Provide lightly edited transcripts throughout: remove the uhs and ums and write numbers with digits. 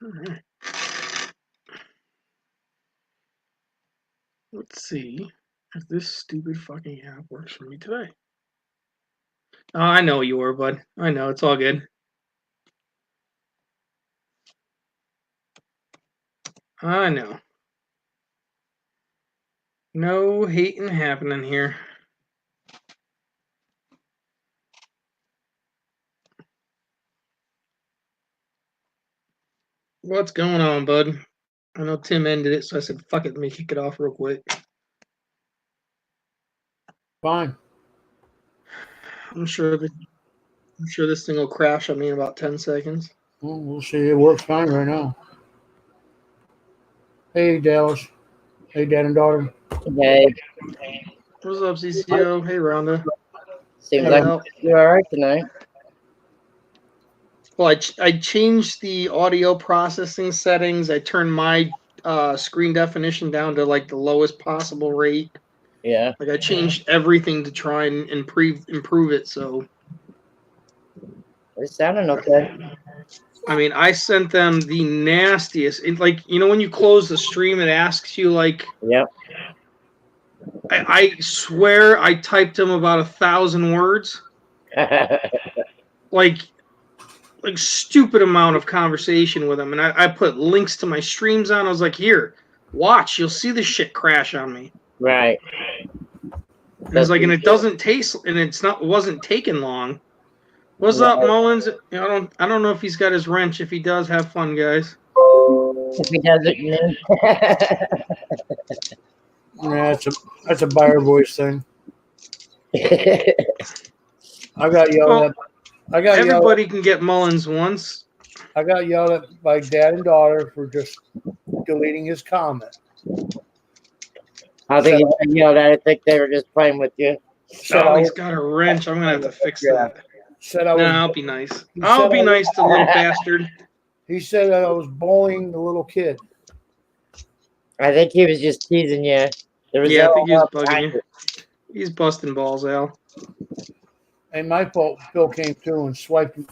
All right. Let's see if this stupid fucking app works for me today. Oh, I know you were, bud. I know, it's all good. I know. No hating happening here. What's going on, bud? I know Tim ended it, so I said, fuck it, let me kick it off real quick. Fine. I'm sure this thing will crash on me in about 10 seconds. Well, we'll see. It works fine right now. Hey, Dallas. Hey, dad and daughter. Hey, What's up, CCO? Hey, Rhonda. seems Hey, like Al. you're all right tonight. Well, I changed the audio processing settings. I turned my screen definition down to like the lowest possible rate. Yeah. Like I changed everything to try and improve it. So It's sounding okay. I mean, I sent them the nastiest. Like, you know, when you close the stream, it asks you like. Yep. I swear I typed him about 1,000 words. Like stupid amount of conversation with him, and I put links to my streams on. I was like, here, watch, you'll see the shit crash on me. Right. And it's like, and it doesn't taste, and wasn't taking long. What's up, Mullins? I don't know if he's got his wrench. If he does, have fun, guys. If he doesn't, Yeah, that's a buyer voice thing. I got yelled at. Everybody can get Mullins once. I got yelled at by dad and daughter for just deleting his comment. I think he got yelled at. I think they were just playing with you. He's got a wrench. I'm gonna have to fix that. I'll be nice. I'll be nice to little bastard. He said I was bullying the little kid. I think he was just teasing you. I think he was bugging you. He's busting balls, Al. And my fault, Phil came through and swiped him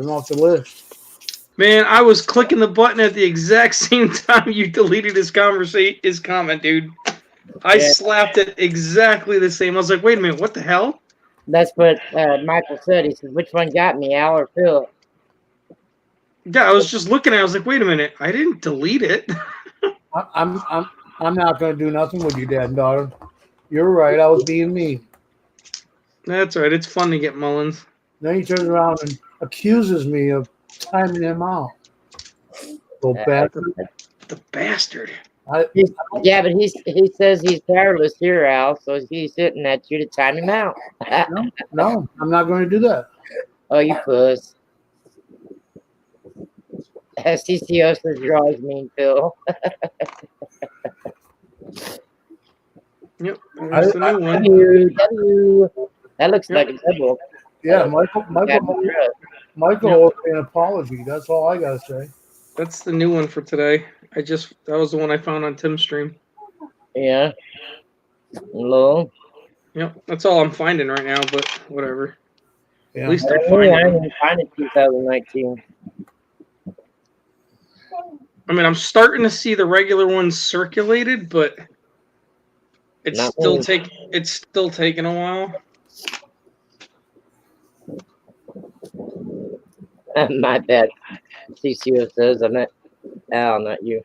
off the list. Man, I was clicking the button at the exact same time you deleted his comment, dude. I slapped it exactly the same. I was like, wait a minute, what the hell? That's what Michael said. He said, which one got me, Al or Phil? Yeah, I was just looking at it. I was like, wait a minute, I didn't delete it. I'm not going to do nothing with you, dad and daughter. You're right. I was being mean. That's right. It's fun to get Mullins. Then he turns around and accuses me of timing him out. Little bastard. The bastard. Yeah, but he says he's powerless here, Al. So he's hitting at you to time him out. No, I'm not going to do that. Oh, you puss. CCO says you're always mean, Phil. Yep, that's the new one. W. That looks like a double. Yeah, Michael owes me an apology. That's all I gotta say. That's the new one for today. That was the one I found on Tim's stream. Yeah. Hello. Yep, that's all I'm finding right now, but whatever. Yeah. At least I'm finding I didn't find it 2019. I mean, I'm starting to see the regular ones circulated, but it's still taking a while. My bad. CCO says I'm not Al, not you.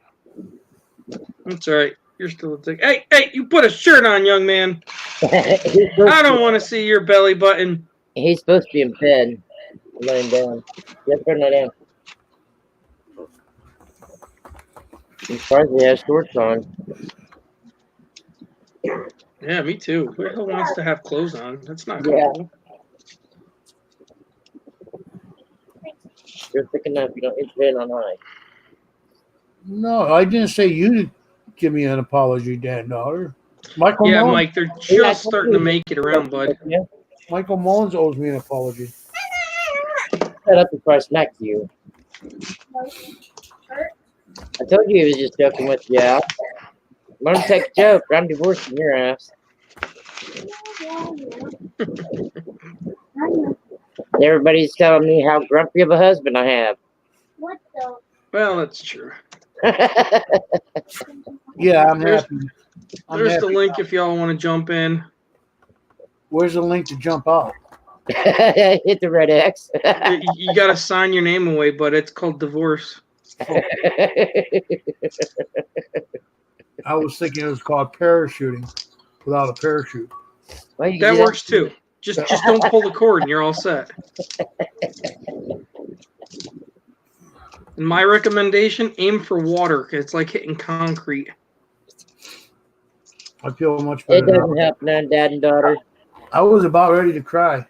That's all right. You're still a dick. Hey, you put a shirt on, young man. I don't want to see your belly button. He's supposed to be in bed. Laying down. Yes, put that in. I'm surprised he has shorts on. Yeah, me too. Who the hell wants to have clothes on? That's not cool. You're thick enough. You don't need to bed on high. No, I didn't say you to give me an apology, dad and daughter. Michael yeah, Mullins, Mike, they're just starting to make it around, bud. Michael Mullins owes me an apology. Shut up before I smack you. I told you he was just joking with you, Al. Let him take a joke. I'm divorcing your ass. Everybody's telling me how grumpy of a husband I have. Well, Well, that's true. Yeah, I'm There's- happy. There's the link if y'all want to jump in. Where's the link to jump out? Hit the red X. You got to sign your name away, but it's called divorce. I was thinking it was called parachuting without a parachute. Well, you That can do works too. Just don't pull the cord and you're all set. And my recommendation, aim for water, 'cause it's like hitting concrete. I feel much It better doesn't now. help none, dad and daughter. I was about ready to cry,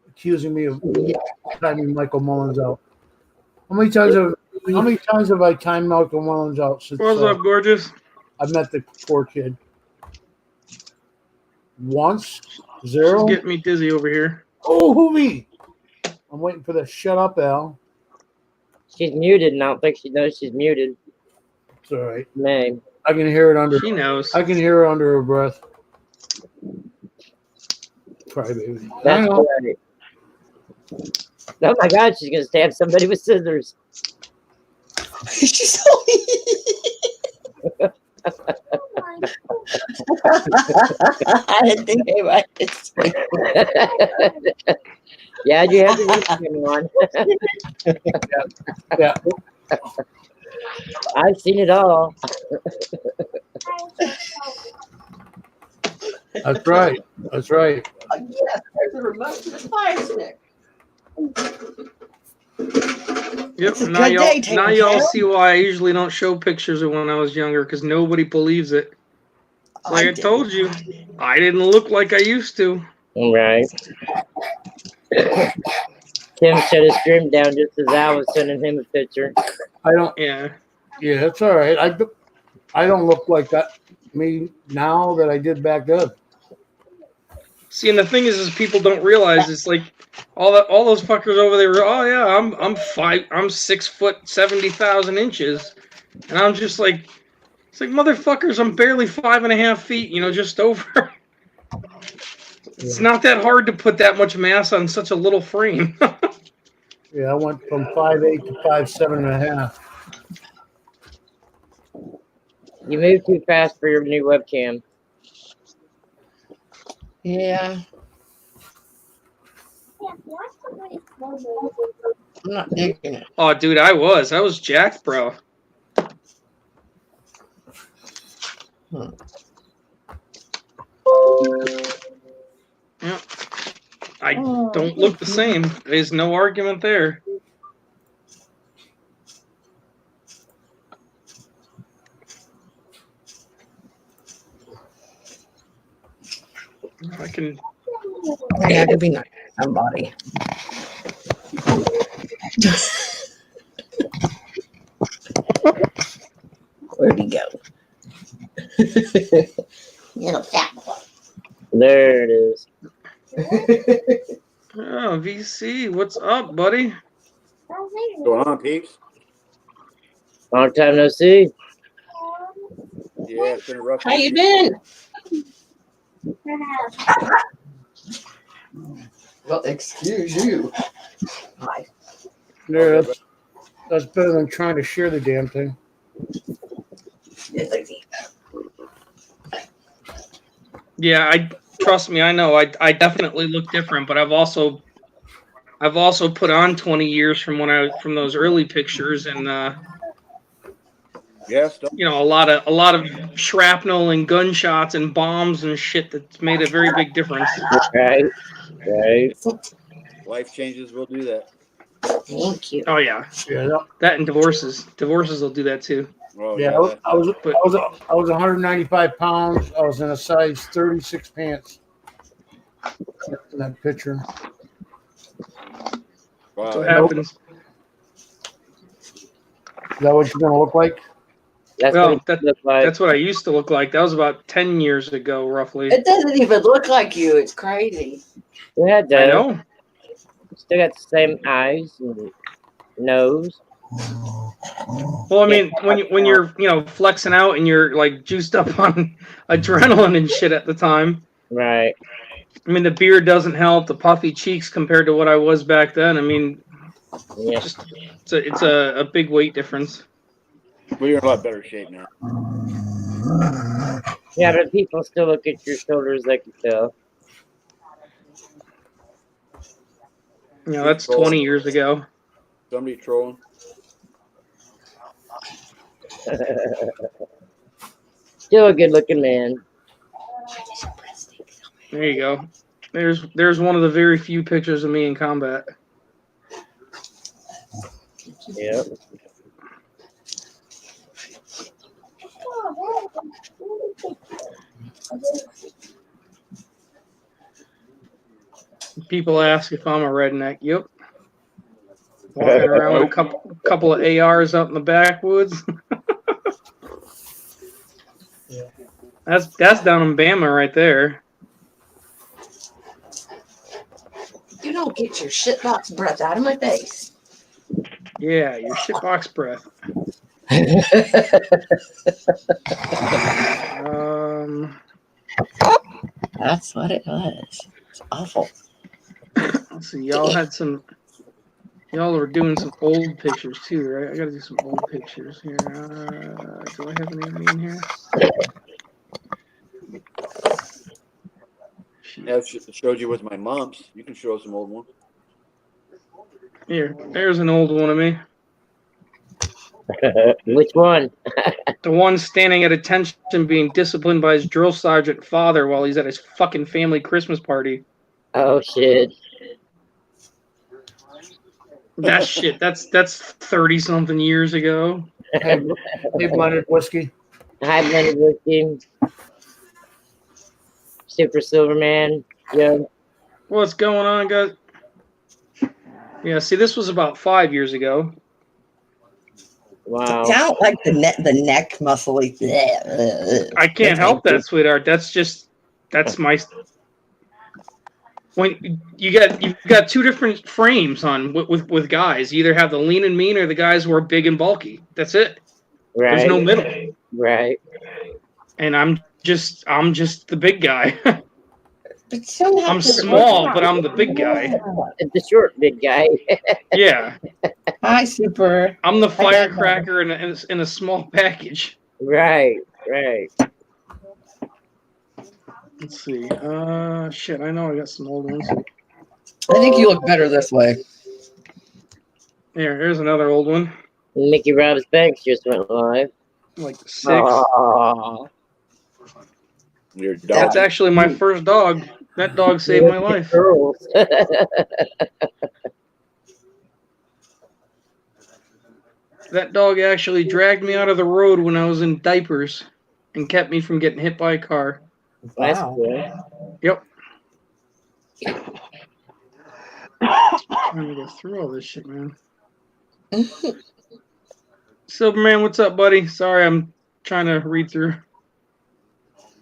accusing me of timing Michael Mullins out. How many times have I timed Michael Mullins out since What's up, gorgeous? I met the poor kid? Once? She's Zero? getting me dizzy over here. Oh, who me? I'm waiting for the shut up, Al. She's muted, and I don't think she knows she's muted. It's all right. Man, I can hear it under. She knows. I can hear her under her breath. Crybaby. I that's know. right. Oh my God, she's gonna stab somebody with scissors. She's so I didn't think about this. Yeah, you have the webcam on. Yeah. I've seen it all. That's right. That's right. Yes, there's a remote to the fire stick. Yep. It's a Now good day, y'all Taylor. see why I usually don't show pictures of when I was younger, because nobody believes it. Like I told you, I didn't look like I used to. Right. Tim shut his stream down just as I was sending him a picture. I don't. Yeah. Yeah, that's all right. I don't look like that me now that I did back then. See, and the thing is people don't realize it's like all those fuckers over there. Oh yeah, I'm 6 foot 70,000 inches, and I'm just like, it's like motherfuckers. I'm barely 5.5 feet. Just over. It's not that hard to put that much mass on such a little frame. Yeah, I went from 5'8" to 5'7.5". You move too fast for your new webcam. Yeah. I'm not digging it. Oh, dude, I was jacked, bro. Yeah. I don't look the same. There's no argument there. I can. Yeah, it'd be nice. Somebody. Where'd he go? Fat boy. There it is. Oh, VC, what's up, buddy? What's going on, peeps? Long time no see. Yeah, it's been a rough How week. you been? Well, excuse you. Hi. Yeah, that's better than trying to share the damn thing. It's easy. Yeah, trust me, I know. I definitely look different, but I've also put on 20 years from those early pictures, and Yeah, stuff. a lot of shrapnel and gunshots and bombs and shit that's made a very big difference. Right. Right. Life changes will do that. Thank you. Oh yeah, Yeah, no, that and divorces will do that too. Oh, yeah. I was 195 pounds. I was in a size 36 pants. In that picture. That's what Wow. happens. Is that what you're gonna look like? That's Well, what it looks like. That's what I used to look like. That was about 10 years ago, roughly. It doesn't even look like you. It's crazy. Yeah, it I does. know. Still got the same eyes and nose. Well, I mean, when you're flexing out and you're like juiced up on adrenaline and shit at the time. Right. I mean, the beard doesn't help. The puffy cheeks compared to what I was back then. I mean, Yeah. Just it's a big weight difference. Well, you're in a lot better shape now. Yeah, but people still look at your shoulders, I can tell. You know, that's 20 years ago. Somebody trolling. Still a good-looking man. There you go. There's one of the very few pictures of me in combat. Yep. People ask if I'm a redneck. Yep. Walking around with a couple of ARs out in the backwoods. That's down in Bama right there. You don't get your shitbox breath out of my face. Yeah, your shitbox breath. That's what it was. It's awful. Let's see. Y'all were doing some old pictures too, right? I gotta do some old pictures here. Do I have any of me in here? Yeah, I showed you with my mumps. You can show some old ones. Here, there's an old one of me. Which one? The one standing at attention being disciplined by his drill sergeant father while he's at his fucking family Christmas party. Oh, shit. That shit, that's 30-something years ago. Hey, blended whiskey. High blended whiskey. Super Silverman. Yeah. What's going on, guys? Yeah, see, this was about 5 years ago. Wow. I don't like the neck muscly. I can't help that, sweetheart. That's my. When you've got two different frames on with guys. You either have the lean and mean or the guys who are big and bulky. That's it. Right. There's no middle. Right. And I'm just the big guy. But so I'm small, but I'm the big guy. The short big guy. Yeah. Hi, Super. I'm the firecracker in a small package. Right. Right. Let's see. Shit. I know I got some old ones. I think you look better this way. Here's another old one. Mickey Rob's Banks just went live. Like 6. Oh. Your dog. That's actually my first dog. That dog saved my life. Girls. That dog actually dragged me out of the road when I was in diapers and kept me from getting hit by a car. That's Wow. cool. Yep. Trying to go through all this shit, man. Silverman, what's up, buddy? Sorry, I'm trying to read through.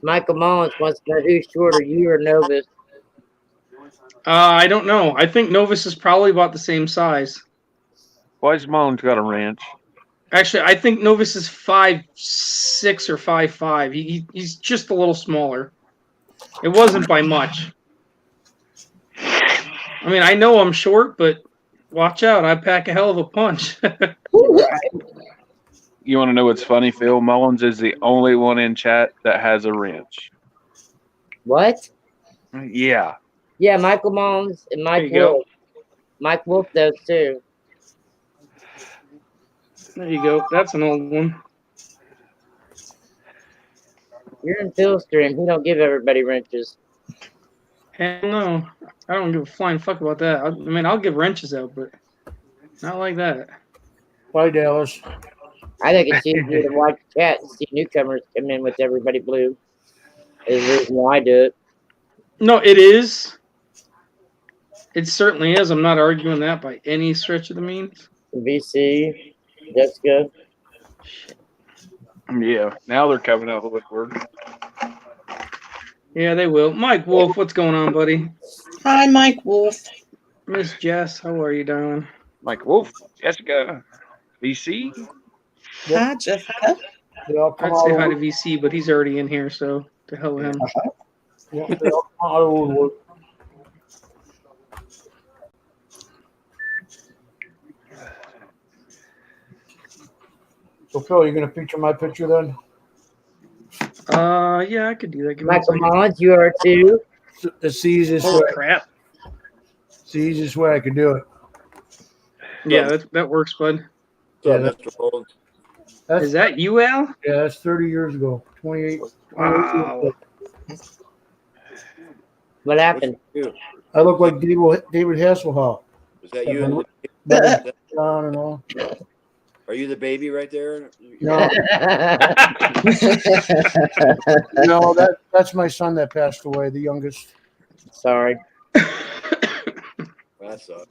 Michael Mullins wants to know who's shorter, you or Novus? I don't know. I think Novus is probably about the same size. Why's Mullins got a ranch? Actually, I think Novus is 5'6" or 5'5". He's just a little smaller. It wasn't by much. I mean, I know I'm short, but watch out. I pack a hell of a punch. You want to know what's funny, Phil? Mullins is the only one in chat that has a ranch. What? Yeah. Yeah, Michael Mullins and Mike There you go. Wolf. Mike Wolf does too. There you go. That's an old one. You're in Phil's stream. He don't give everybody wrenches. Hell no. I don't give a flying fuck about that. I mean, I'll give wrenches out, but not like that. Bye, Dallas. I think it's easier to watch chat and see newcomers come in with everybody blue. Is the reason why I do it. No, it is. It certainly is. I'm not arguing that by any stretch of the means. VC, Jessica. Yeah. Now they're coming out of the woodwork. Yeah, they will. Mike Wolf, what's going on, buddy? Hi, Mike Wolf. Miss Jess, how are you doing? Mike Wolf, Jessica, VC. Hi, Jessica. They all come I'd out say of hi the to VC, but he's already in here, so to hell with him. yeah, they all come out of the woodwork. So Phil, you're gonna feature my picture then? Yeah, I could do that. Give me a Michael second. Mullins, you are too. It's the easiest Holy way. crap. It's the easiest way I could do it. Yeah, that works, bud. Yeah, What's up, Mr. Mullins? That's Is that you, Al? yeah, that's 30 years ago. 28 years Wow. ago. What happened? You? I look like David Hasselhoff. Is that you? But on and on. Are you the baby right there? No, no, that's my son that passed away, the youngest, Sorry. That sucks.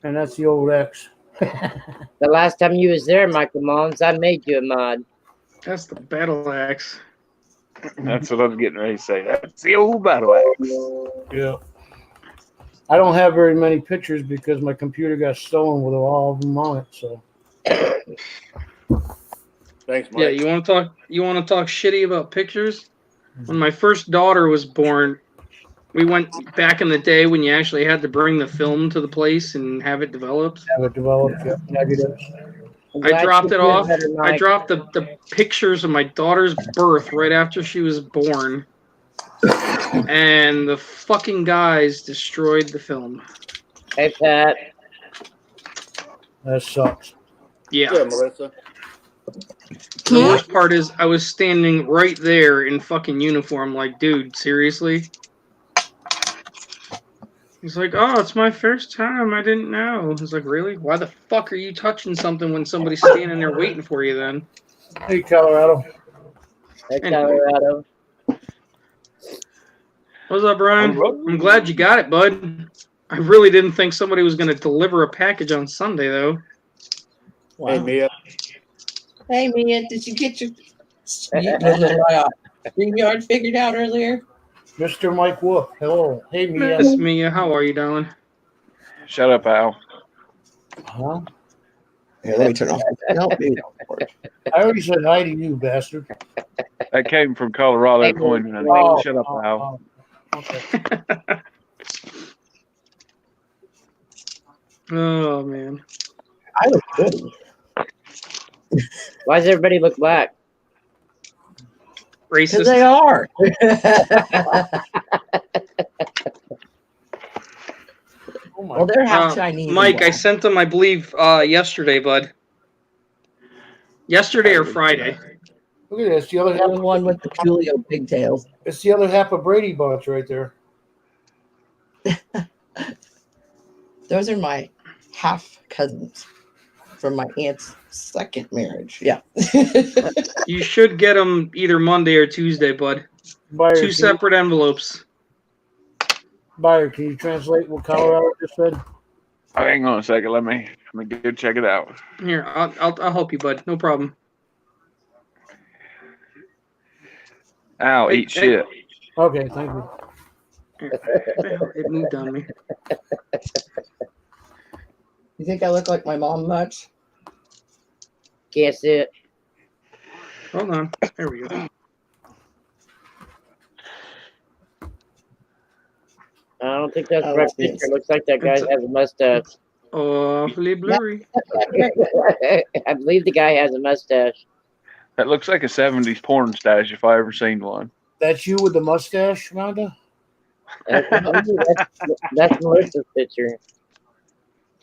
and that's the old ex. The last time you was there, Michael Mullins, I made you a mod. That's the battle axe. That's what I was getting ready to say. That's the old battle axe. Yeah. I don't have very many pictures because my computer got stolen with all of them on it. So Thanks, Mike. Yeah, you want to talk shitty about pictures? When my first daughter was born, we went back in the day when you actually had to bring the film to the place and have it developed. have it developed. Yeah, negatives. I dropped it off. I Mike. dropped the pictures of my daughter's birth right after she was born. And the fucking guys destroyed the film. Hey, Pat. That sucks. Yeah. Yeah, Melissa. The worst part is I was standing right there in fucking uniform, like, dude, seriously? He's like, oh, it's my first time. I didn't know. I was like, really? Why the fuck are you touching something when somebody's standing there waiting for you then? Hey, Colorado. Hey, Anyway. Colorado. What's up, Brian? I'm glad you got it, bud. I really didn't think somebody was going to deliver a package on Sunday, though. Hey, Mia. Hey, Mia, did you get your StreamYard figured out earlier? Mr. Mike Wolf. Hello. Hey, Mia. Miss Mia, how are you, darling? Shut up, Al. Huh? Here, let me turn off. No, maybe don't work. I already said hi to you, bastard. That came from Colorado Hey, Coin. Oh, Shut up, Al. oh, okay. Oh, man. I look good. Why does everybody look black? Because Racist. they are. Oh my Well, they're half Uh, Chinese. as Mike, I well. sent them, I believe, yesterday, bud. Yesterday or Friday. Look at this. The other The half. one with the Julio pigtails. It's the other half of Brady Bunch right there. Those are my half cousins from my aunt's second marriage. Yeah. You should get them either Monday or Tuesday, bud. Buyer, Two separate envelopes. Buyer, can you translate what Colorado just said? Oh, hang on a second. Let me go check it out. Here, I'll help you, bud. No problem. Al, Hey, eat shit. Okay, thank you. It moved on me. You think I look like my mom much? Can't see it. Hold on. There we go. I don't think that's the Oh, right it's this. picture. Looks like that guy has a mustache. Awfully blurry. I believe the guy has a mustache. That looks like a 70s porn stash if I ever seen one. That's you with the mustache, Rhonda? That's Melissa's picture.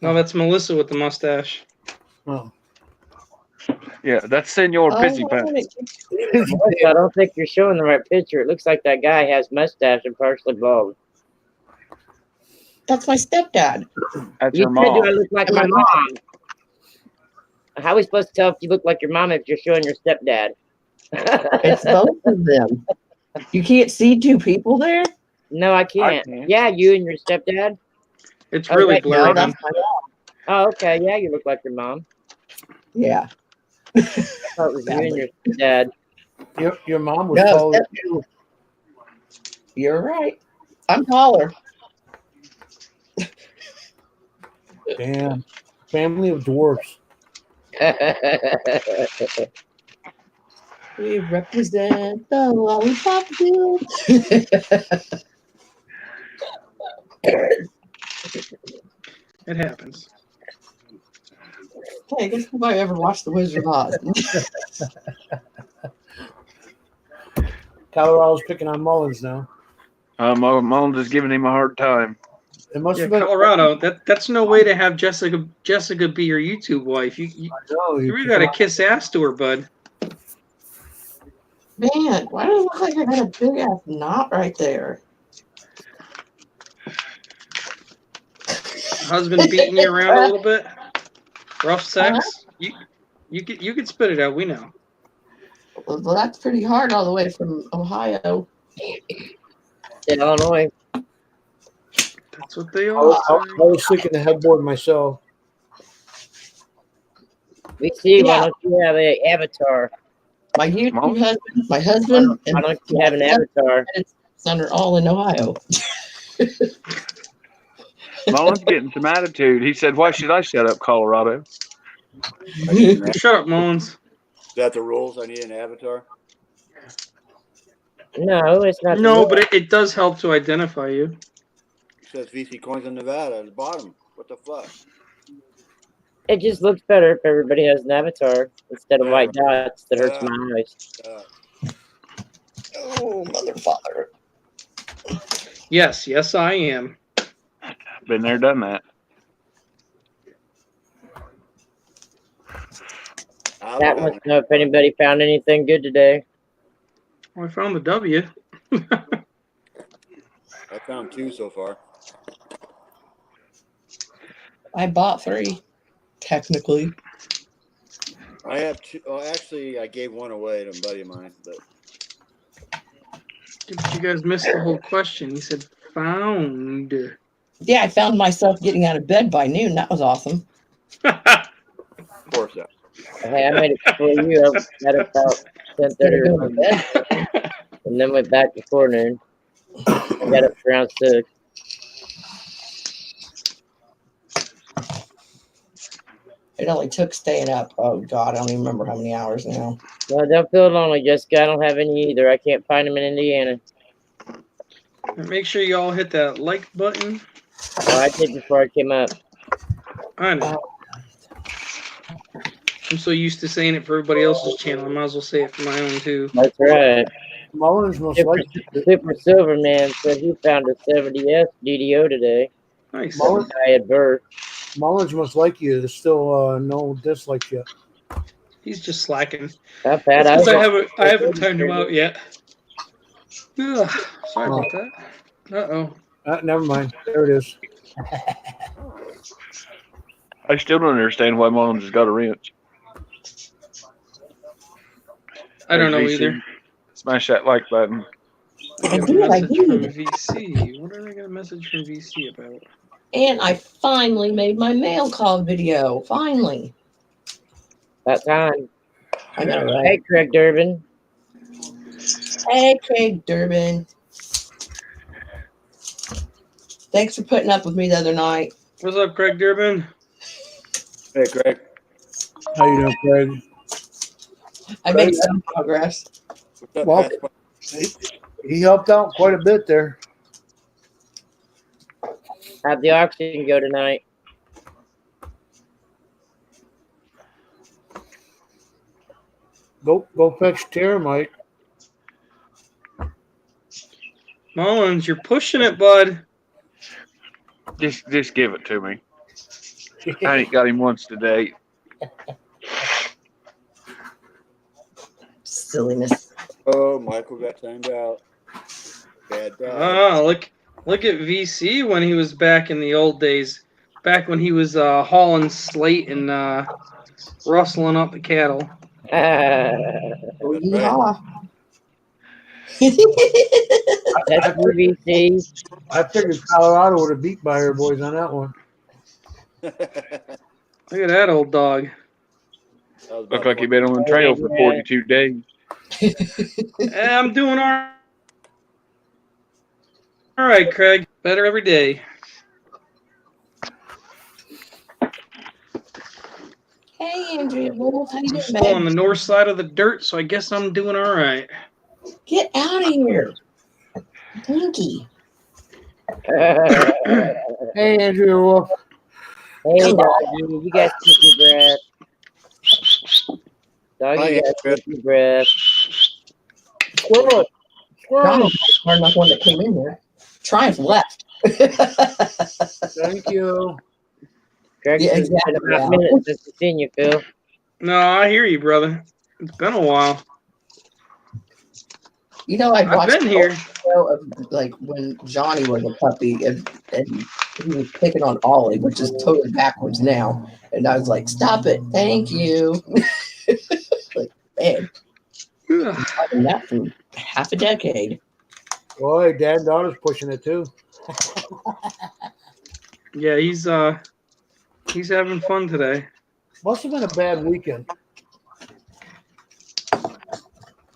No, that's Melissa with the mustache. Oh. Yeah, that's Senor Pissy Pants. Melissa, I don't think you're showing the right picture. It looks like that guy has mustache and partially bald. That's my stepdad. That's You your said, do I mom. look like my mom? How are we supposed to tell if you look like your mom if you're showing your stepdad? It's both of them. You can't see two people there? No, I can't. can. Yeah, you and your stepdad. It's Oh, really wait, blurry. No, man. that's my mom. Oh, okay. Yeah, you look like your mom. Yeah. I thought it was you and your dad. Your mom was No, taller. stepdad. You're right. I'm taller. Damn. Family of dwarfs. We represent the lollipop field. It happens. Hey, guess nobody ever watched The Wizard of Oz. Colorado's picking on Mullins now. Mullins is giving him a hard time. It must Yeah, have been Colorado. That's no way to have Jessica be your YouTube wife. You No, you really gotta kiss ass to her, bud. Man, why does it look like I got a big ass knot right there? Husband beating you around a little bit. Rough sex. You could spit it out. We know. Well, that's pretty hard all the way from Ohio. Illinois. That's what they I all was, say. I was sick in the headboard myself. We see. Why Yeah. don't you have an avatar? My YouTube Mom? husband, my Why husband, don't, and why don't you have an avatar? son are all in Ohio. Mullins getting some attitude. He said, "Why should I shut up, Colorado?" I need an, Shut up, Mullins. is that the rules? I need an avatar. No, it's not. No, but it does help to identify you. It says VC Coins in Nevada at the bottom. What the fuck? It just looks better if everybody has an avatar instead of white dots that hurts my eyes. Oh, mother father. Yes, I am. Been there, done that. That wants to know if anybody found anything good today. Well, I found the W. I found 2 so far. I bought 3, technically. I have 2. Oh, actually, I gave 1 away to a buddy of mine. But You guys missed the whole question. He said found. Yeah, I found myself getting out of bed by noon. That was awesome. of course, that. Hey, I made it before you. I was at about 10:30 or something, and then went back before noon. I got up around 6. It only took staying up. Oh, God, I don't even remember how many hours now. No, don't feel lonely, Jessica. I don't have any either. I can't find them in Indiana. Make sure you all hit that like button. Oh, I did before I came up. I know. I'm so used to saying it for everybody else's channel. I might as well say it for my own too. That's right. Mullins most Super, likely. Super Silverman said he found a 70S DDO today. Nice. Mullins, I had birth. Mullins must like you. There's still no dislikes yet. He's just slacking. Not bad. That's because I haven't timed him out yet. Ugh, sorry about that. Uh-oh. Never mind. There it is. I still don't understand why Mullins has got a wrench. I don't know VC. either. Smash that like button. I Got a did, I message from did. VC. What did I get a message from VC about? And I finally made my mail call video. Finally. That time. I know, right? Hey, Craig Durbin. Hey, Craig Durbin. Thanks for putting up with me the other night. What's up, Craig Durbin? Hey, Greg. How you doing, Craig? I made some progress. What's up, Well, Pat? he helped out quite a bit there. How'd the auction go tonight? Go fetch Tara, Mike. Mullins, you're pushing it, bud. Just give it to me. I ain't got him once today. Silliness. Oh, Michael got timed out. Bad dad. Ah, look at VC when he was back in the old days. Back when he was hauling slate and rustling up the cattle. Oh, yeah. That's UBC. I figured Colorado would have beat by her boys on that one. Look at that old dog. Looked like he'd been on the trail for 42 days. I'm doing all right, Craig. Better every day. Hey, Andrea Wolf. How you I'm doing, still on babe? the north side of the dirt, so I guess I'm doing all right. Get out of here. Pinky. Hey, Andrew Wolf. Hey, Doggy, you guys keep your breath. Doggy Hi, got Chris. deep breath. Squirrel. John Squirrel. is the smart enough one that came in here. Triumph left. Thank you. Greg Yeah, says it's been exactly, about a Al. minute since we've seen you, Phil. No, I hear you, brother. It's been a while. You know, I I've watched been here. show of like when Johnny was a puppy and he was picking on Ollie, which is totally backwards now. And I was like, "Stop it! Thank you." Like, man, Ugh. I've been that for half a decade. Boy, Dad and daughter's pushing it too. Yeah, he's having fun today. Must have been a bad weekend.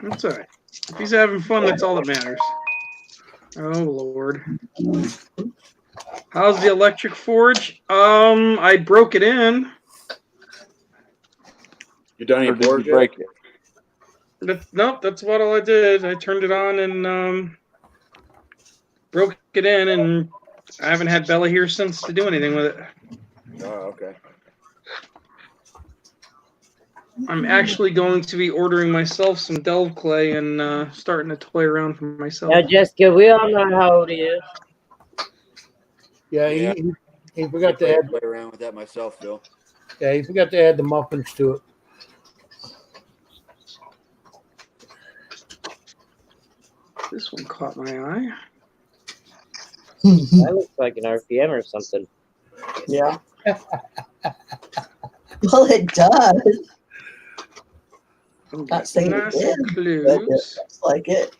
That's all right. If he's having fun, that's all that matters. Oh Lord. How's the electric forge? I broke it in. You done any Or did boards you yet? break it? Nope, that's about all I did. I turned it on and broke it in, and I haven't had Bella here since to do anything with it. Oh, okay. I'm actually going to be ordering myself some delve clay and starting to toy around for myself. Now, Jessica, we all know how old he is. Yeah, Yeah. he forgot to add. Play around with that myself, Phil. Yeah, he forgot to add the muffins to it. This one caught my eye. That looks like an RPM or something. Yeah. Well, it does. Not saying it Nice did, little but it clues. looks like it.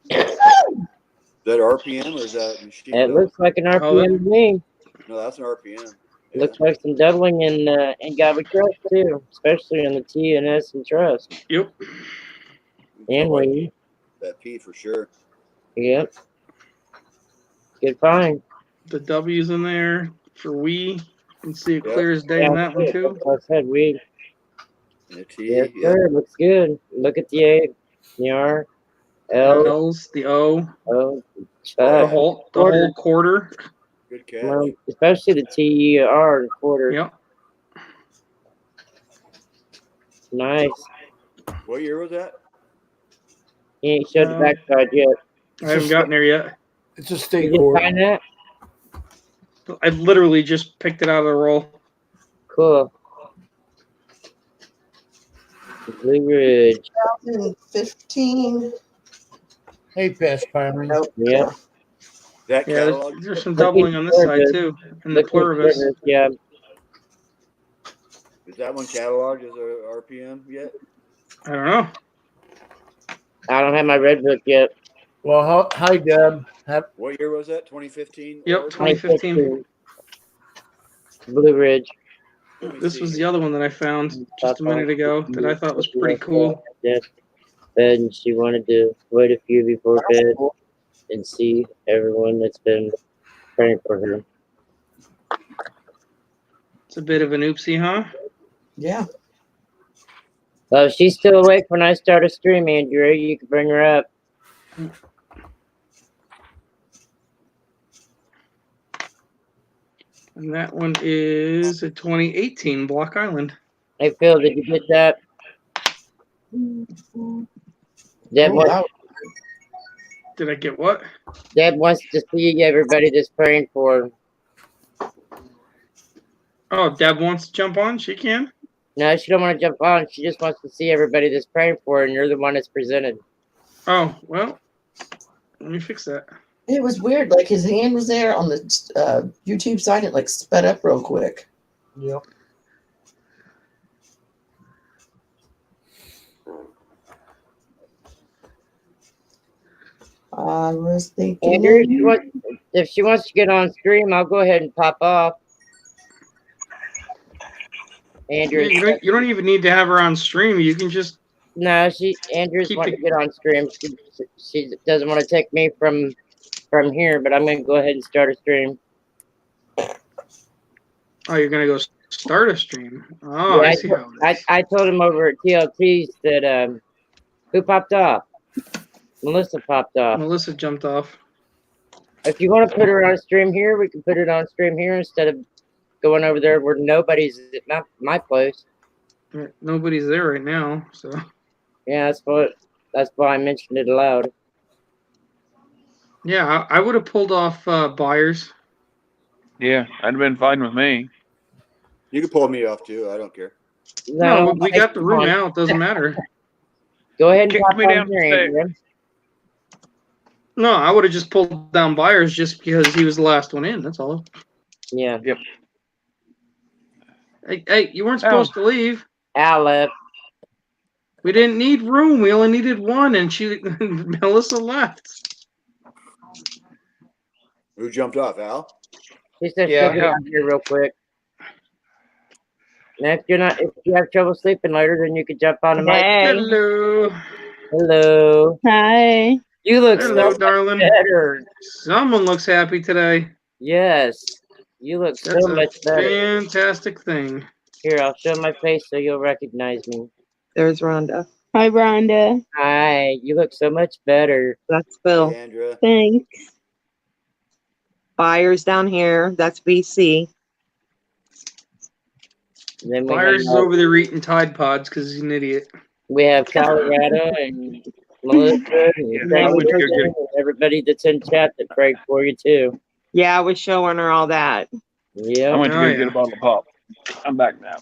Is that RPM or is that machine? It looks like an Oh, RPM to me. No, that's an RPM. Yeah. Looks like some doubling in Gabby Trust too, especially on the T and S and Trust. Yep. And Oh, we, that P for sure. yep. Good find. The W's in there for we. You can see it Yep. clear as day in that one too. Like I said, we. And a T. Yes, Yeah. sir. Looks good. Look at the A, the R, L, L's, the O, O, the whole quarter. Good catch. well, especially the T, R, and quarter. Yep. Nice. What year was that? He ain't showed the backside yet. I haven't gotten there yet. It's a You state just court. find that? I literally just picked it out of the roll. Cool. Blue Ridge. 2015. Hey, Pass Palmer. Nope. Yep. That Yeah, catalog? there's some doubling on this side too, in the Look at pluribus. Pluribus, yeah. Is that one cataloged as a RPM yet? I don't know. I don't have my red book yet. Well, hi, Deb. What year was that? 2015? Yep, Or- 2015. Blue Ridge. Let me This was see. the other one that I found just a minute ago that I thought was pretty cool. Yes. Bed, and she wanted to wait a few before bed and see everyone that's been praying for her. It's a bit of an oopsie, huh? Yeah. Well, if she's still awake when I start a stream, Andrew, you can bring her up. And that one is a 2018 Block Island. Hey, Phil, did you get that? Deb, Oh, wants, wow. Did I get what? Deb wants to see everybody that's praying for her. Oh, Deb wants to jump on? She can. No, she don't want to jump on. She just wants to see everybody that's praying for her, and you're the one that's presented. Oh, well, let me fix that. It was weird. Like his hand was there on the YouTube side. It like sped up real quick. Yep. I was thinking. Andrew, if she wants to get on stream, I'll go ahead and pop off. Andrew, You don't even need to have her on stream. You can just no, Andrew's Keep wanting it- to get on stream. She doesn't want to take me from here, but I'm gonna go ahead and start a stream. Oh, you're gonna go start a stream. Oh, Yeah, I see how it is. I told him over at TLT's that who popped off? Melissa popped off. Melissa jumped off. If you want to put her on stream here, we can put it on stream here instead of going over there where nobody's at my place. Nobody's there right now, so. Yeah, that's why I mentioned it aloud. Yeah, I would have pulled off Byers. Yeah, that'd have been fine with me. You can pull me off too. I don't care. No, we got the room out. It doesn't matter. Go ahead and Kick pop me on down here, the stairs. Andrea. No, I would have just pulled down Byers just because he was the last one in. That's all. Yeah. Hey, you weren't supposed to leave. Al left. We didn't need room. We only needed one, and Melissa left. Who jumped off, Al? She said Yeah. she'll get out here real quick. And if you have trouble sleeping later, then you can jump on the mic. Hey. Hello. Hello. Hi. You look Hello, so darling. much better. Someone looks happy today. Yes. You look so That's a much better. fantastic thing. Here, I'll show my face so you'll recognize me. There's Rhonda. Hi, Rhonda. Hi. You look so much better. That's Phil. Hey, Andrea. Thanks. Byers down here. That's BC. And then Byers is over there eating Tide Pods because he's an idiot. we have Colorado and Melissa and Yeah, Frank I would and figure- everybody that's in chat that prayed for you too. Yeah, I was showing her all that. I Yeah. went to Oh, go yeah. get a bottle of pop. I'm back now.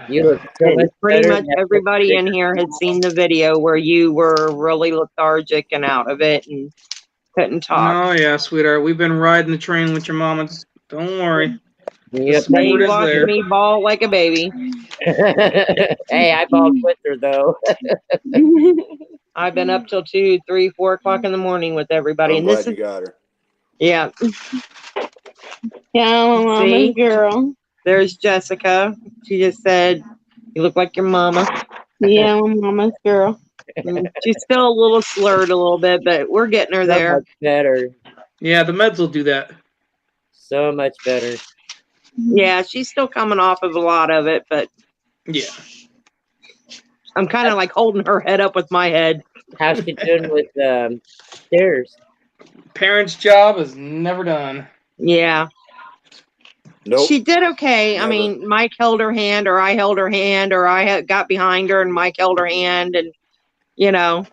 You look so much Pretty better much than that everybody picture. in here had seen the video where you were really lethargic and out of it and couldn't talk. Oh, yeah, sweetheart. We've been riding the train with your mama. Don't worry. Yep. Smooth They is watched there. me bawl like a baby. Hey, I balled with her though. I've been up till 2, 3, 4 o'clock in the morning with everybody. I'm And glad this you is, got her. yeah. Yeah, I'm a mama's See? girl. There's Jessica. She just said, you look like your mama. Yeah, I'm a mama's girl. She's still a little slurred a little bit, but we're getting her So there. much better. Yeah, the meds will do that. So much better. Yeah, she's still coming off of a lot of it, but Yeah. I'm kind of like holding her head up with my head. How's she doing with stairs? Parents' job is never done. Yeah. Nope. She did okay. I Never. mean, Mike held her hand, or I held her hand, or got behind her and Mike held her hand, and you know,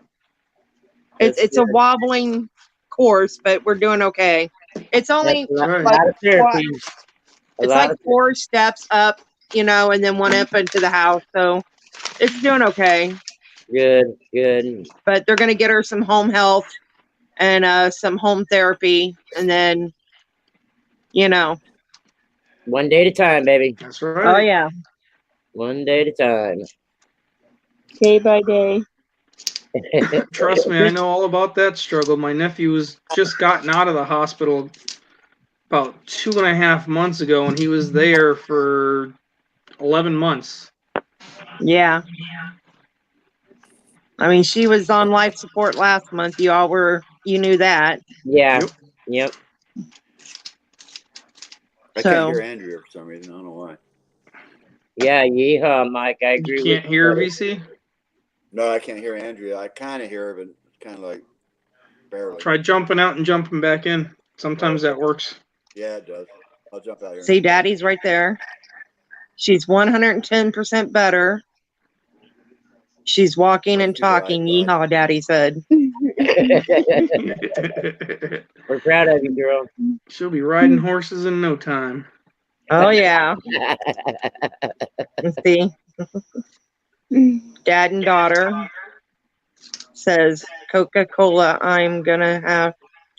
That's it's a good. wobbling course, but we're doing okay. It's only That's a right. lot of therapy. A it's lot like of 4 steps up, you know, and then 1 up into the house, so it's doing okay. good. But they're gonna get her some home health and some home therapy, and then, you know. One day at a time, baby. That's right. Oh yeah. One day at a time. Day by day. Trust me, I know all about that struggle. My nephew was just gotten out of the hospital about 2.5 months ago, and he was there for 11 months. Yeah. I mean, she was on life support last month. You knew that. Yeah. Yep. Yep. I So- can't hear Andrea for some reason. I don't know why. Yeah, yeehaw, Mike. I agree You with can't hear you. VC? No, I can't hear Andrea. I kind of hear her, but kind of like barely. Try jumping out and jumping back in. Sometimes that works. Yeah, it does. I'll jump out here. See, Daddy's right there. She's 110% better. She's walking and talking. Yeehaw, Daddy said. We're proud of you, girl. She'll be riding horses in no time. Oh yeah. Let's see. Dad and daughter says Coca-Cola, I'm gonna have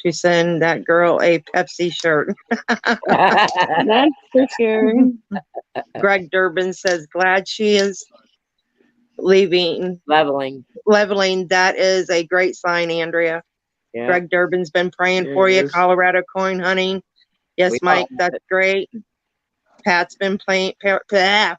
to send that girl a Pepsi shirt. That's for sure. Greg Durbin says glad she is leaving. Leveling. Leveling, that is a great sign, Andrea. Yeah. Greg Durbin's been praying Yeah, for he you. is. Colorado coin hunting. Yes, We Mike, all- that's great. Pat's been playing.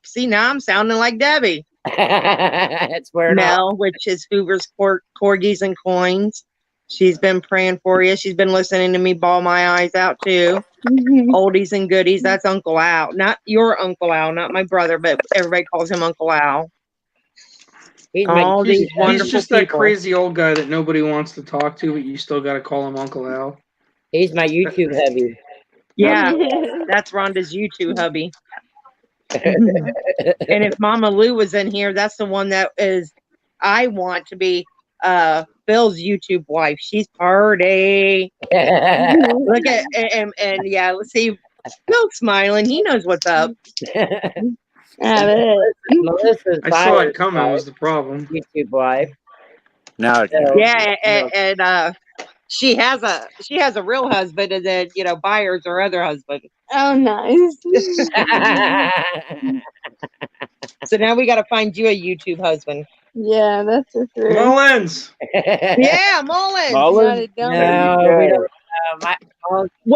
See, now I'm sounding like Debbie. It's wearing off. Mel, which is Hoover's Corgis and Coins. She's been praying for you. She's been listening to me bawl my eyes out too. Oldies and goodies. That's Uncle Al. Not your Uncle Al, not my brother, but everybody calls him Uncle Al. He's my All these He's wonderful just that people. crazy old guy that nobody wants to talk to, but you still got to call him Uncle Al. he's my YouTube heavy. Yeah, that's Rhonda's YouTube hubby. And if Mama Lou was in here, that's the one that is I want to be Phil's YouTube wife. She's party. Look at and yeah, let's see. Phil's smiling. He knows what's up. Melissa's I saw it coming was the problem. YouTube wife. Now I can. So, Yeah, and she has a real husband, and then buyers her other husband. Oh, nice. So now we got to find you a YouTube husband. Yeah, that's for sure. Mullins. Yeah, Mullins. Mullins? Got it done. No, we don't.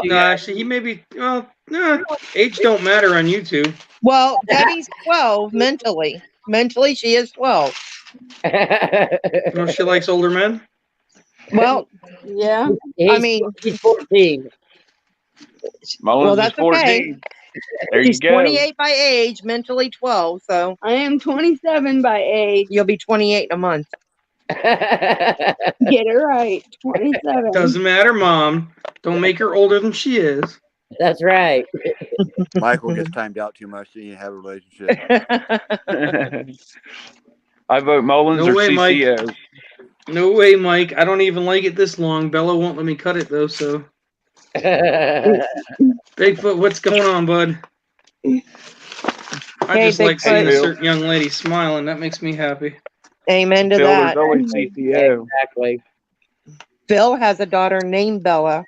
No, actually, he may be. Well, no, age don't matter on YouTube. Well, Debbie's 12 mentally. Mentally, she is 12. You know, she likes older men. Well, Yeah. He's 14. Mullins well, is that's 14. okay. There She's you go. 28 by age, mentally 12. So I am 27 by age. you'll be 28 in a month. Get it right. 27. Doesn't matter, Mom. Don't make her older than she is. That's right. Michael gets timed out too much to have a relationship. I vote Mullins No or way, Mike. CCO. No way, Mike. I don't even like it this long. Bella won't let me cut it though. So Bigfoot, what's going on, bud? I Hey, just like seeing a Bigfoot. certain young lady smiling. That makes me happy. Amen to Phil, that. there's always CCO. Exactly. Phil has a daughter named Bella.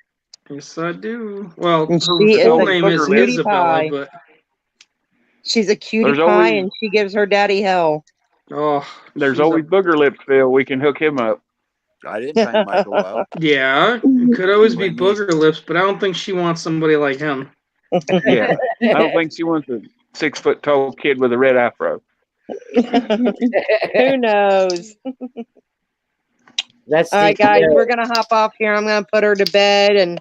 Yes, I do. Well, And her she is full a name is cutie Isabella, pie. but She's a cutie There's pie, always- and she gives her daddy hell. oh, There's she's a- always Booger Lips, Phil. We can hook him up. I didn't time Michael out. yeah. It could always be Blame me. Booger Lips, but I don't think she wants somebody like him. Yeah. I don't think she wants a 6 foot tall kid with a red afro. Who knows? That's All right, guys, CCO. we're gonna hop off here. I'm gonna put her to bed, and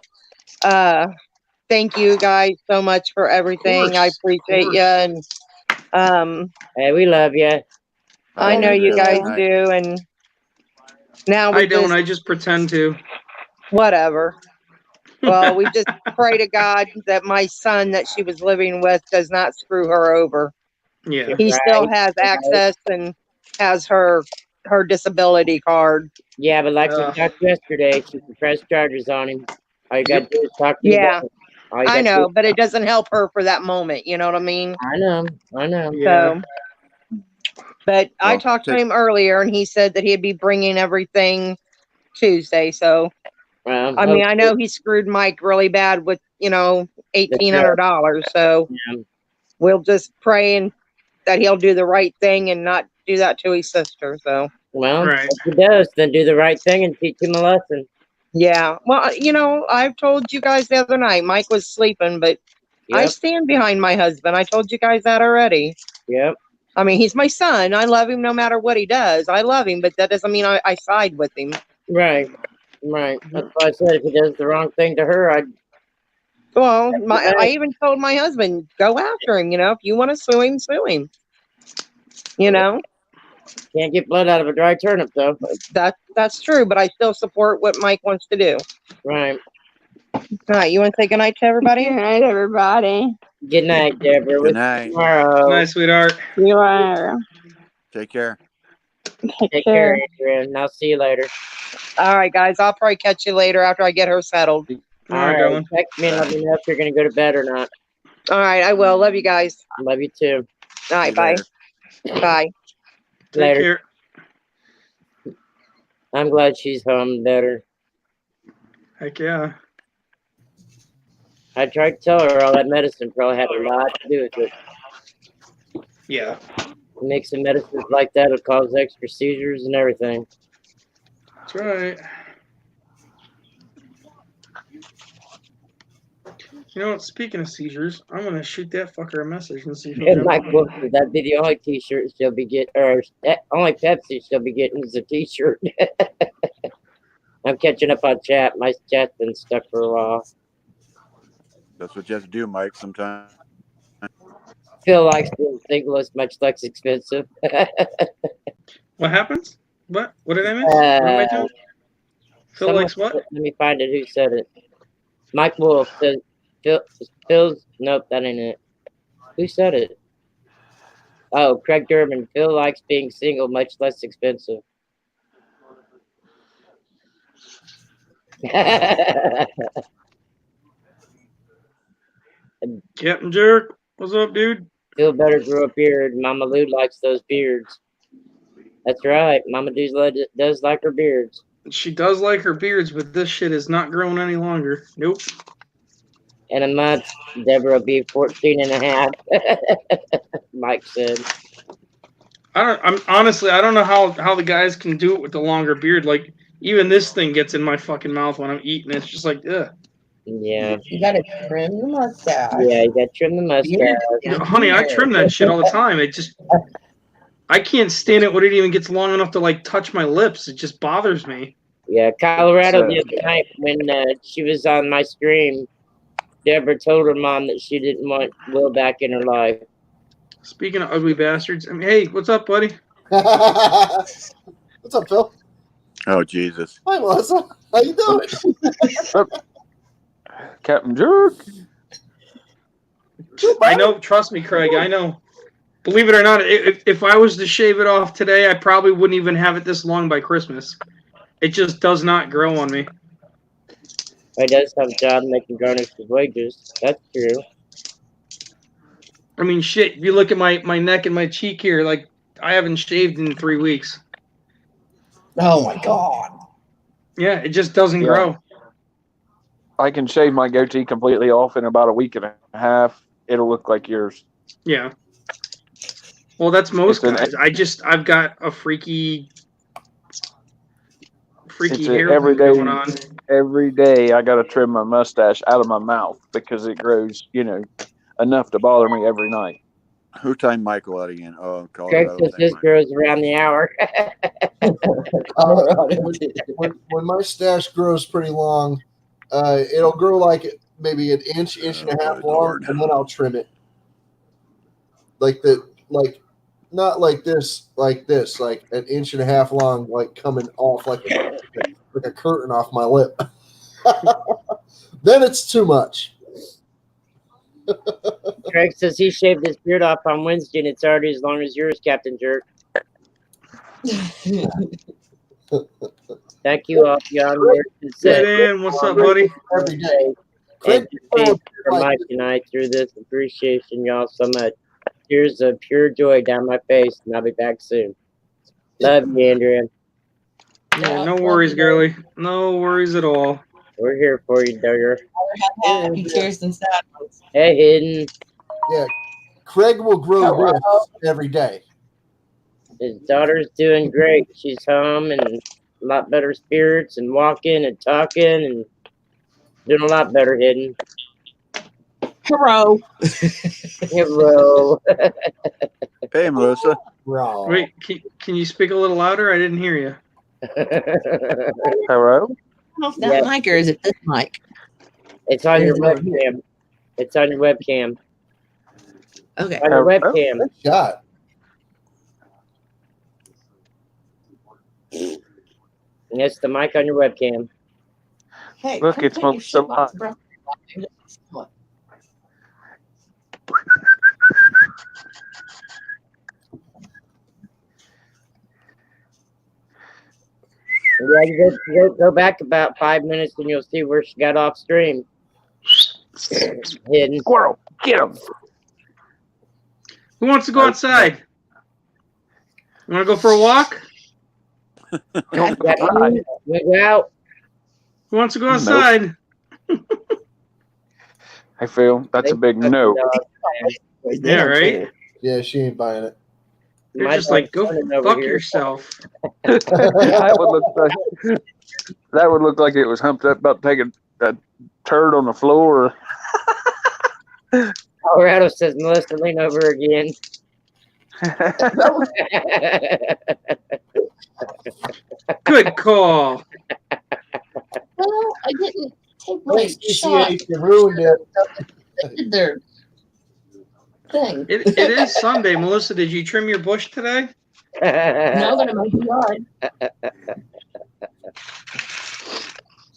thank you guys so much for everything. I appreciate you, and Hey, we love you. I know you Yeah, guys good night. do, and now we I don't. just I just pretend to. whatever. Well, we just pray to God that my son that she was living with does not screw her over. Yeah. He still Right. has access and has her disability card. Yeah, but like we Ugh. talked yesterday, she can press charges on him. All you got to do is talk to you. Yeah, All you I gotta know, do- but it doesn't help her for that moment. You know what I mean? I know. Yeah. So, but I Well, talked to take- him earlier, and he said that he'd be bringing everything Tuesday. So, Well, I mean, I know he screwed Mike really bad with $1,800. So Yeah. we'll just pray and that he'll do the right thing and not do that to his sister. So Well, Right. if he does, then do the right thing and teach him a lesson. yeah, well, I've told you guys the other night Mike was sleeping, but I Yep. stand behind my husband. I told you guys that already. Yep. I mean, he's my son. I love him no matter what he does. I love him, but that doesn't mean I side with him. Right. Right. That's why I said if he does the wrong thing to her, I'd. Well, I even told my husband, go after him. If you want to sue him, sue him. Can't get blood out of a dry turnip, though. That's true, but I still support what Mike wants to do. Right. All right, you want to say goodnight to everybody? Good night, everybody. Good night, Deborah. Good With night. tomorrow. Nice, sweetheart. See you later. Take care. Take care, Andrea, and I'll see you later. All right, guys. I'll probably catch you later after I get her settled. All right, darling. Text me and let me know if you're going to go to bed or not. All right, I will. Love you guys. Love you too. All right, See you bye. later. Bye. Take Later. care. I'm glad she's home better. Heck yeah. I tried to tell her all that medicine probably had a lot to do with it. Yeah. Mixing medicines like that will cause extra seizures and everything. That's right. You know what? Speaking of seizures, I'm gonna shoot that fucker a message and see if he And can. Mike Wilson, that'd be the only T-shirt she'll be getting, or only Pepsi she'll be getting is a T-shirt. I'm catching up on chat. My chat's been stuck for a while. That's what you have to do, Mike, sometimes. Phil likes being single. It's much less expensive. What happens? What? What did I miss? What am I doing? Phil Someone likes what? Let me find it. Who said it? Mike Wolf says Phil's. Nope, that ain't it. Who said it? Oh, Craig Durbin. Phil likes being single, much less expensive. Captain Jerk, what's up, dude? Phil better grow a beard. Mama Lou likes those beards. That's right. Mama does like her beards. She does like her beards, but this shit is not growing any longer. Nope. In a month, Deborah will be 14 and a half. Mike said. I'm honestly, I don't know how the guys can do it with the longer beard. Like, even this thing gets in my fucking mouth when I'm eating. It's just like, ugh. Yeah. You gotta trim the mustache. Yeah, you got to trim the mustache. Honey, I trim that shit all the time. It just, I can't stand it when it even gets long enough to like touch my lips. It just bothers me. Yeah, Colorado the other night when she was on my stream, Deborah told her mom that she didn't want Will back in her life. Speaking of ugly bastards, I mean, hey, what's up, buddy? What's up, Phil? Oh, Jesus. Hi, Melissa. How you doing? Captain Jerk. I know. Trust me, Craig. I know. Believe it or not, if I was to shave it off today, I probably wouldn't even have it this long by Christmas. It just does not grow on me. He does have a job making garnish his wages. That's true. I mean, shit, if you look at my neck and my cheek here, like, I haven't shaved in 3 weeks. Oh my god. Yeah, it just doesn't grow. I can shave my goatee completely off in about a week and a half. It'll look like yours. Yeah. Well, that's most guys. I've got a freaky hair going on. Every day I got to trim my mustache out of my mouth because it grows, enough to bother me every night. Who timed Michael out again? Oh, Craig Colorado. says his grows around the hour. When my stash grows pretty long, it'll grow like maybe an inch and a half long, and then I'll trim it. Not like this, like an inch and a half long, like coming off like a curtain off my lip. Then it's too much. Craig says he shaved his beard off on Wednesday, and it's already as long as yours, Captain Jerk. Thank you all, John. Dan, what's up, buddy? Every day. And for Mike tonight through this. Appreciation, y'all, so much. Tears of pure joy down my face, and I'll be back soon. Love you, Andrea. Yeah, no worries, girly. No worries at all. We're here for you, Duggar. Happy tears than sad ones. Hey, Hidden. Yeah, Craig will grow this every day. His daughter's doing great. She's home and a lot better spirits and walking and talking and doing a lot better, Hidden. Hello. Hello. Hey, Melissa. Raw. Wait, can you speak a little louder? I didn't hear you. Hello? I don't know if that mic or is it this mic? It's on your webcam. It's on your webcam. Okay. On your webcam. Good shot. It's the mic on your webcam. Hey, Look, come it's take your most shit of box, bro. What? Yeah, you go back about 5 minutes and you'll see where she got off stream. Hidden. Squirrel, get him. Who wants to go outside? You want to go for a walk? Don't Yeah, cry. go out. Who wants to go outside? I feel that's a big no. Yeah, right? Yeah, she ain't buying it. You're My just like, go dog's running over fuck here. yourself. that would look like it was humped up about to take a turd on the floor. Colorado says, Melissa, lean over again. Good call. Well, I didn't take my shot. CCH, you ruined it. They did their thing. It is Sunday. Melissa, did you trim your bush today? Now that I'm in the yard.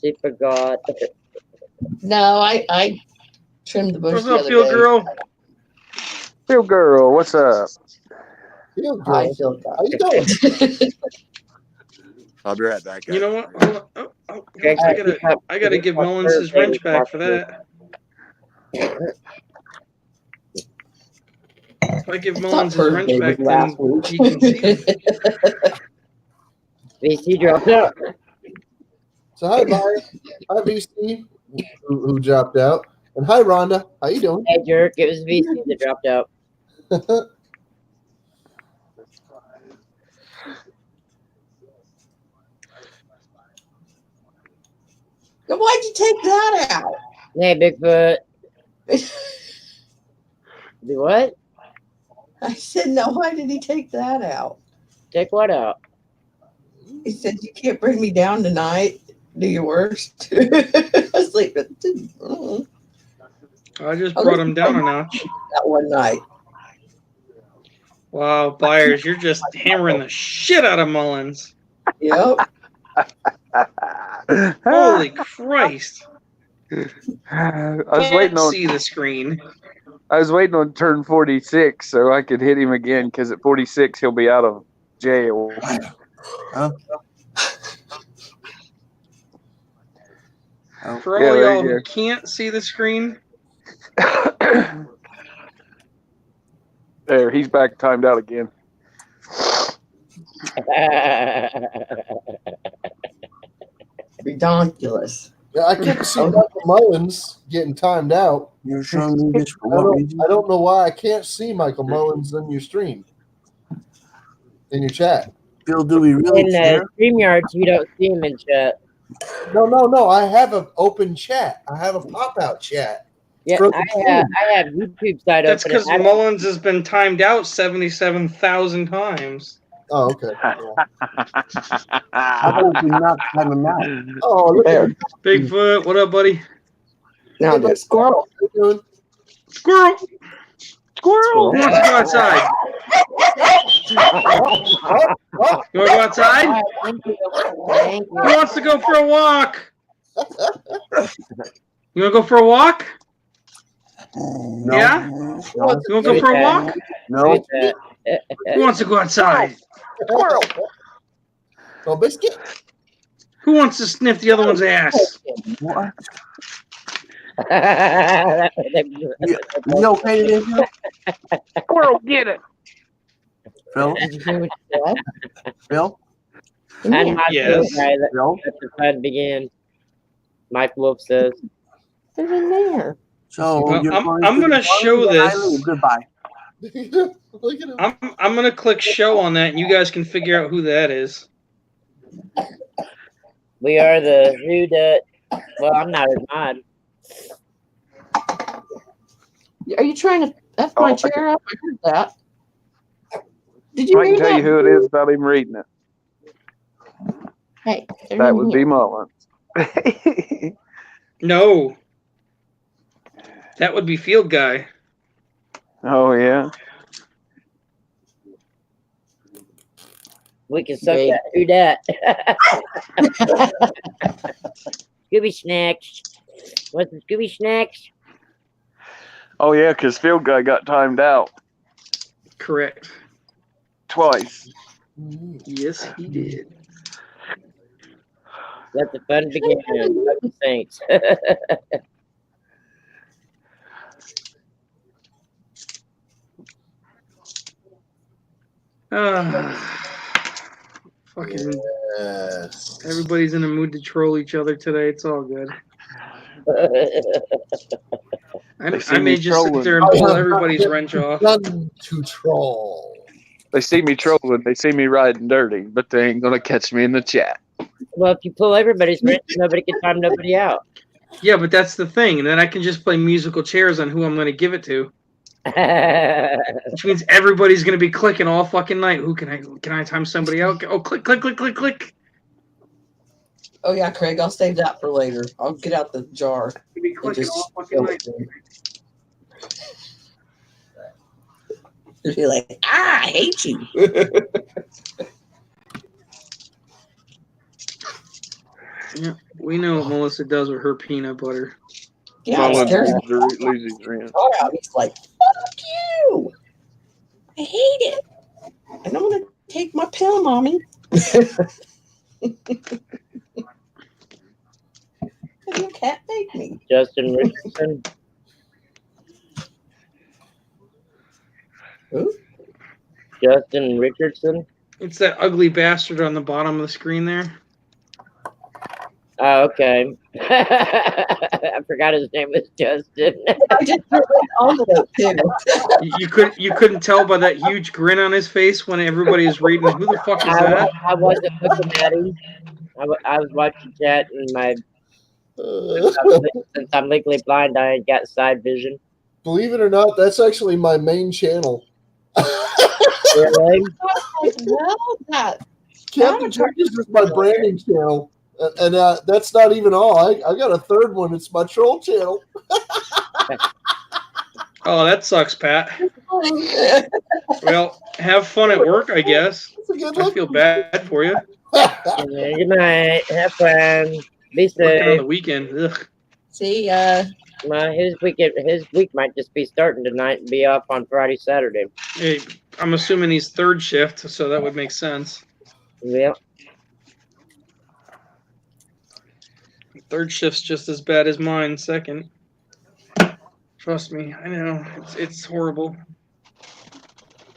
She forgot. No, I trimmed the bush What's the up, other Field day. Girl? Field Girl, what's up? Field Hi, Girl. Phil. How you doing? I'll be right back, guys. You know what? Hold on. Oh, Greg, I gotta give Mullins his wrench back for that. If I give Mullins his wrench back, then he can see it. VC dropped out. So hi, Byron. Hi, VC, who dropped out, and hi, Rhonda. How you doing? Hey, jerk. It was VC that dropped out. Now, why'd you take that out? Hey, Bigfoot. Do what? I said, no, why did he take that out? Take what out? He said, you can't bring me down tonight. Do your worst. I was like, I just brought him down a notch. that one night. Wow, Byers, you're just hammering the shit out of Mullins. Yep. Holy Christ. I was waiting on See the screen. I was waiting on turn 46 so I could hit him again because at 46 he'll be out of jail. For Yeah, all there y'all you who go. can't see the screen, There, he's back timed out again. Redonkulous. Yeah, I couldn't see Michael Mullins getting timed out. You're showing me this for I what reason? don't know why I can't see Michael Mullins in your stream, in your chat. Phil, do we really In care? StreamYard, you don't see him in chat. No. I have an open chat. I have a pop-out chat. Yeah, For the I have YouTube side that's open. because Mullins has been timed out 77,000 times. Oh, okay. I hope we not time him out. Oh, look at There. Bigfoot, what up, buddy? Now the squirrel. you. Squirrel! Squirrel! Who wants to go outside? You want to go outside? Thank you. Thank Who wants to go for a walk? You want to go for a walk? No. Yeah? No. You want to go for a walk? No. Who wants to go outside? Oh, biscuit. Who wants to sniff the other one's ass? What? you. You okay today, Phil? Squirrel, get it. Phil? Did you hear what you said? Phil? And my Yes. guy, Phil? let the fun begin. Mike Wolf says. They're in there. So Well, you're I'm going gonna to show Barney this. Island? Goodbye. Look at him. I'm gonna click show on that, and you guys can figure out who that is. We are the Who Dat. Well, I'm not as mod. Are you trying to F my Oh, chair up? I heard that. Did you I can read tell that? you who it is without even reading it. Hey, they're That in would here. be Mullins. No. That would be Field Guy. Oh, yeah. We can suck Great. that. Who Dat? Scooby Snacks. What's the Scooby Snacks? Oh, yeah, because Field Guy got timed out Correct. twice. Yes, he did. Let the fun begin. Fuck the Saints. Fucking Yes. everybody's in a mood to troll each other today. It's all good. They see I me may just sit trolling. there and pull everybody's wrench off. None to troll. They see me trolling. They see me riding dirty, but they ain't going to catch me in the chat. Well, if you pull everybody's wrench, nobody can time nobody out. Yeah, but that's the thing. And then I can just play musical chairs on who I'm going to give it to. Which means everybody's going to be clicking all fucking night. Who can I time somebody out? Oh, click, click, click, click, click. Oh yeah, Craig, I'll save that for later. I'll get out the jar You'll be and clicking just all fucking fill night. it in. You're like, I hate you. Yeah, we know what Melissa does with her peanut butter. Yeah, Mullins there's loses his rent. out. He's like, fuck you. I hate it. I don't want to take my pill, mommy. You can't make me. Justin Richardson. Who? Justin Richardson. It's that ugly bastard on the bottom of the screen there. Oh, okay. I forgot his name was Justin. I just put it on the too. You couldn't tell by that huge grin on his face when everybody is reading. Who the fuck is that? I wasn't looking at him. I was watching chat and my since I'm legally blind, I ain't got side vision. Believe it or not, that's actually my main channel. Really? Well, that. Captain Turkish is my branding channel. And that's not even all. I got a third one. It's my troll channel. Oh, that sucks, Pat. Well, have fun at work, I guess. I feel bad for you. Good night. Have fun. Be Working on safe. the weekend. Ugh. See, His week might just be starting tonight and be off on Friday, Saturday. Hey, I'm assuming he's third shift, so that would make sense. Yeah. Third shift's just as bad as mine. Second, trust me, I know it's horrible.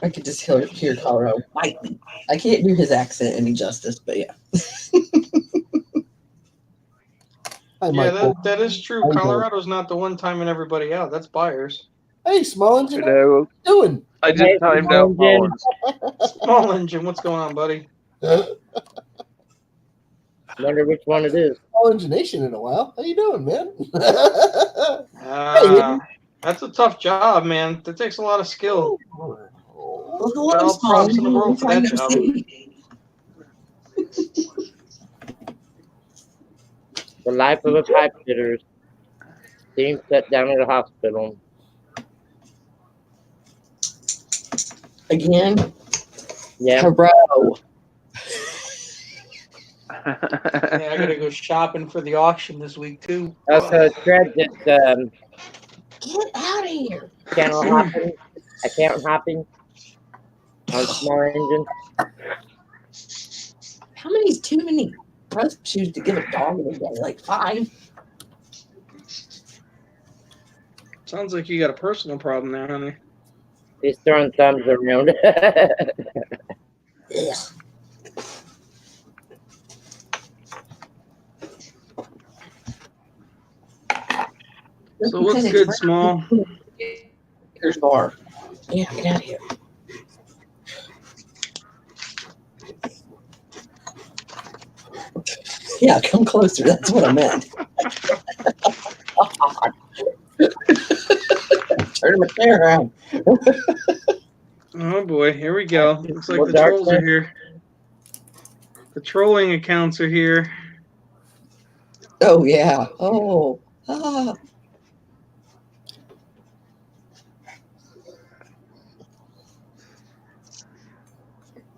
I could just hear Colorado fight me. I can't do his accent any justice, but yeah. Hi, Yeah, Michael. that is true. How you doing? Colorado's not the one timing everybody out. That's Byers. Hey, small engine. You know, What are you doing? I just timed out Mullins. Small engine, what's going on, buddy? Wonder which one it is. Small engine nation in a while. How you doing, man? That's a tough job, man. That takes a lot of skill. Well, Well, props in the world for that job. The life of a pipe fitter. Team shut down at a hospital. Again? Yeah. Bro. Yeah, I gotta go shopping for the auction this week too. Also, Fred just Get out of here. account hopping on small engine. How many is too many breast shoes to give a dog in a day? Like 5? Sounds like you got a personal problem there, honey. He's throwing thumbs around. Ugh. So what's good, Small? Here's bar. Yeah, get out of here. Yeah, come closer. That's what I meant. Turn my chair around. Oh boy, here we go. Looks like Well, the dark trolls are then. here. The trolling accounts are here. Oh, yeah. Oh. Ah.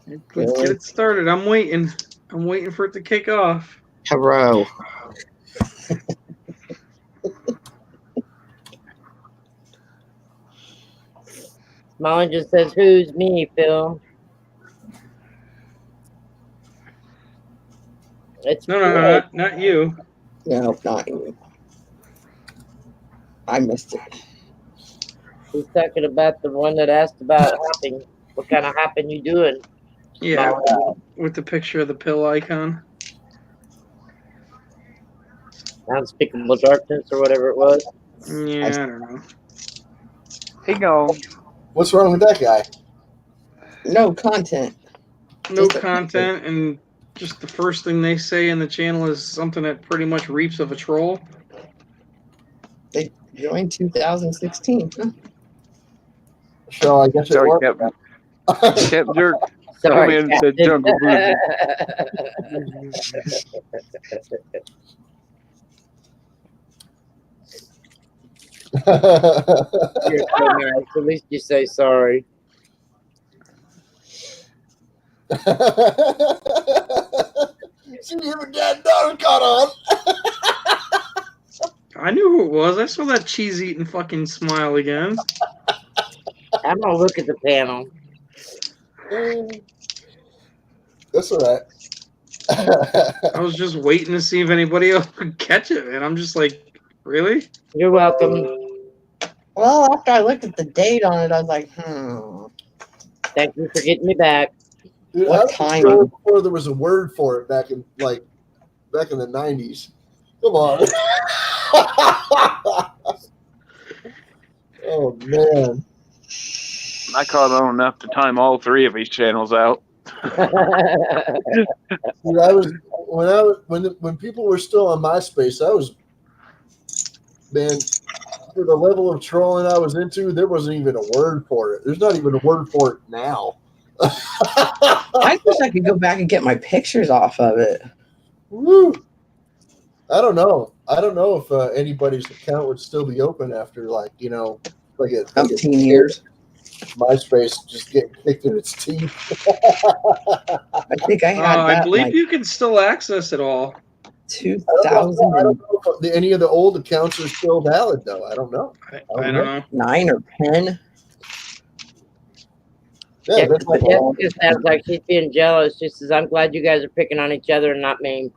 Let's get it started. I'm waiting. I'm waiting for it to kick off. Hello. Small engine says, "Who's me, Phil?" It's No, Fred. not you. No, not you. I missed it. He's talking about the one that asked about hopping. What kind of hopping you doing? Yeah, with the picture of the pill icon. Unspeakable darkness or whatever it was. Yeah, I don't know. He gone. What's wrong with that guy? No content. No Just a- content, and just the first thing they say in the channel is something that pretty much reeks of a troll. They joined 2016. Huh? So I guess it Sorry, worked. Captain. Captain Jerk. Come Sorry, in and said Captain. Jungle Boogie. You're so nice. At least you say sorry. See, you and dad and daughter caught on. I knew who it was. I saw that cheese eating fucking smile again. I'm gonna look at the panel. That's all right. I was just waiting to see if anybody else would catch it, and I'm just like, really? You're welcome. Well, after I looked at the date on it, I was like, Thank you for getting me back. Dude, What I was time? sure before there was a word for it back in the 90s. Come on. Oh man. I caught on enough to time all 3 of his channels out. Dude, when people were still on MySpace, man, for the level of trolling I was into, there wasn't even a word for it. There's not even a word for it now. I wish I could go back and get my pictures off of it. Woo. I don't know. I don't know if anybody's account would still be open after 15 years. MySpace just getting kicked in its teeth. I think I had that I believe like you can still access it all. 2000. I don't know if any of the old accounts are still valid, though. I don't know. I don't know. 9 or 10. Yeah, that's like, Jessica sounds like she's being jealous. She says, I'm glad you guys are picking on each other and not me.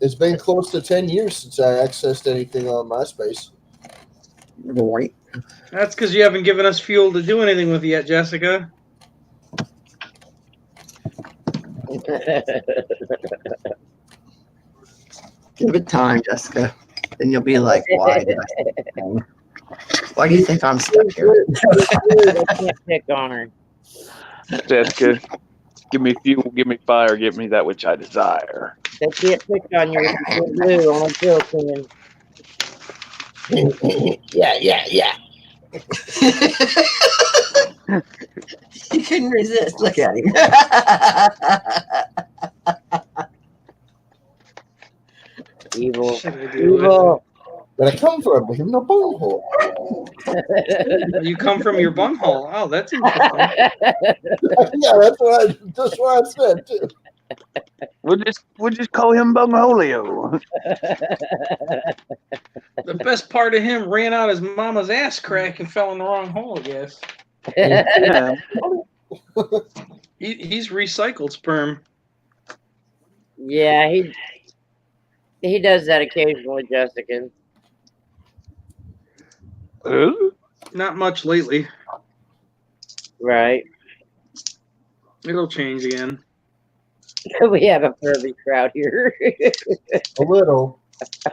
it's been close to 10 years since I accessed anything on MySpace. Right. That's because you haven't given us fuel to do anything with yet, Jessica. Give it time, Jessica. Then you'll be like, why did I say that? Why do you think I'm stuck here? I can't pick on her. Jessica, give me fuel, give me fire, give me that which I desire. They can't pick on you if you're blue on a pill can. Yeah. He couldn't resist. Look at him. Evil. Evil. But I come from him, no bunghole. You come from your bunghole. Oh, that's interesting. Yeah, that's what I said too. We'll just call him Bungholio. The best part of him ran out his mama's ass crack and fell in the wrong hole, I guess. Yeah. He's recycled sperm. Yeah, he does that occasionally, Jessica. Not much lately. Right. It'll change again. We have a pervy crowd here. A little.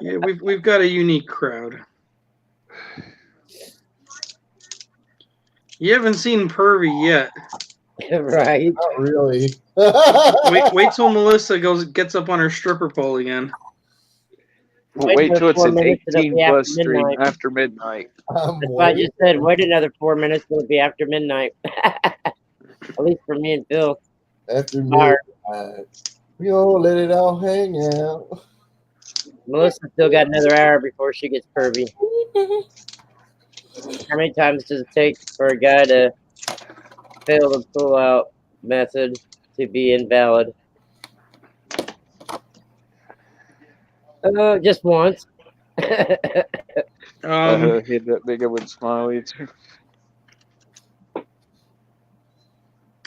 Yeah, we've got a unique crowd. You haven't seen Pervy yet. Right. Not really. Wait till Melissa gets up on her stripper pole again. Wait till it's an 4 minutes, it'll 18 be after plus stream midnight. after midnight. That's why I just said wait another 4 minutes, it'll be after midnight. At least for me and Phil. After Alright. midnight, we all let it all hang out. Melissa still got another hour before she gets pervy. How many times does it take for a guy to fail the pull-out method to be invalid? Just once. Hit that big of a smiley too.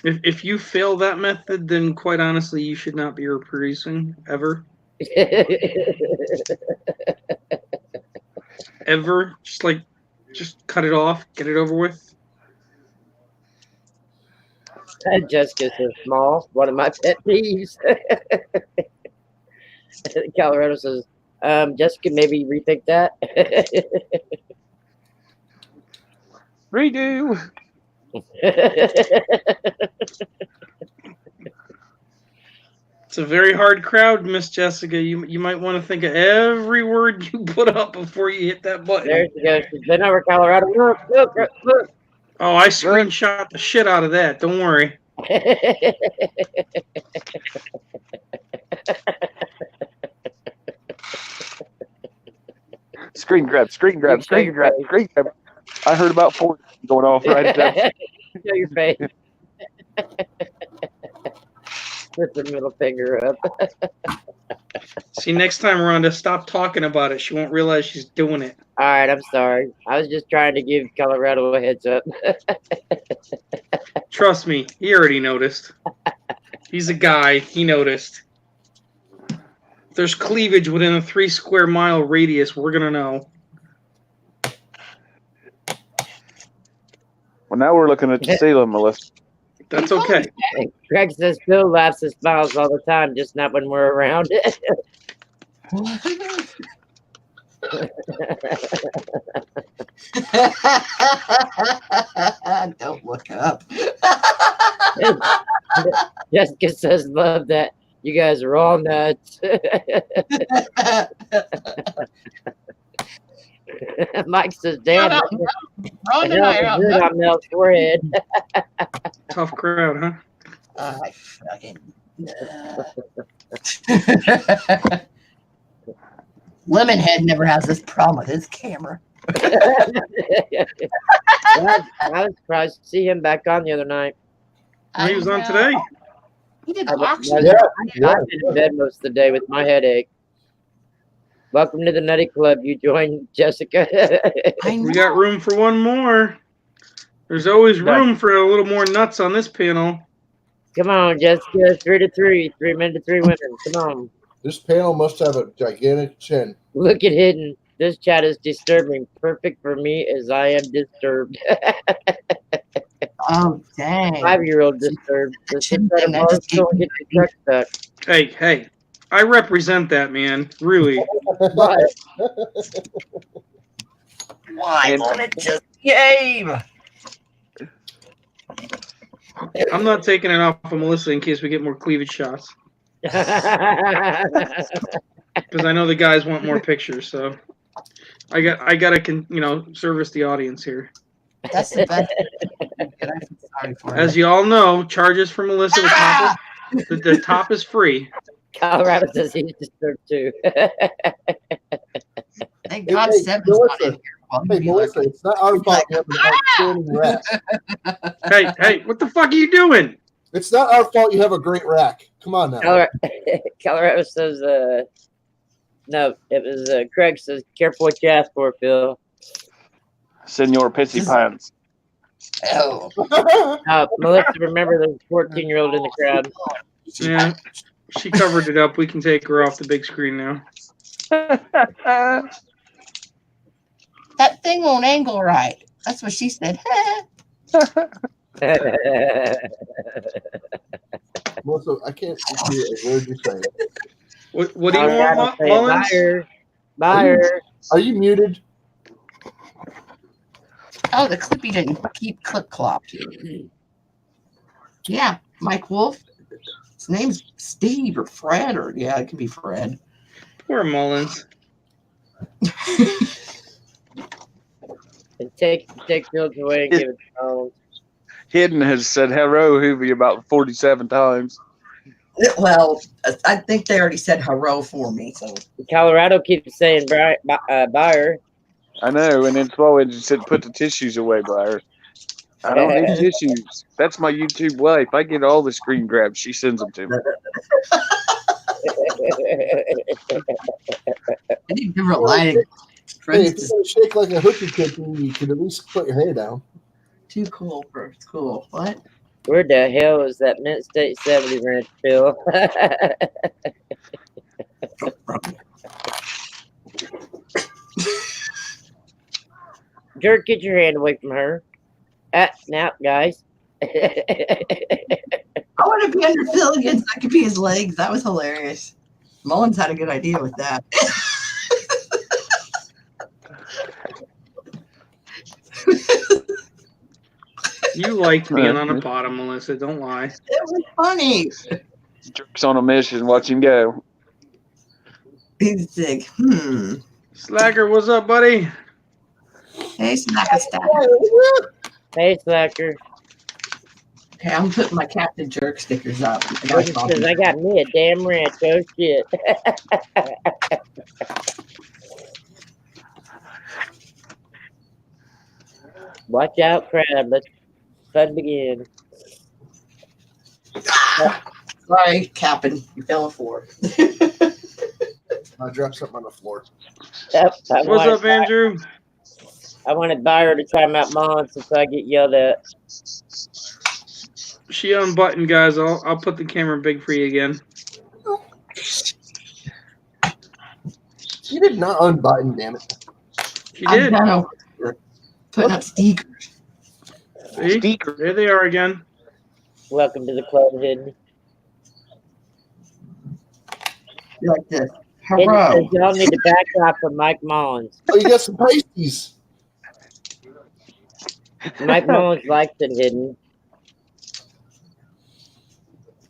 If you fail that method, then quite honestly, you should not be reproducing ever. Ever. Just cut it off. Get it over with. Jessica says small. One of my pet peeves. Colorado says, Jessica, maybe rethink that. Redo. It's a very hard crowd, Miss Jessica. You might want to think of every word you put up before you hit that button. There she goes. She's been over Colorado. Look. Oh, I screenshot the shit out of that. Don't worry. Screen grab. I heard about 4 going off right at that. Show your face. with the middle finger up. See, next time, Rhonda, stop talking about it. She won't realize she's doing it. All right, I'm sorry. I was just trying to give Colorado a heads up. Trust me, he already noticed. He's a guy. He noticed. If there's cleavage within a 3 square mile radius, we're going to know. Well, now we're looking at the ceiling, Melissa. That's okay. Greg says Phil laughs and smiles all the time, just not when we're around. Don't look up. Jessica says, love that. You guys are all nuts. Mike says, damn. Ron and I are good on Mel's forehead. Tough crowd, huh? I fucking. Lemonhead never has this problem with his camera. I was surprised to see him back on the other night. He was on today. He did I've auction. been in bed most of the day with my headache. Welcome to the Nutty Club. You joined Jessica. We got room for one more. There's always room for a little more nuts on this panel. Come on, Jessica. 3 to 3. 3 men to 3 women. Come on. This panel must have a gigantic chin. Look at Hidden. This chat is disturbing. Perfect for me as I am disturbed. Oh, dang. 5-year-old disturbed. Hey, I represent that, man. Really. Why won't it just game? I'm not taking it off of Melissa in case we get more cleavage shots. Because I know the guys want more pictures, so I gotta service the audience here. That's the best. Sorry for As you all know, charges for Melissa the top is free. Colorado says he's disturbed too. Thank God Seven's not in here. Hey, Melissa, it's not our fault you have an outstanding rack. Hey, what the fuck are you doing? It's not our fault you have a great rack. Come on now. Colorado says, no, it was Craig says, careful what you ask for, Phil. Senor Pissy Pants. Oh. Melissa, remember there's a 14-year-old in the crowd. Yeah, she covered it up. We can take her off the big screen now. That thing won't angle right. That's what she said. Melissa, I can't hear a word you're saying. What do you want, Mullins? Buyer. Are you muted? Oh, the clippy didn't keep clip-clopped. Yeah, Mike Wolf. His name's Steve or Fred, or yeah, it could be Fred. Poor Mullins. And take Fields away and give it to Mullins. Hidden has said hello, Hoovy, about 47 times. Well, I think they already said hello for me. So Colorado keeps saying buyer. I know, and then Slow Engine said put the tissues away, Blair. I don't need tissues. That's my YouTube wife. I get all the screen grabs. She sends them to me. I need to rely. Hey, if you're going to shake like a hooky cookie, you can at least put your hair down. Too cool for school. What? Where the hell is that Mint State 70 ranch, Phil? Jerk, get your hand away from her. Now, guys. I want to be under Phil again so I could be his legs. That was hilarious. Mullins had a good idea with that. You liked being on the bottom, Melissa. Don't lie. It was funny. Jerk's on a mission. Watch him go. He's like, Slacker, what's up, buddy? Hey, Slacker Stack. Hey, Slacker. Okay, I'm putting my Captain Jerk stickers up. I got me a damn ranch. Oh, shit. Watch out, crab. Let's fun begin. Sorry, Captain. You fell on the floor. I dropped something on the floor. Yep, What's up, Andrew? I wanted Byron to try Mount Mullins since I get yelled at. She unbuttoned, guys. I'll put the camera big for you again. She did not unbutton, damn it. She did. Putting up stickers. See? There they are again. Welcome to the club, Hidden. You're like this. Hidden Hello. says y'all need to back off from Mike Mullins. Oh, you got some pasties. Mike Mullins likes it, Hidden.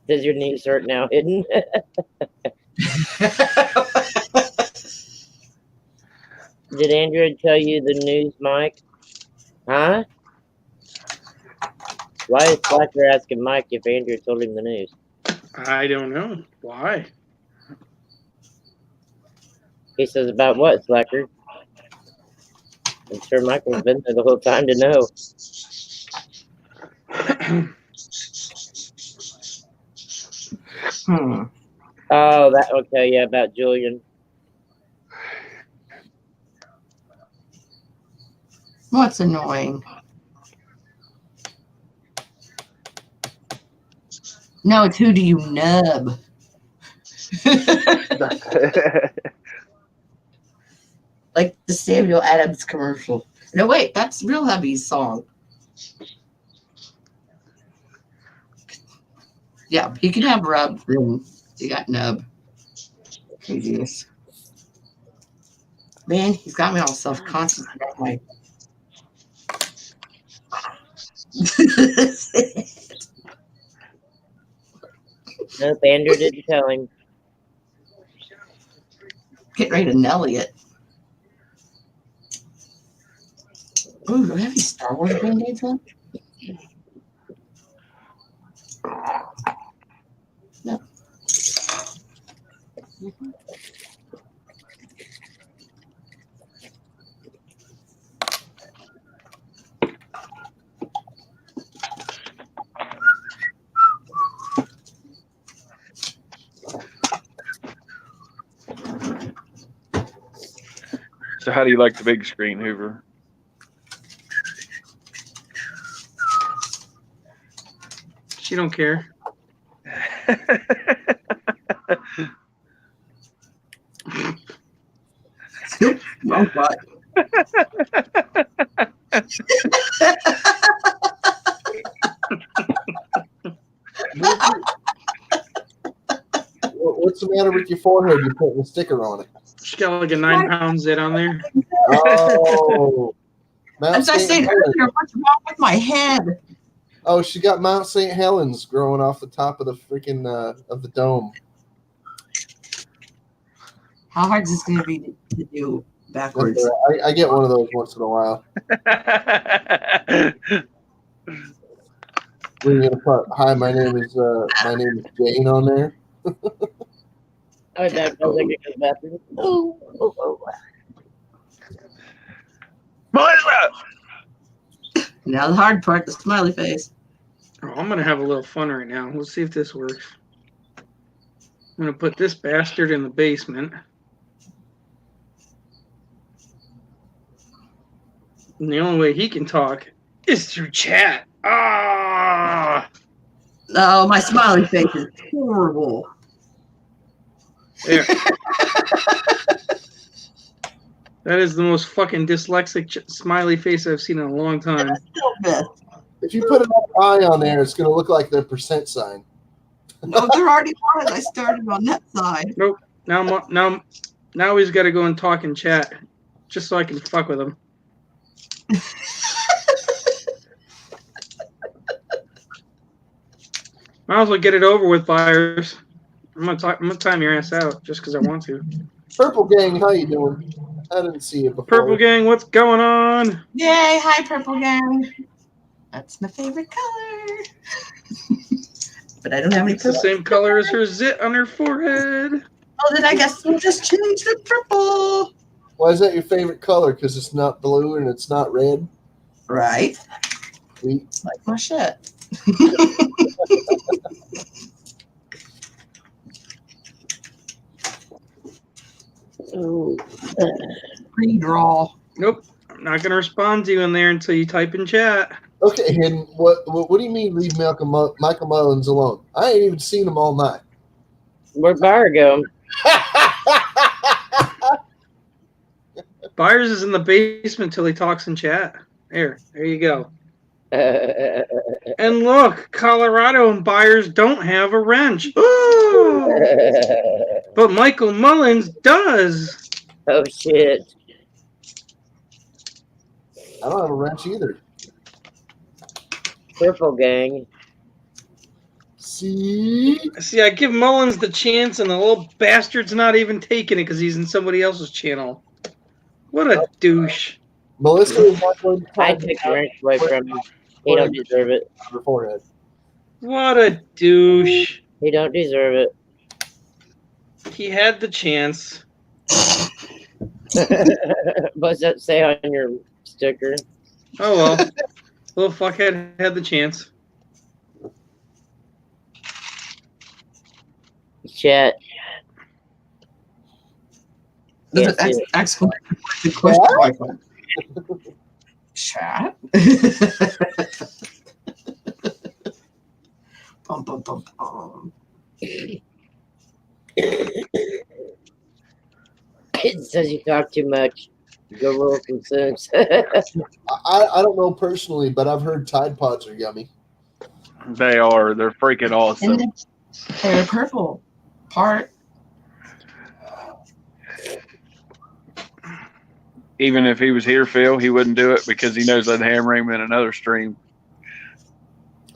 Does your knees hurt now, Hidden? Did Andrew tell you the news, Mike? Huh? Why is Slacker asking Mike if Andrew told him the news? I don't know. Why? He says, about what, Slacker? I'm sure Michael's been there the whole time to know. Oh, that, okay, yeah, about Julian. What's annoying? No, it's who do you nub? Like the Samuel Adams commercial. No, wait, that's Real Hubby's song. Yeah, you can have rub, then you got nub. Craziness. Man, he's got me all self-conscious about my. Nope, Andrew didn't tell him. Getting ready to Nelly it. Ooh, do I have any Star Wars band-aids on? No. So how do you like the big screen, Hoover? She don't care. Wrong butt. What's the matter with your forehead? You're putting a sticker on it. She got like a 9-pound zit on there. Oh. As I said earlier, what's wrong with my head? Oh, she got Mount St. Helens growing off the top of the freaking of the dome. How hard is this going to be to do backwards? I get one of those once in a while. We're gonna put hi. My name is Jane on there. Oh, that goes like it bathroom. Melissa! Now the hard part, the smiley face. Oh, I'm gonna have a little fun right now. Let's see if this works. I'm gonna put this bastard in the basement. And the only way he can talk is through chat. Ah! Oh, my smiley face is horrible. There. That is the most fucking dyslexic smiley face I've seen in a long time. If you put an eye on there, it's gonna look like the percent sign. No, there already was. I started on that side. Nope. Now he's got to go and talk in chat, just so I can fuck with him. Might as well get it over with, buyers. I'm gonna time your ass out just because I want to. Purple Gang, how you doing? I didn't see you before. Purple Gang, what's going on? Yay! Hi, Purple Gang. That's my favorite color. But I don't have any It's the purple. same color as her zit on her forehead. Oh, then I guess we'll just change the purple. Why is that your favorite color? Because it's not blue and it's not red. Right. Sweet. Like my shit. Pre-draw. Nope. I'm not gonna respond to you in there until you type in chat. Okay, and what do you mean leave Michael Mullins alone? I ain't even seen him all night. Where'd Byers go? Byers is in the basement till he talks in chat. There you go. And look, Colorado and Byers don't have a wrench. But Michael Mullins does. Oh shit. I don't have a wrench either. Purple gang. See, I give Mullins the chance, and the little bastard's not even taking it because he's in somebody else's channel. What a douche! Melissa is not going to I took the wrench away from him. He don't deserve it. her forehead. What a douche! He don't deserve it. He had the chance. What's that say on your sticker? Oh well, little fuckhead had the chance. Chat. There's Can't an see it. exclamation question. Chat. Bum, bum, bum, bum. It says you talk too much. Go roll concerns. I don't know personally, but I've heard Tide Pods are yummy. They are. They're freaking awesome. And they're purple part. Even if he was here, Phil, he wouldn't do it because he knows I'd hammer him in another stream.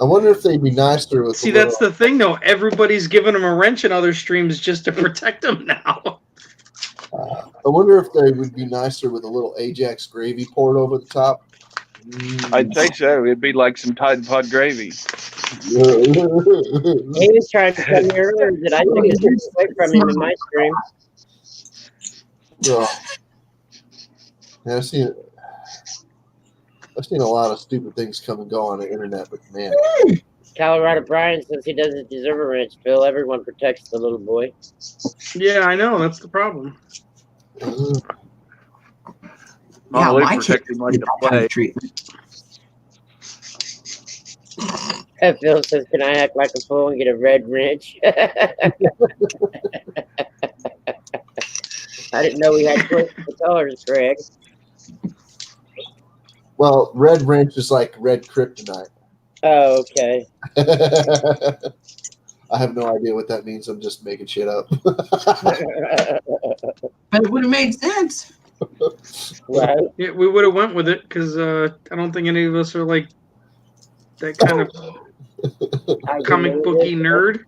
I wonder if they'd be nicer with. See, that's the thing, though. Everybody's giving him a wrench in other streams just to protect him now. I wonder if they would be nicer with a little Ajax gravy poured over the top. I'd say so. It'd be like some Tide Pod gravy. He was trying to tell me earlier that I took his away from him in my stream. Yeah. Yeah, I've seen a lot of stupid things come and go on the internet, but man, Colorado Brian says he doesn't deserve a wrench, Phil. Everyone protects the little boy. Yeah, I know. That's the problem. Mama Lou my protected kids him like get the that kind plague. of treatment. Phil says, "Can I act like a fool and get a red wrench?" I didn't know we had choice of colors, Greg. well, red wrench is like red kryptonite. Oh, okay. I have no idea what that means. I'm just making shit up. But it would have made sense. Right. Yeah, we would have went with it because I don't think any of us are like that kind of comic booky nerd.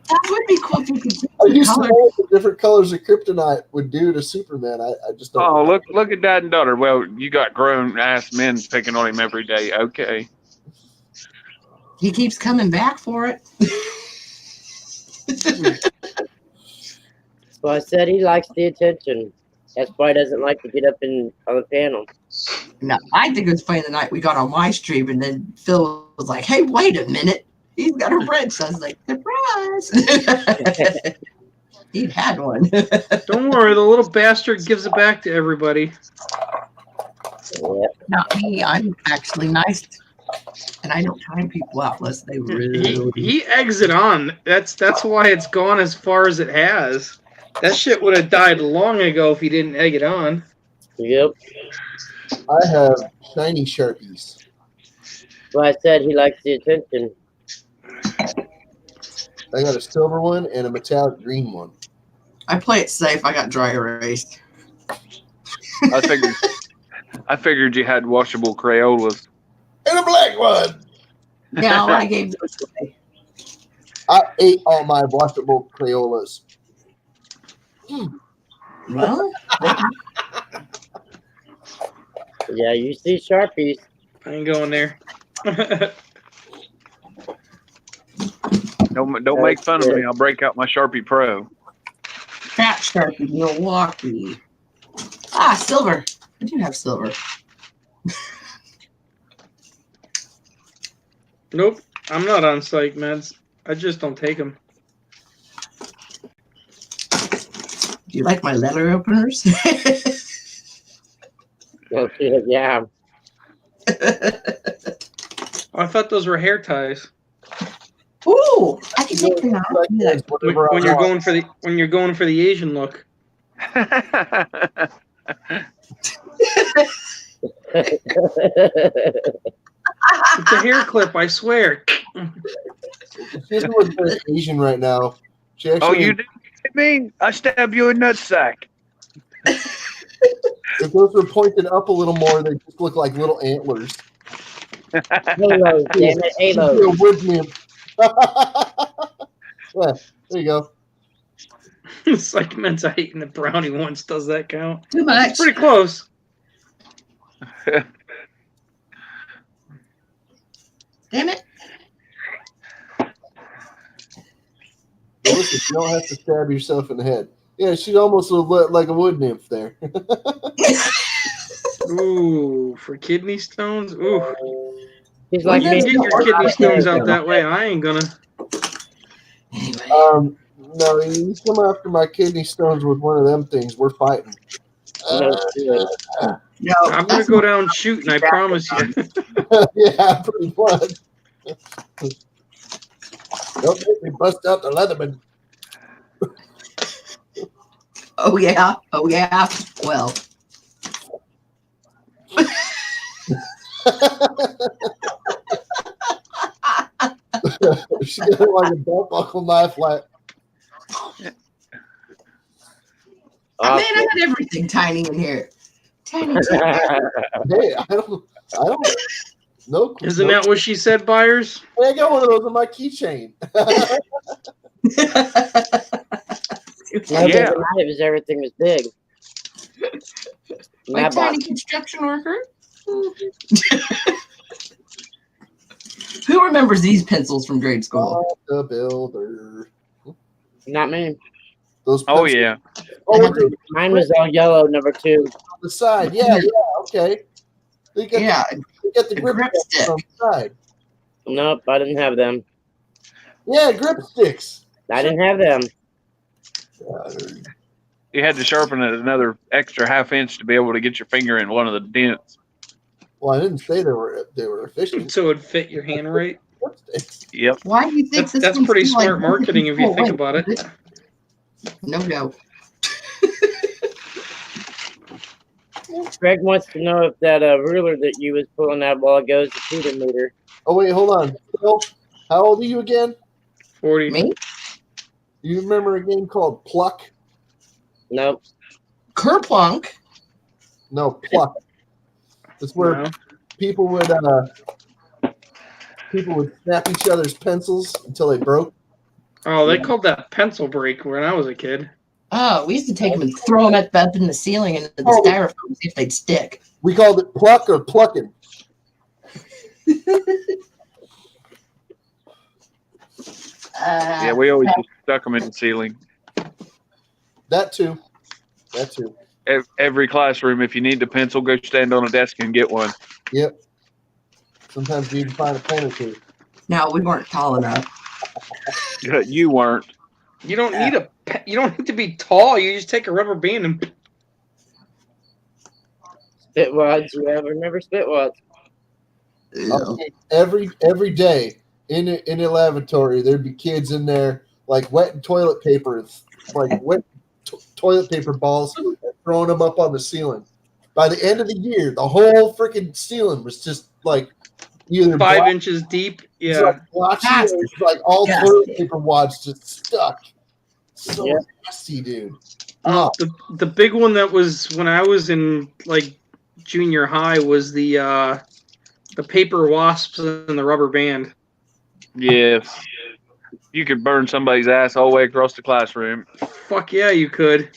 That would be cool if you could I see used to color. know what the different colors of kryptonite would do to Superman. I just don't. Oh, look at Dad and daughter. Well, you got grown ass men picking on him every day. Okay. He keeps coming back for it. Well, I said he likes the attention. That's why he doesn't like to get up on the panel. No, I think it was funny the night we got on my stream, and then Phil was like, "Hey, wait a minute, he's got a wrench." I was like, "Surprise!" He'd had one. Don't worry, the little bastard gives it back to everybody. Yeah. Not me. I'm actually nice, and I don't time people out unless they really. He eggs it on. That's why it's gone as far as it has. That shit would have died long ago if he didn't egg it on. Yep. I have shiny Sharpies. Well, I said he likes the attention. I got a silver one and a metallic green one. I play it safe. I got dry erase. I figured you had washable Crayolas. And a black one. No, I gave those away. I ate all my washable Crayolas. Well, Yeah, you see Sharpies. I ain't going there. Don't make fun of me. I'll break out my Sharpie Pro. Fat Sharpie, Milwaukee. Ah, silver. I do have silver. Nope, I'm not on psych meds. I just don't take them. Do you like my letter openers? Okay, yeah. I thought those were hair ties. Ooh, I can take them out. Yeah. When you're going for the Asian look. It's a hair clip, I swear. She's with the Asian right now. She actually, Oh, you didn't hit me? I stabbed you in nutsack. if those were pointed up a little more, they just look like little antlers. Halo, damn it, Halo. You're with me. Yeah, there you go. It's like meant I eating the brownie once. Does that count? Too much. Pretty close. Damn it. Listen, you don't have to stab yourself in the head. Yeah, she almost looked like a wood nymph there. Ooh, for kidney stones? Ooh. He's Well, like you me. can get your kidney stones out that way. I ain't gonna. No, you come after my kidney stones with one of them things, we're fighting. No, good. No, I'm gonna go down shooting, I promise you. Yeah, pretty much. Don't make me bust out the Leatherman. Oh yeah. Oh yeah. Well. She got it like a belt buckle knife, like. Man, I got everything tiny in here. Tiny. Hey, I don't. No. Isn't that what she said, Byers? Hey, I got one of those on my keychain. Yeah. Knives, everything was big. My That tiny box- construction worker. Who remembers these pencils from grade school? The builder. Not me. Those. Oh, pencils- yeah. Oh, look at Mine was all yellow, number 2. the side. Yeah, okay. They got Yeah, they got the grip grip sticks on the side. Nope, I didn't have them. Yeah, grip sticks. I didn't have them. You had to sharpen it another extra ½ inch to be able to get your finger in one of the dents. Well, I didn't say they were efficient. So it'd fit your hand right. Grip sticks. Yep. why do you think That's one's pretty still, like, smart marketing if you think about it. No, no. Greg wants to know if that ruler that you was pulling out a while ago is a feeder meter. Oh wait, hold on. Phil, how old are you again? 40. Me? Do you remember a game called Pluck? Nope. Kerplunk. No, Pluck. It's where No. people would snap each other's pencils until they broke. Oh, they called that pencil break when I was a kid. Oh, we used to take them and throw them up in the ceiling and the styrofoam and see if they'd stick. We called it Pluck or Plucking. Yeah, we always just stuck them in the ceiling. That too. Every classroom, if you need the pencil, go stand on a desk and get one. Yep. Sometimes you even find a pen or two. No, we weren't tall enough. You weren't. You don't need you don't need to be tall. You just take a rubber band and Spit wads, yeah, remember spit wads. Every day in a lavatory, there'd be kids in there like wetting toilet paper, like wet toilet paper balls, and throwing them up on the ceiling. By the end of the year, the whole freaking ceiling was just like either 5 inches deep. It's Yeah. like blotchy, or it's like all Yes. toilet paper wads just stuck. So Yeah. nasty, dude. The big one that was when I was in like junior high was the paper wasps and the rubber band. Yes. You could burn somebody's ass all the way across the classroom. Fuck yeah, you could.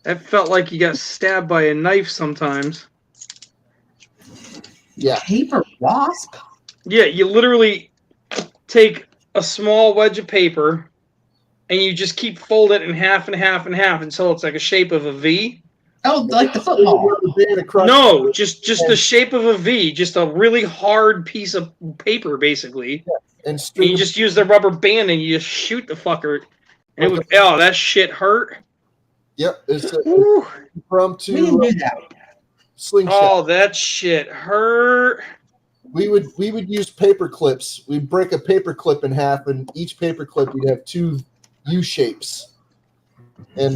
That felt like you got stabbed by a knife sometimes. Yeah. Paper wasp? Yeah, you literally take a small wedge of paper and you just keep fold it in half and half and half until it's like a shape of a V. Oh, like the football. No, just the shape of a V, just a really hard piece of paper, basically. And you just use the rubber band and you just shoot the fucker It was, oh, that shit hurt. Yep, it's Woo. from We didn't to do that. slingshot. Oh, that shit hurt. We would use paper clips. We'd break a paper clip in half, and each paper clip we'd have 2 U shapes. And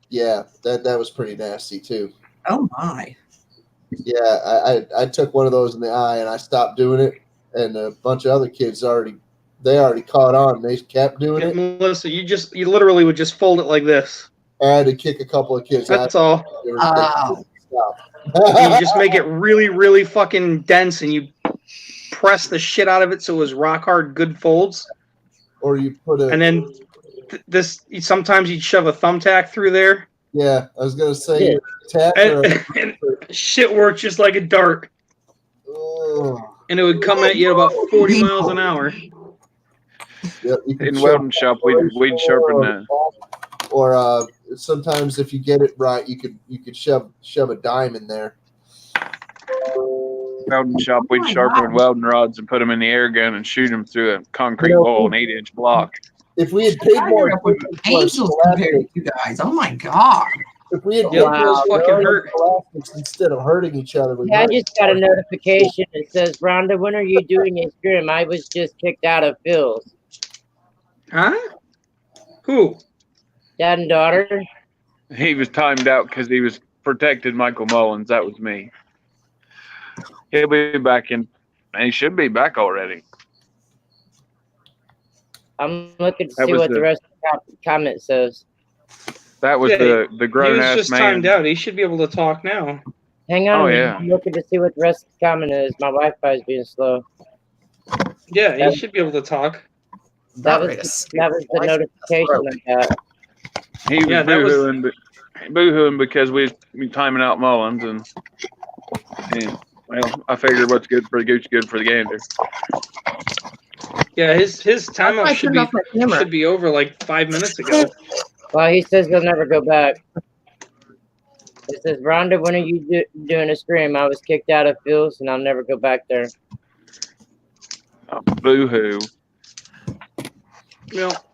yeah, that was pretty nasty too. Oh my. Yeah, I took one of those in the eye, and I stopped doing it. And a bunch of other kids already caught on. They kept doing it. Melissa, you literally would just fold it like this. I had to kick a couple of kids That's out. all. They were Oh. stop. You just make it really, really fucking dense, and you press the shit out of it so it was rock hard, good folds. Or you put a. And then sometimes you'd shove a thumbtack through there. Yeah, I was gonna say tap. And shit worked just like a dart. And it would come at you at about 40 miles an hour. Yeah, you can In welding shop, we'd sharpen that. Or sometimes if you get it right, you could shove a dime in there. Welding shop, we'd sharpen welding rods and put them in the air gun and shoot them through a concrete wall, an 8-inch block. If we had paid more I grew up with angels compared to you guys. Oh my god. if we had Yeah, paid those more fucking hurt. instead of hurting each other, we Yeah, I might. just got a notification that says, Rhonda, when are you doing a stream? I was just kicked out of Phil's. Huh? Who? Dad and daughter. He was timed out because he was protecting Michael Mullins. That was me. He'll be back in. He should be back already. I'm looking to That see was what the the- rest of the comment says. That was Yeah, the He grown was ass just man. timed out. He should be able to talk now. Hang on Oh, a minute. yeah. I'm looking to see what the rest of the comment is. My Wi-Fi is being slow. Yeah, he Yep. should be able to talk. That was the notification I got. He was Yeah, that was- boo-hooing because we timing out Mullins, and well, I figured what's good for the goose, good for the gander. Yeah, his timeout I should turned off my camera. be over like 5 minutes ago. Well, he says he'll never go back. It says, Rhonda, when are you doing a stream? I was kicked out of Phil's, and I'll never go back there. Oh, boo-hoo. Well,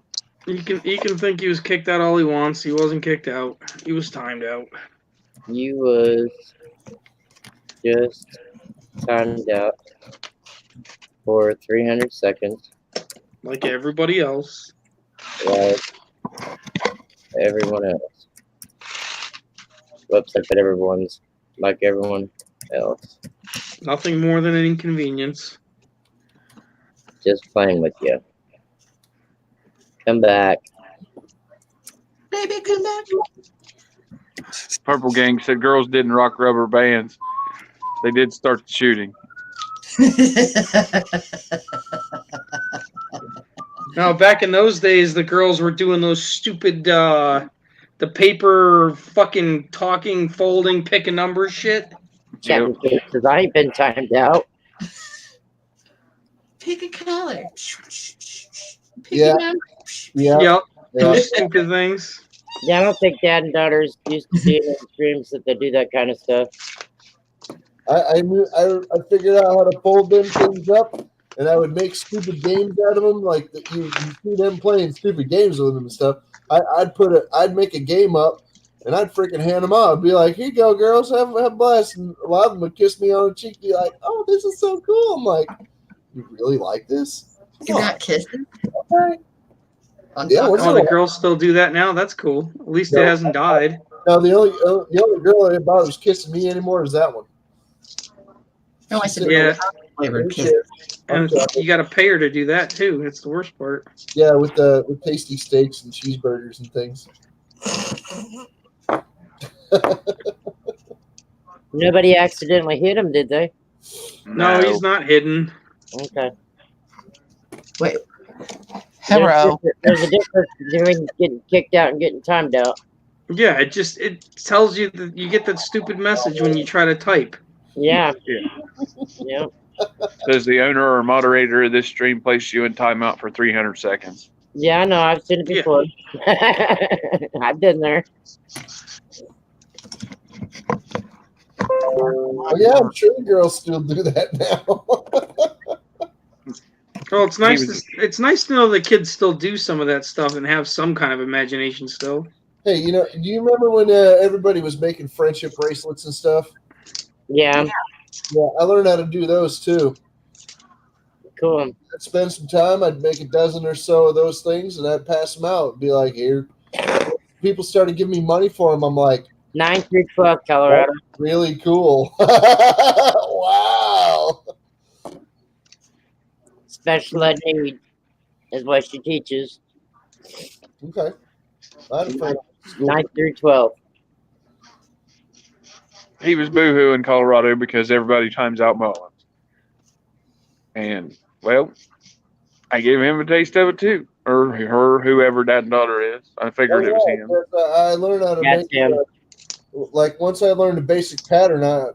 he can think he was kicked out all he wants. He wasn't kicked out. He was timed out. You was just timed out for 300 seconds, Like everybody else. like everyone else. Whoops, I put everyone's like everyone else. Nothing more than an inconvenience. Just playing with you. Come back. Baby, come back. Purple Gang said girls didn't rock rubber bands. They did start the shooting. Now, back in those days, the girls were doing those stupid, the paper fucking talking, folding, pick a number shit. Captain Kate says, I ain't been timed out. Pick a color. Pick Yeah. a number. Yeah. Yep. Yeah. Those stupid things. Yeah, I don't think dad and daughters used to be in the streams that they do that kind of stuff. I figured out how to fold them things up, and I would make stupid games out of them. Like that, you see them playing stupid games with them and stuff. I'd make a game up, and I'd freaking hand them out. I'd be like, "Here you go, girls, have blessed." And a lot of them would kiss me on the cheek, be like, "Oh, this is so cool." I'm like, "You really like this?" You got kissing? Okay. On Yeah, top what's Oh, of the it. girls still do that now? That's cool. At least it Yeah. hasn't died. Now the only girl that bothers kissing me anymore is that one. No, I said Yeah. flavored kiss. And you got to pay her to do that, too. That's the worst part. Yeah, with tasty steaks and cheeseburgers and things. Nobody accidentally hit him, did they? No, he's not hidden. Okay. Wait. Hello. There's a difference between getting kicked out and getting timed out. Yeah, it tells you that you get that stupid message when you try to type. Yeah. Yeah. Yeah. Says the owner or moderator of this stream placed you in timeout for 300 seconds. Yeah, I know. I've seen it Yeah. before. I've been there. Oh yeah, I'm sure the girls still do that now. Well, it's nice. He was- It's nice to know that kids still do some of that stuff and have some kind of imagination still. Hey, do you remember when everybody was making friendship bracelets and stuff? Yeah, Yeah, I learned how to do those too. cool. I'd spend some time. I'd make a dozen or so of those things, and I'd pass them out. And be like, here. People started giving me money for them. I'm like, 9 through 12, Colorado. really cool. Wow. Special ed need is what she teaches. Okay. Not afraid. 9 through 12. He was boohoo in Colorado because everybody times out Mullins. And, well, I gave him a taste of it too. Or her, whoever dad and daughter is. I figured it was him. I learned how to That's make him. like once I learned the basic pattern, I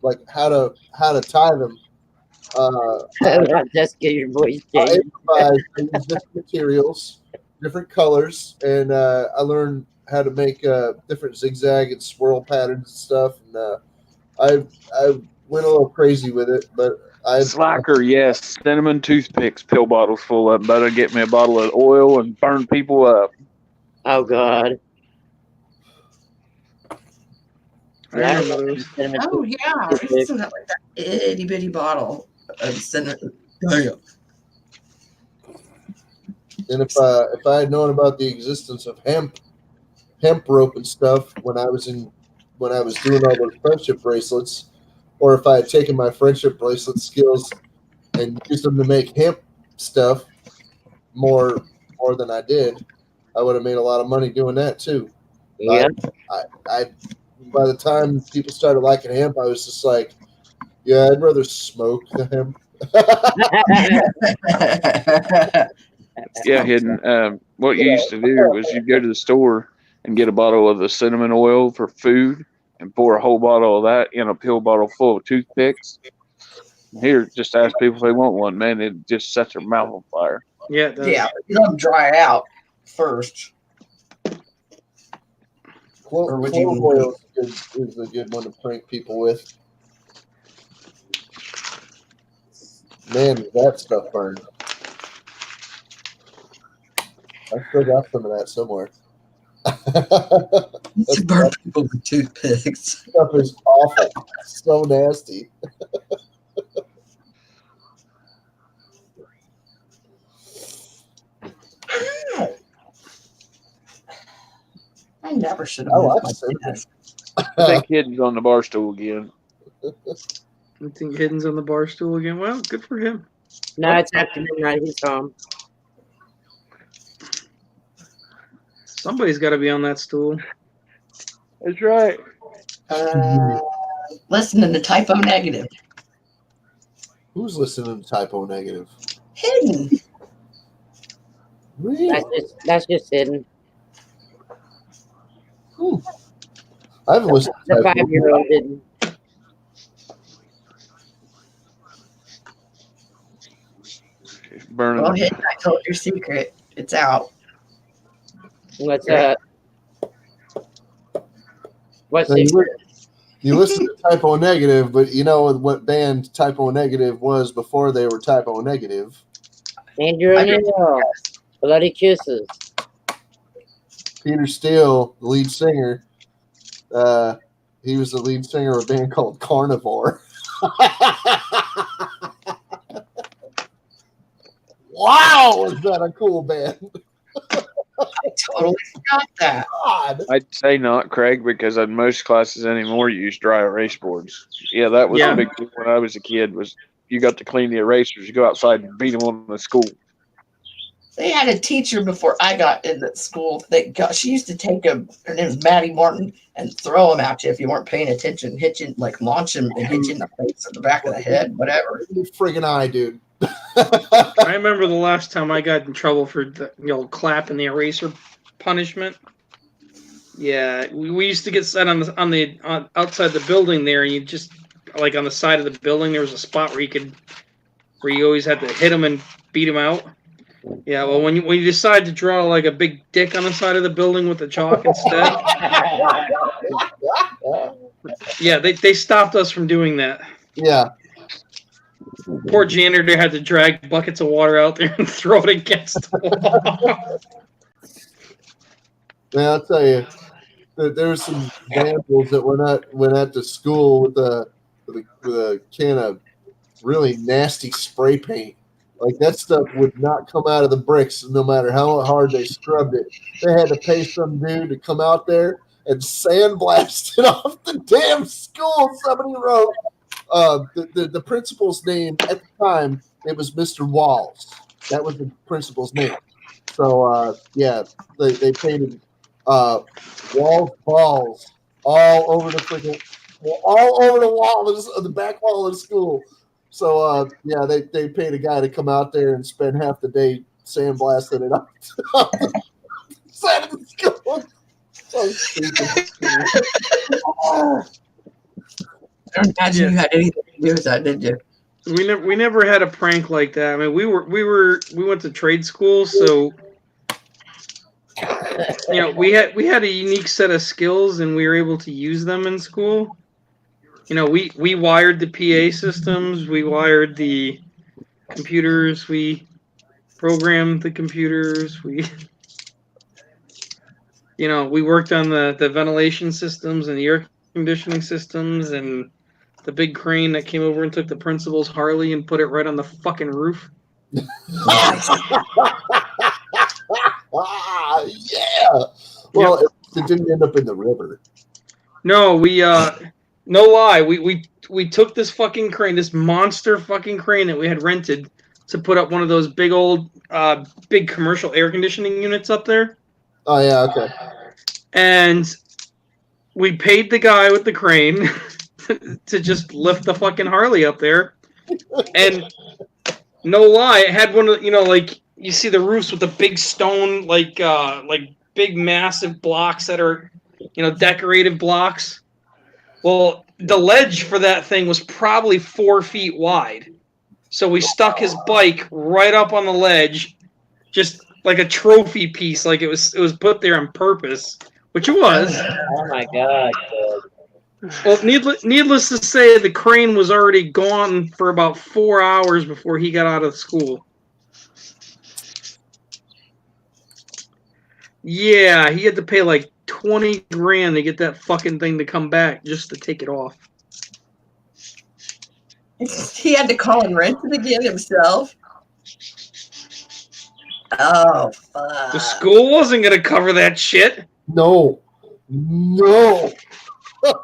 like how to tie them. Just get your voice I changed. improvised. I used different materials, different colors, and I learned how to make different zigzag and swirl patterns and stuff. And I went a little crazy with it, but Slacker, yes. Cinnamon toothpicks, pill bottles full of them. Better get me a bottle of oil and burn people up. Oh, God. I remember those. Oh yeah, I used to have like that itty bitty bottle of cinnamon. And if I had known about the existence of hemp rope and stuff when I was doing all those friendship bracelets, or if I had taken my friendship bracelet skills and used them to make hemp stuff more than I did, I would have made a lot of money doing that too. Yeah. I by the time people started liking hemp, I was just like, yeah, I'd rather smoke the hemp. Yeah, Hidden. What you used to do was you'd go to the store and get a bottle of the cinnamon oil for food and pour a whole bottle of that in a pill bottle full of toothpicks. Here, just ask people if they want one. Man, it just sets their mouth on fire. Yeah, it does. Yeah, you let them dry out first. Or would you- Clove oil is a good one to prank people with. Man, does that stuff burn. I still got some of that somewhere. You burn people with toothpicks. Stuff is awful. So nasty. I never should have. I moved like my cinnamon. desk. I think Hidden's on the bar stool again. I think Hidden's on the bar stool again. Well, good for him. No, it's after midnight. He's home. Somebody's got to be on that stool. That's right. Listening to Typo Negative. Who's listening to Typo Negative? Hidden. Really? That's just Hidden. I haven't listened to The Typo. 5-year-old didn't. It's burning. Well, Hidden, I told your secret. It's out. What's So you listen to Typo Negative, but you know what band Typo Negative was before they were Typo Negative? Andrew O'Neill. Bloody Kisses. Peter Steele, the lead singer, he was the lead singer of a band called Carnivore. Wow, was that a cool band? I totally forgot that. God. I'd say not, Craig, because in most classes anymore you use dry erase boards. Yeah, that was Yeah. a big deal when I was a kid. Was you got to clean the erasers? You go outside and beat them on the school. They had a teacher before I got into school. She used to take her name was Maddie Martin, and throw them at you if you weren't paying attention, hit you, like launch them and hit you in the face or the back of the head, whatever. You friggin' eye, dude. I remember the last time I got in trouble for the clap and the eraser punishment. Yeah, we used to get set on outside the building there, and you just like on the side of the building there was a spot where you always had to hit them and beat them out. Yeah, well, when you decide to draw like a big dick on the side of the building with the chalk instead, yeah, they stopped us from doing that. Yeah. Poor janitor had to drag buckets of water out there and throw it against the wall. Man, I'll tell you, there were some vandals that went out to school with a can of really nasty spray paint. Like that stuff would not come out of the bricks no matter how hard they scrubbed it. They had to pay some dude to come out there and sandblast it off the damn school. Somebody wrote the principal's name at the time. It was Mr. Walls. That was the principal's name. So yeah, they painted Walls balls all over the wall of the back wall of the school. So yeah, they paid a guy to come out there and spend half the day sandblasting it up the side of the school. So stupid. I don't imagine you had anything to do with that, did you? We never had a prank like that. I mean, we went to trade school, so you know, we had a unique set of skills, and we were able to use them in school. You know, we wired the PA systems, we wired the computers, we programmed the computers, we worked on the ventilation systems and the air conditioning systems, and the big crane that came over and took the principal's Harley and put it right on the fucking roof. Yeah. Well, it didn't end up in the river. No, no lie. We took this fucking crane, this monster fucking crane that we had rented to put up one of those big old, big commercial air conditioning units up there. Oh yeah, okay. And we paid the guy with the crane to just lift the fucking Harley up there. And no lie, it had one of, like you see the roofs with the big stone, like big massive blocks that are, decorative blocks. Well, the ledge for that thing was probably 4 feet wide. So we stuck his bike right up on the ledge, just like a trophy piece, like it was put there on purpose, which it was. Oh my god. Well, needless to say, the crane was already gone for about 4 hours before he got out of school. Yeah, he had to pay like $20,000 to get that fucking thing to come back just to take it off. He had to call and rent it again himself. Oh, fuck. The school wasn't going to cover that shit. No. No way,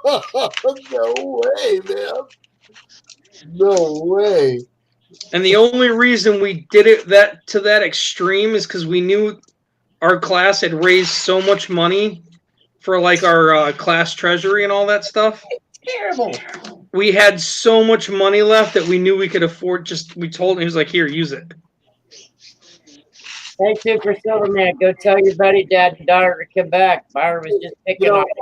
man. No way. And the only reason we did it to that extreme is because we knew our class had raised so much money for like our class treasury and all that stuff. Terrible. We had so much money left that we knew we could afford. We told him, he was like, "Here, use it." Hey, Super Silverman, go tell your buddy, dad, and daughter to come back. Byron was just picking on it.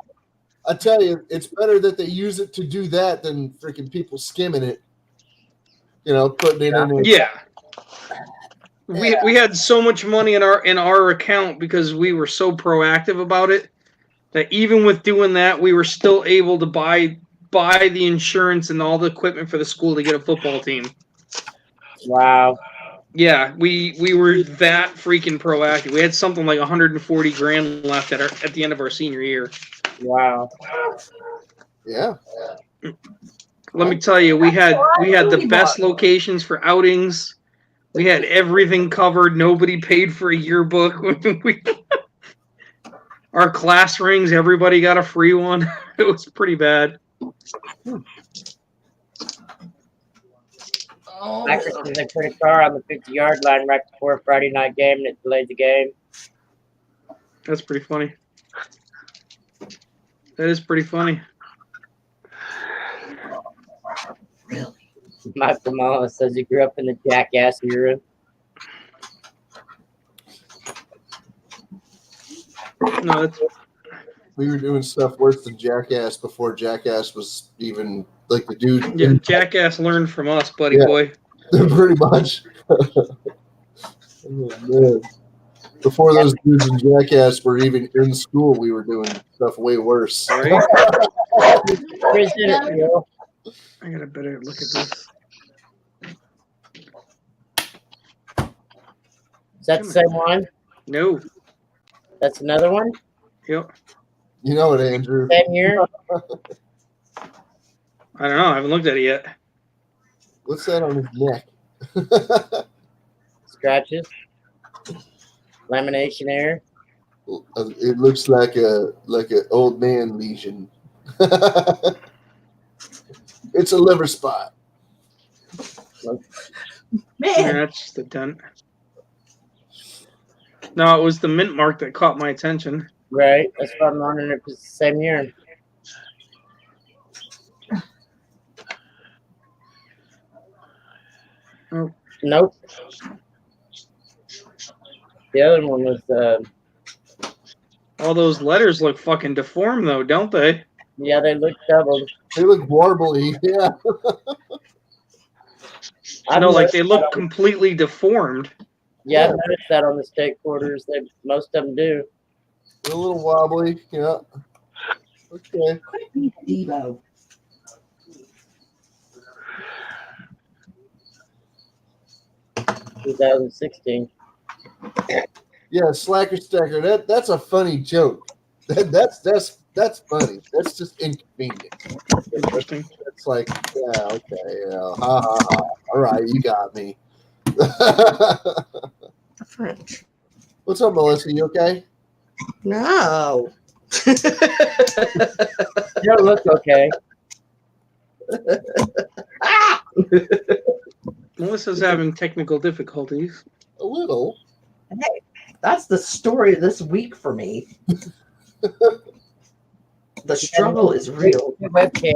I tell you, it's better that they use it to do that than freaking people skimming it. Putting it in there. Yeah. We had so much money in our account because we were so proactive about it that even with doing that, we were still able to buy the insurance and all the equipment for the school to get a football team. Wow. Yeah, we were that freaking proactive. We had something like $140,000 left at the end of our senior year. Wow. Yeah. Let me tell you, we had the best locations for outings. We had everything covered. Nobody paid for a yearbook. Our class rings, everybody got a free one. It was pretty bad. Actresses, they put a car on the 50-yard line right before a Friday night game, and it delayed the game. That's pretty funny. That is pretty funny. Really? Michael Mullins says he grew up in the Jackass era. No, We were doing stuff worse than Jackass before Jackass was even like the dude. yeah, Jackass learned from us, buddy boy. Pretty much. Oh, man. Before those dudes in Jackass were even in school, we were doing stuff way worse. Right? Where's it, Bill? I gotta better look at this. Is that the same one? No. That's another one? Yep. You know it, Andrew. Same year? I don't know. I haven't looked at it yet. What's that on his neck? Scratches? Lamination error? It looks like an old man lesion. It's a liver spot. Yeah, that's just a dent. No, it was the mint mark that caught my attention. Right. That's what I'm wondering if it's the same year. Oh. Nope. The other one was All those letters look fucking deformed though, don't they? yeah, they look doubled. They look warbly, yeah. I know, like they look completely deformed. Yeah, I've noticed that on the state quarters. Most of them do. They're a little wobbly, yeah. Okay. Devo. In 2016. Yeah, Slacker Stacker. That's a funny joke. That's funny. That's just inconvenient. Interesting. It's like, yeah, okay, yeah, ha ha ha. All right, you got me. French. What's up, Melissa? You okay? No. You don't look okay. Melissa's having technical difficulties. A little. Hey, that's the story of this week for me. The struggle is real. Webcam.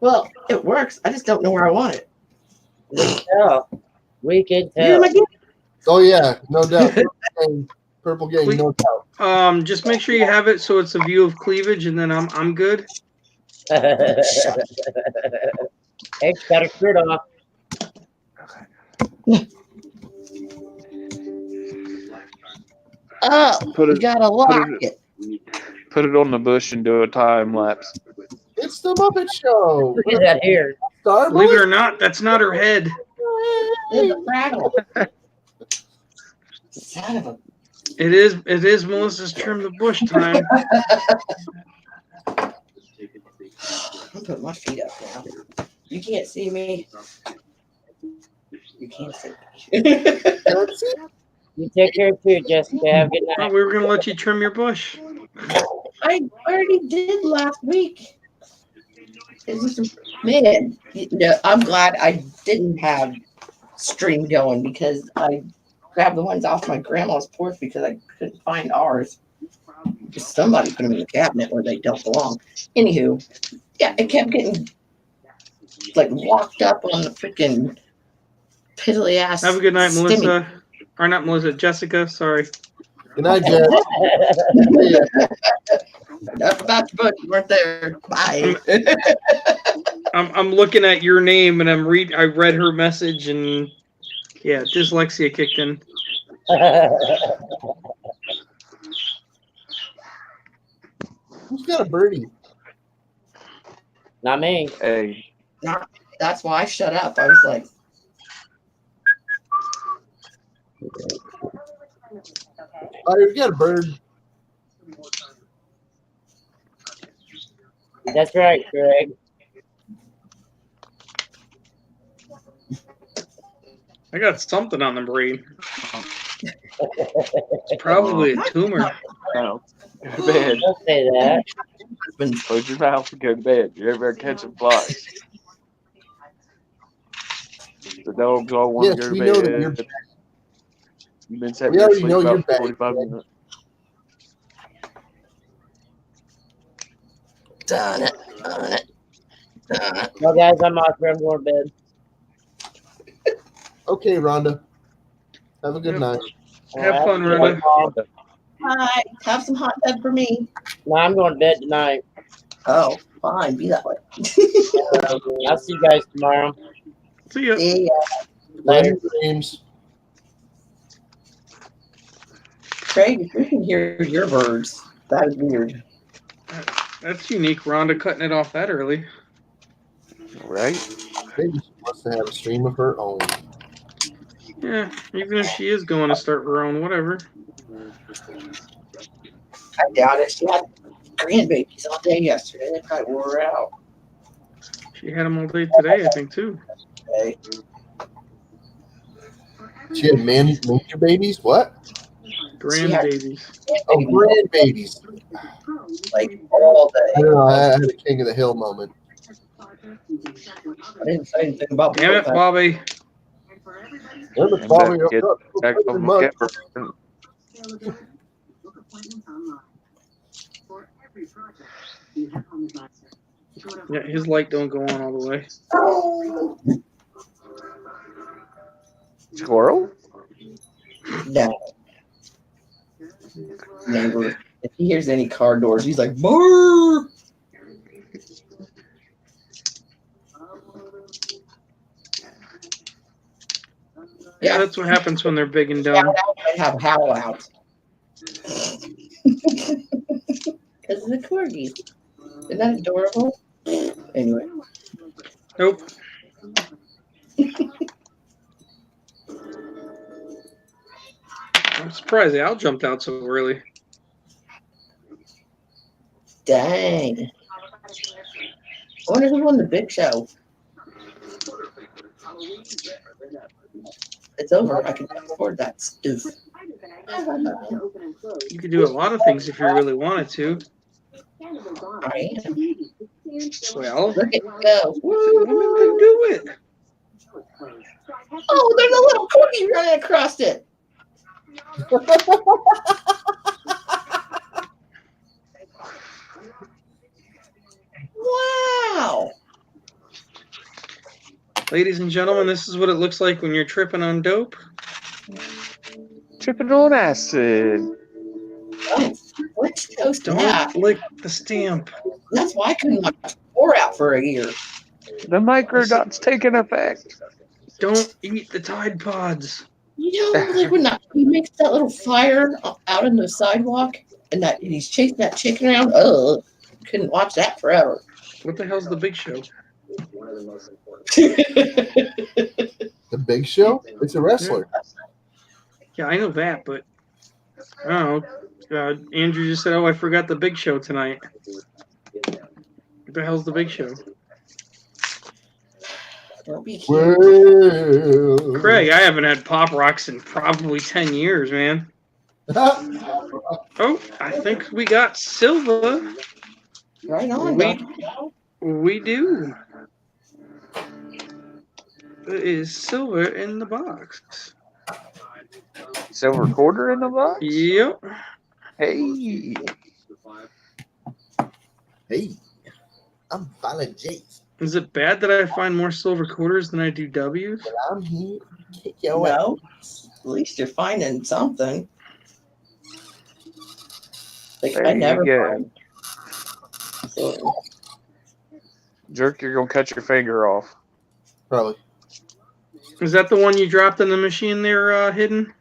Well, it works. I just don't know where I want it. We can Here's tell. my gift. Oh yeah, no doubt. Purple gang, no doubt. Just make sure you have it so it's a view of cleavage, and then I'm good. It's got a shirt off. Oh, Put you it- gotta lock it. Put it on the bush and do a time lapse. It's the Muppet Show. Look at that hair. Believe it or not, that's not her head. There's a fraggle. Son of a. It is Melissa's trim the bush time. I'm putting my feet up now. You can't see me. You can't see me. You take care too, Jessica. Have a good Oh, night. we were gonna let you trim your bush. I already did last week. It's just, man, I'm glad I didn't have stream going because I grabbed the ones off my grandma's porch because I couldn't find ours. Just somebody put them in the cabinet where they don't belong. Anywho, yeah, it kept getting like locked up on the freaking piddly ass. Have a good night, stimmy. Melissa. Or not Melissa, Jessica. Sorry. Good night, Jess. Enough about your book. You weren't there. Bye. I'm looking at your name and I read her message and yeah, dyslexia kicked in. Who's got a birdie? Not me. Hey, That's why I shut up. I was like, Oh, you got a bird. That's right, Greg. I got something on the brain. It's probably a tumor. no. Go to bed. Don't say that. Close your mouth and go to bed. You're ever catching flies. The dogs all want Yes, to go we to know bed. that you're. You've been sitting We there already asleep know you're about back. 45 minutes. done it. Well, guys, I'm off. I'm going to bed. Okay, Rhonda. Have a good Yep. night. Have All fun, right. Rhonda. Hi. Have some hot tub for me. No, I'm going to bed tonight. Oh, fine. Be that way. I'll see you guys tomorrow. See ya. See ya. Later. James. Craig, we can hear your birds. That is weird. That's unique, Rhonda cutting it off that early. Right? Maybe she wants wants to have a stream of her own. Yeah, even if she is going to start her own, whatever. I doubt it. She had grandbabies all day yesterday. They probably wore her out. She had them all day today, I think, too. Okay. She had manger babies? What? Grandbabies. Oh, grandbabies. Like all day. I don't know. I had a King of the Hill moment. I didn't say anything about Damn it, Bobby. There's a And Bobby that kid up back there. on the camper. Yeah, his light don't go on all the way. Squirrel? No. Neighbor. If he hears any car doors, he's like, "Brrr!" Yeah, that's what happens when they're big and dumb. I have howl out. Because of the corgis. Isn't that adorable? Anyway. Nope. I'm surprised Al jumped out so early. Dang. I wonder who won the big show. It's over. I can afford that stuff. You could do a lot of things if you really wanted to. I am. Well, Look at go. women can do it. Oh, there's a little corgi running across it. Wow. Ladies and gentlemen, this is what it looks like when you're tripping on dope. Tripping on acid. Oh, let's toast Don't that. lick the stamp. That's why I couldn't watch 4 out for a year. The microdot's taking effect. Don't eat the Tide Pods. You know, like when he makes that little fire out on the sidewalk and he's chasing that chicken around. Oh, couldn't watch that forever. What the hell's the Big Show? The Big Show? It's a wrestler. Yeah, I know that, but I don't know. Andrew just said, "Oh, I forgot the Big Show tonight." What the hell's the Big Show? Don't be cute. Well. Craig, I haven't had Pop Rocks in probably 10 years, man. Oh, I think we got Silva. Right on, We do. There is silver in the box. Silver quarter in the box? Yep. Hey. Hey, I'm Violent J. Is it bad that I find more silver quarters than I do W's? Well, I'm here to kick your ass. No, at least you're finding something. Like There I you never go. find. So, Jerk, you're going to cut your finger off. Probably. Is that the one you dropped in the machine there, hidden?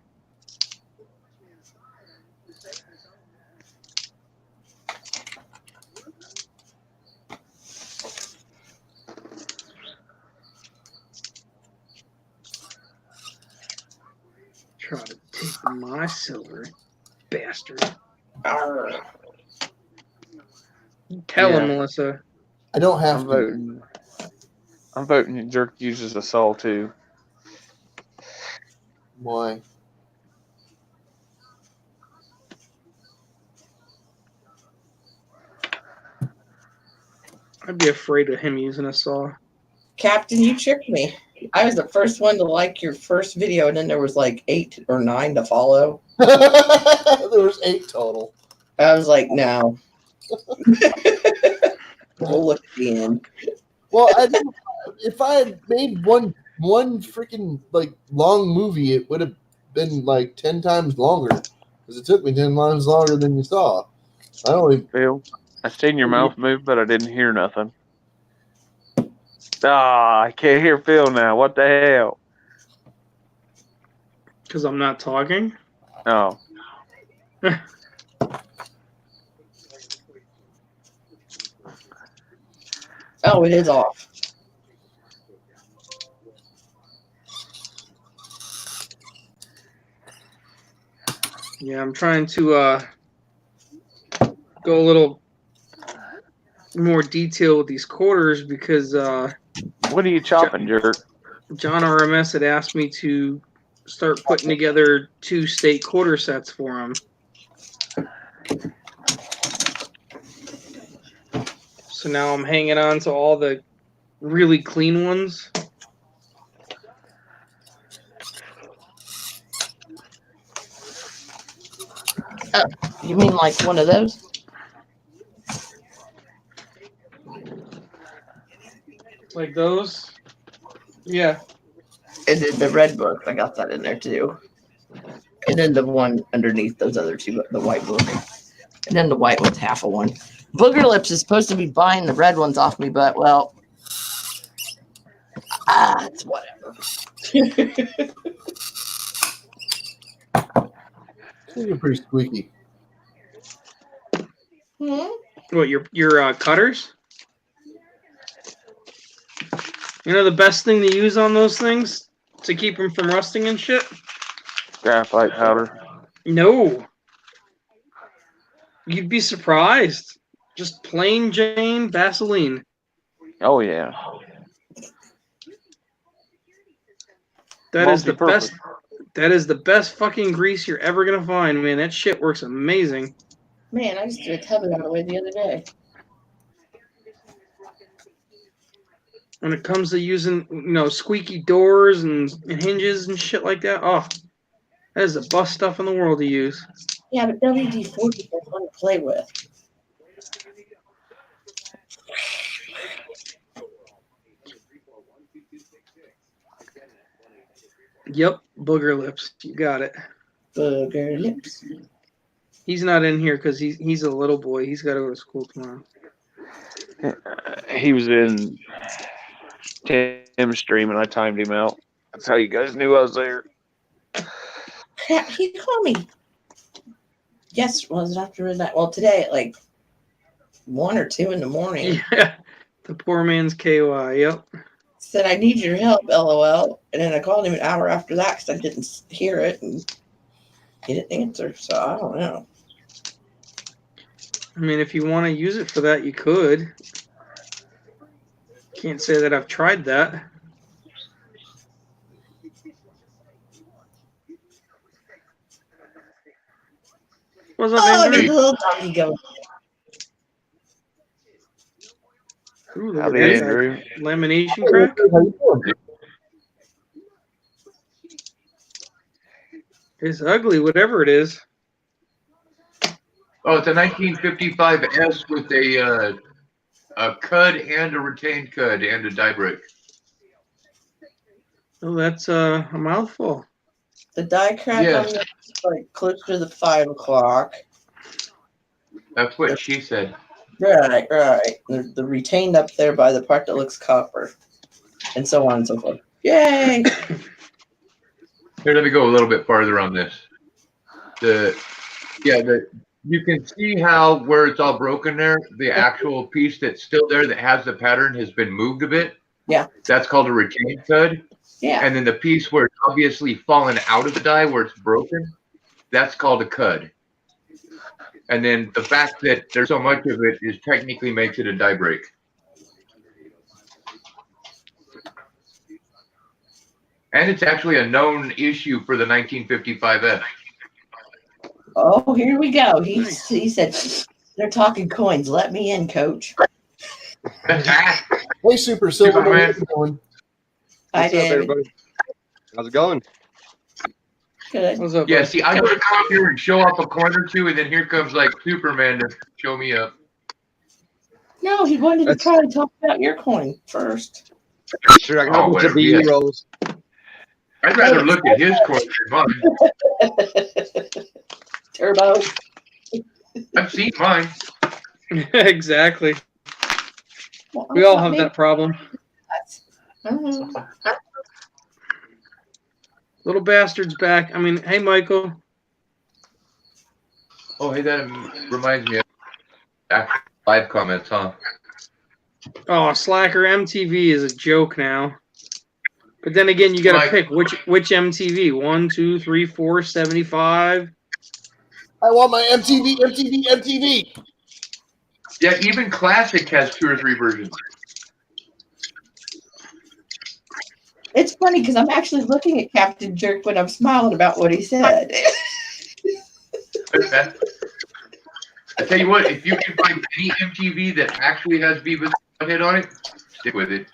Try to take my silver, bastard. arr. Tell him, Yeah. Melissa. I don't have I'm to. voting. I'm voting Jerk uses a saw too. Why? I'd be afraid of him using a saw. Captain, you tricked me. I was the first one to like your first video, and then there was like 8 or 9 to follow. There was 8 total. I was like, no. We'll look at the end. Well, if I had made one freaking like long movie, it would have been like 10 times longer because it took me 10 times longer than you saw. I only Phil, I seen your mouth move, but I didn't hear nothing. Ah, I can't hear Phil now. What the hell? Because I'm not talking? Oh. Oh, it is off. Yeah, I'm trying to go a little more detail with these quarters because What are you chopping, jerk? John RMS had asked me to start putting together 2 state quarter sets for him. So now I'm hanging on to all the really clean ones. Oh, you mean like one of those? Like those? Yeah. And then the red book, I got that in there too. And then the one underneath those other two, the white book. And then the white one's half a one. Booger Lips is supposed to be buying the red ones off me, but well, it's whatever. You're pretty squeaky. What, your cutters? You know the best thing to use on those things to keep them from rusting and shit? Graphite powder. No. You'd be surprised. Just plain Jane Vaseline. Oh yeah. That is the best. That is the best fucking grease you're ever gonna find, man. That shit works amazing. Man, I just threw a tub of that away the other day. When it comes to using, squeaky doors and hinges and shit like that, oh, that is the best stuff in the world to use. Yeah, but WD-40 is fun to play with. Yep, Booger Lips. You got it. Booger Lips. He's not in here because he's a little boy. He's got to go to school tomorrow. He was in Tim's stream and I timed him out. That's how you guys knew I was there. Yeah, he called me. Yes, was it after midnight? Well, today at like 1 or 2 in the morning. Yeah, the poor man's KY. Yep. Said, I need your help, LOL. And then I called him an hour after that because I didn't hear it. And he didn't answer. So I don't know. I mean, if you want to use it for that, you could. Can't say that I've tried that. What's up, Andrew? Andrew? Little doggy go. Ooh, look Howdy, at that. Andrew. Lamination crack? It's ugly, whatever it is. Oh, it's a 1955 S with a cud and a retained cud and a die break. Oh, that's a mouthful. The die crack Yes. on this is like close to the 5 o'clock. That's what she said. Right. The retained up there by the part that looks copper. And so on and so forth. Yay! Here, let me go a little bit farther on this. You can see how where it's all broken there, the actual piece that's still there that has the pattern has been moved a bit. Yeah. That's called a retained cud. Yeah. And then the piece where it's obviously fallen out of the die where it's broken, that's called a cud. And then the fact that there's so much of it is technically makes it a die break. And it's actually a known issue for the 1955F. Oh, here we go. He said, they're talking coins. Let me in, coach. Hey, Super Silver. How you doing? Hi, What's up, David. everybody? How's it going? Good. What's up, Yeah, bud? see, I go to come here and show up a coin or two, and then here comes like Superman to show me up. No, he wanted to try to talk about your coin first. Sure, I got a bunch of whatever, B-rolls. I'd rather look at his coin than mine. Turbo. I've seen mine. Exactly. Well, We all have that problem. Little bastard's back. I mean, hey, Michael. Oh, hey, that reminds me of live comments, huh? Oh, Slacker MTV is a joke now. But then again, you got to Mike. pick which MTV. 1, 2, 3, 4, 75. I want my MTV. Yeah, even Classic has 2 or 3 versions. It's funny because I'm actually looking at Captain Jerk when I'm smiling about what he said. I tell you what, if you can find any MTV that actually has Beavis and Butthead on it, stick with it.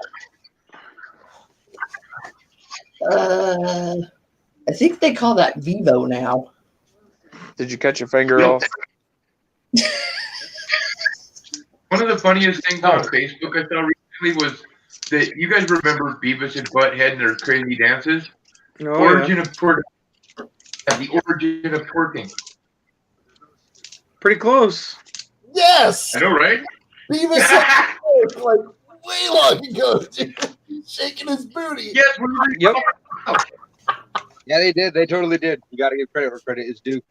I think they call that Vivo now. Did you cut your finger off? One of the funniest things on Facebook I saw recently was that you guys remember Beavis and Butthead and their crazy dances? Oh, Origin of twerking. The origin of twerking. Pretty close. Yes. I know, right? Beavis like way long ago, dude. Shaking his booty. Yes. Yep. Yeah, they did. They totally did. You got to give credit where credit is due.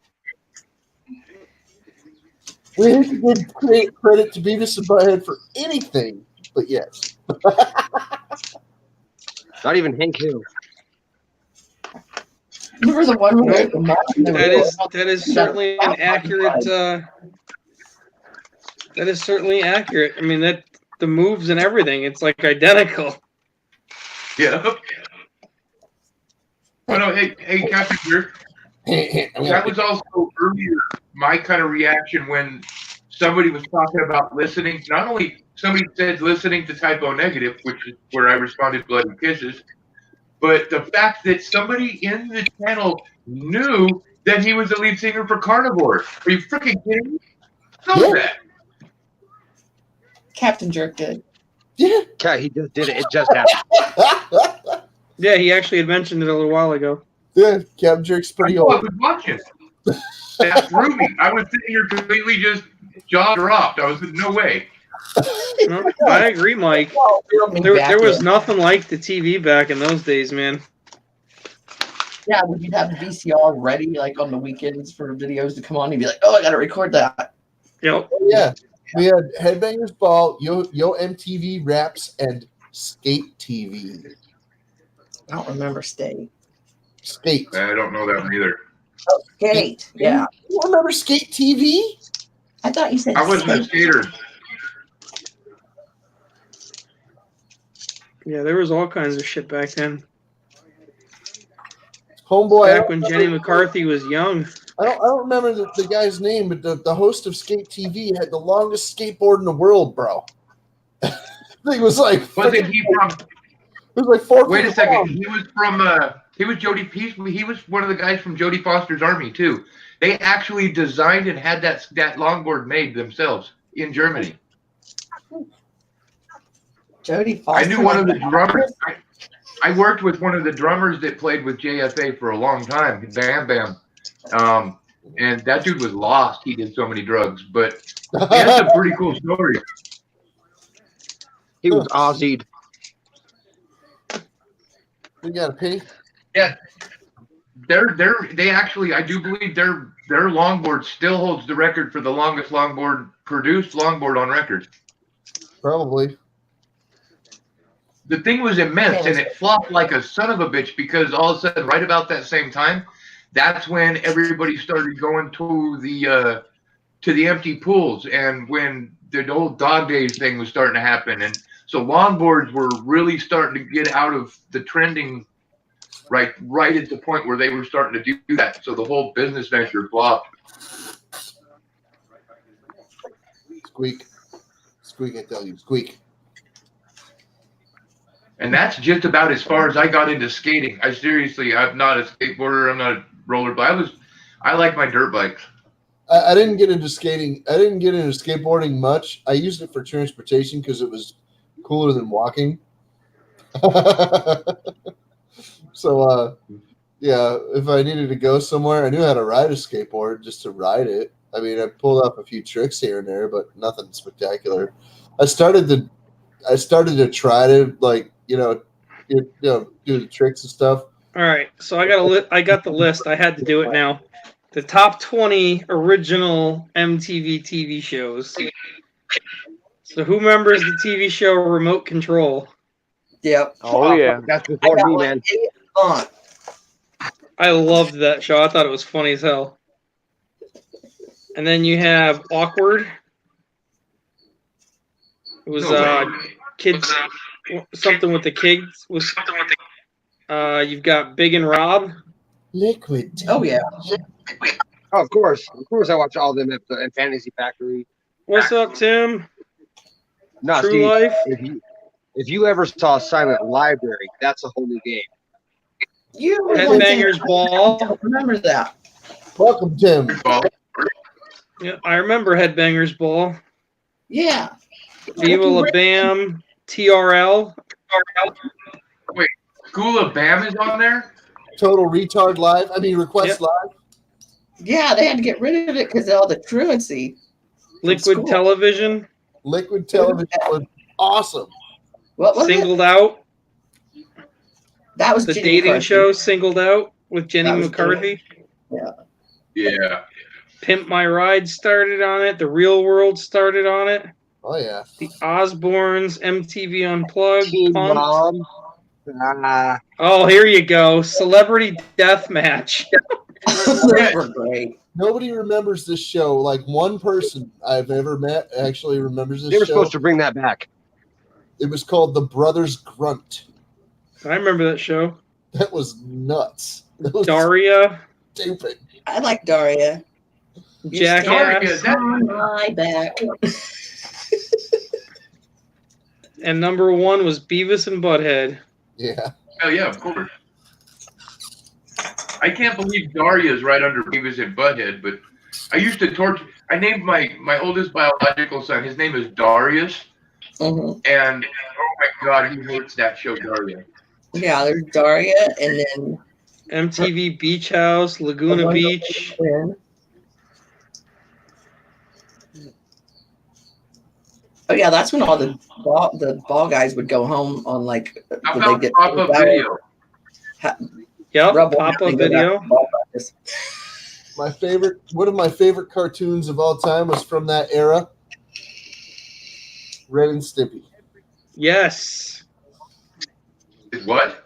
We hate to give credit to Beavis and Butthead for anything, but yes. Not even Hank Hill. You were the one who made the That is certainly an accurate. That is certainly accurate. I mean, that the moves and everything, it's like identical. Yeah. Oh no, hey, Captain Jerk. That was also earlier my kind of reaction when somebody was talking about listening. Not only somebody said listening to Typo Negative, which is where I responded bloody kisses, but the fact that somebody in the channel knew that he was the lead singer for Carnivore. Are you freaking kidding me? Know that. Captain Jerk did. Yeah. Okay, he just did it. It just happened. Yeah, he actually had mentioned it a little while ago. Yeah, Captain Jerk's pretty old. I was watching. That threw me. I was sitting here completely just jaw dropped. I was no way. No, I agree, Mike. There was nothing like the TV back in those days, man. Yeah, would you have the VCR ready like on the weekends for videos to come on and be like, oh, I got to record that. Yep. Yeah. We had Headbangers Ball, Yo MTV Raps, and Skate TV. I don't remember Skate. Skate. I don't know that one either. Oh, Skate. Yeah. You remember Skate TV? I thought you said I wasn't a skater. Yeah, there was all kinds of shit back then. Homeboy. Back when Jenny McCarthy was young. I don't remember the guy's name, but the host of Skate TV had the longest skateboard in the world, bro. I think it was like. Wasn't he from? It was like 4 Wait feet a second. long. He was from. He was Jody Peace. He was one of the guys from Jodie Foster's army too. They actually designed and had that longboard made themselves in Germany. Jodie Foster. I knew one of the drummers. I worked with one of the drummers that played with JFA for a long time, Bam Bam. And that dude was lost. He did so many drugs, but he has a pretty cool story. He was Aussied. You got a penny? Yeah. They actually, I do believe their longboard still holds the record for the longest produced longboard on record. Probably. The thing was immense, and it flopped like a son of a bitch because all of a sudden, right about that same time, that's when everybody started going to the empty pools, and when the old dog days thing was starting to happen, and so longboards were really starting to get out of the trending, right at the point where they were starting to do that. So the whole business venture flopped. Squeak, I tell you, squeak. And that's just about as far as I got into skating. I'm not a skateboarder. I'm not a rollerblader. I like my dirt bikes. I didn't get into skating. I didn't get into skateboarding much. I used it for transportation because it was cooler than walking. So, yeah, if I needed to go somewhere, I knew how to ride a skateboard just to ride it. I mean, I pulled off a few tricks here and there, but nothing spectacular. I started to try to do the tricks and stuff. All right, so I got the list. I had to do it now. The top 20 original MTV TV shows. So who remembers the TV show Remote Control? Yep. Oh yeah, that's before me, man. I loved that show. I thought it was funny as hell. And then you have Awkward. It was kids, something with the kids. You've got Big and Rob. Liquid. Oh yeah. Oh, of course. Of course I watch all of them and Fantasy Factory. What's up, Tim? No, True Steve, Life. if you ever saw Silent Library, that's a whole new game. You were one thing Headbangers I Ball. don't remember that. Welcome, Tim. Yeah, I remember Headbangers Ball. Yeah. Viva La Bam. TRL. Wait, School of Bam is on there? Total Retard Live. I mean, Request Yep. Live. Yeah, they had to get rid of it because of all the truancy. Liquid Television. Liquid Television was awesome. What was Singled Out. That was the Jenny dating McCarthy. show Singled Out with Jenny That was McCarthy. Yeah. Yeah. Pimp My Ride started on it. The Real World started on it. Oh yeah. The Osbournes, MTV Unplugged, Punk'd. Mom. Oh, here you go. Celebrity Deathmatch. Those were great. Nobody remembers this show. Like one person I've ever met actually remembers this They were show. supposed to bring that back. It was called The Brothers Grunt. I remember that show. That was nuts. That was Daria. stupid. I like Daria. Jackass. On my back. And number one was Beavis and Butthead. Yeah. Oh, yeah, of course. I can't believe Daria's right under Beavis and Butthead, but I used to torture. I named my oldest biological son. His name is Darius. Mm-hmm. And, oh my God, he hates that show, Daria. Yeah, there's Daria, and then MTV Beach House, Laguna Beach. Oh yeah, that's when all the ball guys would go home on like. How would about they get pop-up video? Yep, Rub one pop-up and go back video. to ball practice. One of my favorite cartoons of all time was from that era. Ren and Stimpy. Yes. What?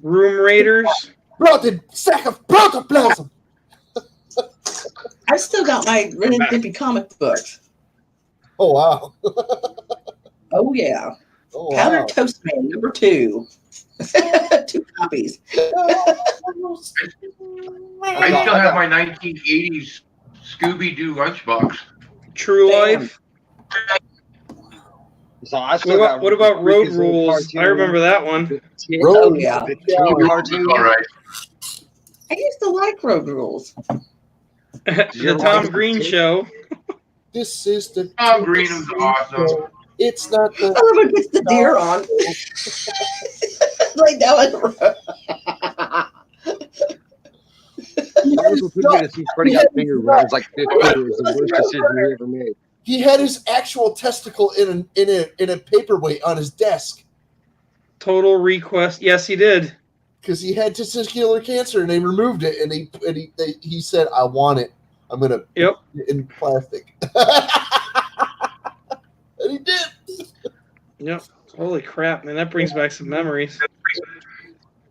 Room Raiders. Rotten sack of protoplasm. I've still got my Ren and Stimpy comic books. Oh wow. Oh yeah. Oh, Powdered wow. Toast Man #2. 2 copies. I still have my 1980s Scooby-Doo lunchbox. True Damn. Life. So I still got What about Road freakazoid Rules? cartoon. I remember that one. Oh yeah. The teen cartoon. All right. I used to like Road Rules. The Tom Green Show. This is the Tom Green was awesome. It's not I the love when it gets the deer on. Like that was. That was what put me to see Freddie Got Fingered when I was like 15. It was the worst decision he ever made. he had his actual testicle in a paperweight on his desk Total Request. Yes, he did. because he had testicular cancer and they removed it and he said, "I want it. I'm gonna put it in plastic." And he did. Yep. Holy crap, man! That brings back some memories.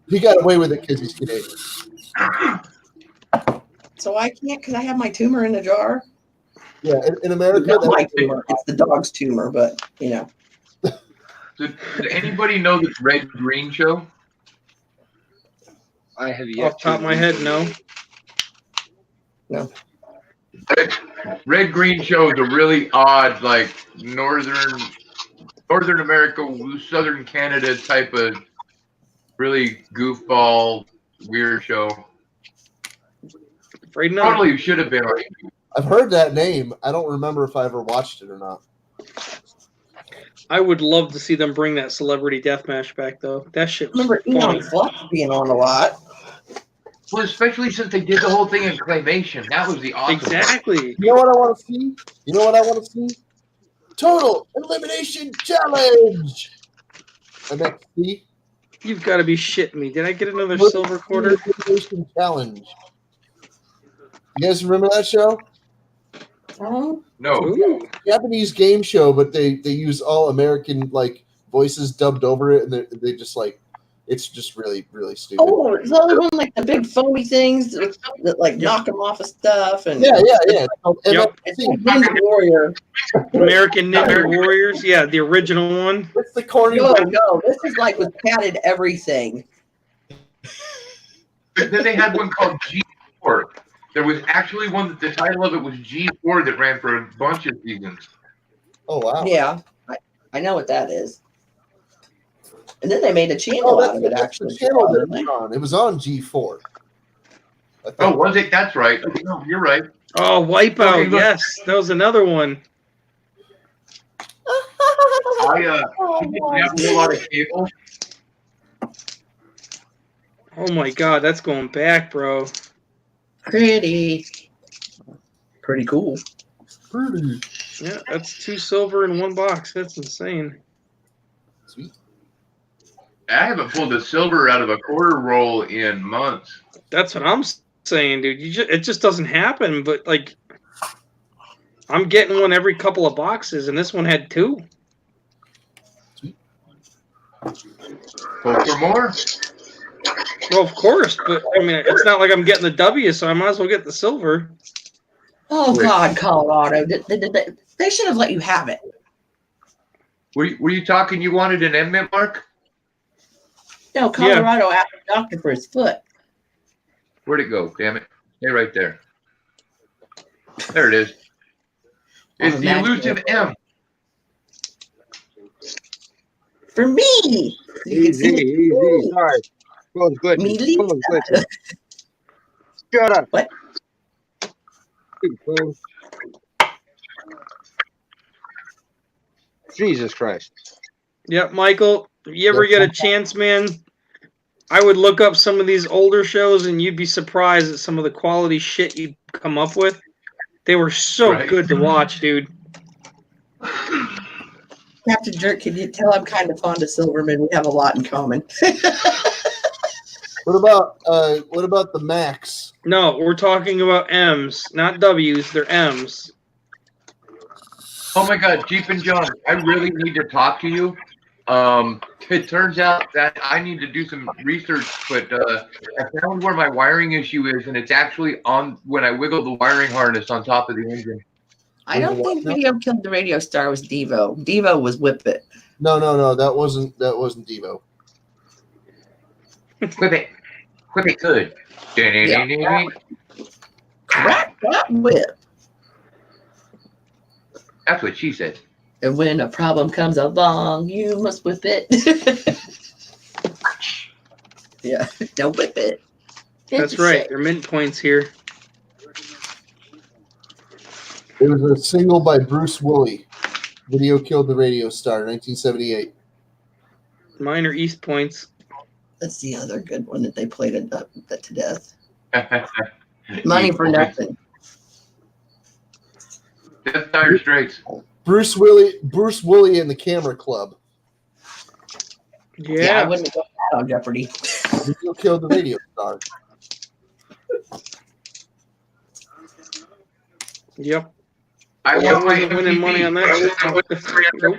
He got away with it because he's Canadian. So I can't because I have my tumor in a jar. Yeah, in America, Not my tumor. It's the dog's tumor, but you know. Did anybody know the Red Green Show? I have yet Off the top of my head, no. No. Red Green Show is a really odd, like northern America, southern Canada type of really goofball, weird show. Afraid not. Totally should have been on. I've heard that name. I don't remember if I ever watched it or not. I would love to see them bring that Celebrity Deathmatch back, though. That shit was Remember funny. Eon Flux being on a lot. Well, especially since they did the whole thing in claymation. That was the awesome part. Exactly. You know what I want to see? You know what I want to see? Total Elimination Challenge. MXC. You've got to be shitting me. Did I get another silver quarter? Elimination Challenge. You guys remember that show? No. Ooh. Japanese game show, but they use all American like voices dubbed over it, and they just like It's just really, really stupid. Oh, is the other one like the big foamy things that like knock them off of stuff? And Yeah. Yep. It's like Ninja Warrior. American Ninja Warriors. Yeah, the original one. What's the corny? No. This is like with padded everything. Then they had one called G4. There was actually one that the title of it was G4 that ran for a bunch of seasons. Oh wow. Yeah, I know what that is. And then they made a channel out of it. Actually, the channel that it was on. It was on G4. Oh, was it? That's right. No, you're right. Oh, Wipeout. Yes, that was another one. I didn't have a whole lot of cable. Oh my god, that's going back, bro. Pretty cool. Pretty. Yeah, that's 2 silver in 1 box. That's insane. Sweet. I haven't pulled a silver out of a quarter roll in months. That's what I'm saying, dude. It just doesn't happen. But like, I'm getting one every couple of boxes, and this one had 2. Pull for more. Well, of course, but I mean, it's not like I'm getting the W, so I might as well get the silver. Oh God, Colorado! They should have let you have it. Were you talking? You wanted an M-Mint mark? No, Colorado asked the doctor for his foot. Where'd it go? Damn it! Stay right there. There it is. It's the elusive M. For me. Easy. Sorry. Close glitch. Shut up. What? Jesus Christ. Yep, Michael, if you ever get a chance, man, I would look up some of these older shows, and you'd be surprised at some of the quality shit you'd come up with. They were so good to watch, dude. Captain Jerk, can you tell I'm kind of fond of Silverman? We have a lot in common. What about the Max? No, we're talking about M's, not W's. They're M's. Oh my God, Jeep and John, I really need to talk to you. It turns out that I need to do some research, but I found where my wiring issue is, and it's actually on when I wiggle the wiring harness on top of the engine. I don't think Video Killed the Radio Star was Devo. Devo was Whip It. No, that wasn't Devo. Whip it good. Crack that whip. That's what she said. And when a problem comes along, you must whip it. Yeah, no whip it. That's right. They're mint points here. It was a single by Bruce Woolley. Video Killed the Radio Star, 1978. Mine are East points. That's the other good one that they played it to death. Money for nothing. Death Dire Straits. Bruce Woolley and the Camera Club. Yeah, I wouldn't have got that on Jeopardy. Video Killed the Radio Star. Yep. I wasn't winning money on that. Nope.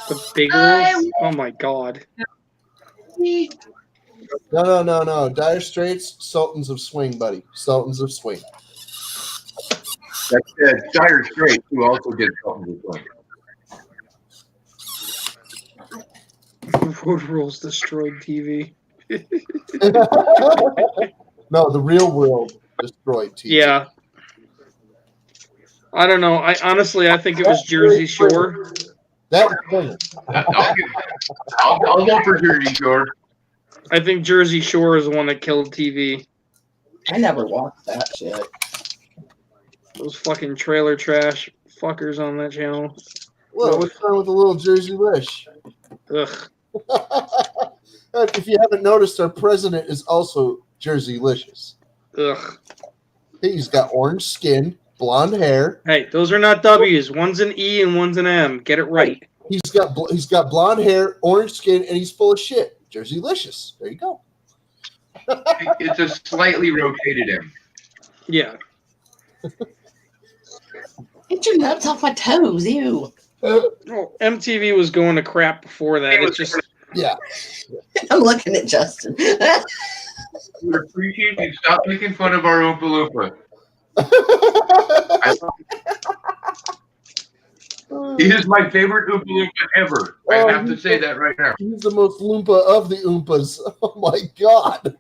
The big ones? Oh my God. No. Dire Straits, Sultans of Swing, buddy. Sultans of Swing. That's Dire Straits, who also did Sultans of Swing. Road Rules destroyed TV. No, the Real World destroyed TV. Yeah. I don't know. I think it was Jersey Shore. That was funny. I'll go for Jersey Shore. I think Jersey Shore is the one that killed TV. I never watched that shit. Those fucking trailer trash fuckers on that channel. Well, what's wrong with a little Jersey Wish? Ugh. If you haven't noticed, our president is also Jersey-licious. Ugh. He's got orange skin, blonde hair. Hey, those are not W's. One's an E and one's an M. Get it right. He's got blonde hair, orange skin, and he's full of shit. Jersey-licious. There you go. It's a slightly rotated M. Yeah. Get your nuts off my toes, ew. Well, MTV was going to crap before that. It's just Yeah. I'm looking at Justin. We appreciate you. Stop making fun of our Oompa Loompa. He is my favorite Oompa Loompa ever. I have to say that right now. He's the most Loompa of the Oompas. Oh my God.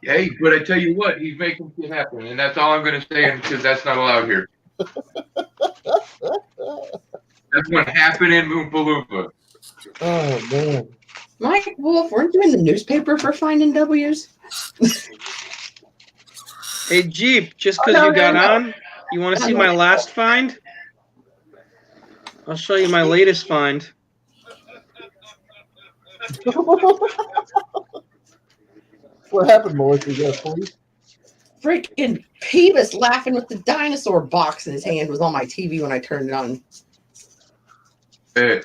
Hey, but I tell you what, he's making shit happen, and that's all I'm going to say because that's not allowed here. That's what happened in Oompa Loompa. Oh man. Mike Wolf, weren't you in the newspaper for finding W's? hey Jeep. Just because you got on, you want to see my last find? I'll show you my latest find. What happened, Melissa? You got a police? Freaking Peebus laughing with the dinosaur box in his hand was on my TV when I turned it on. Hey.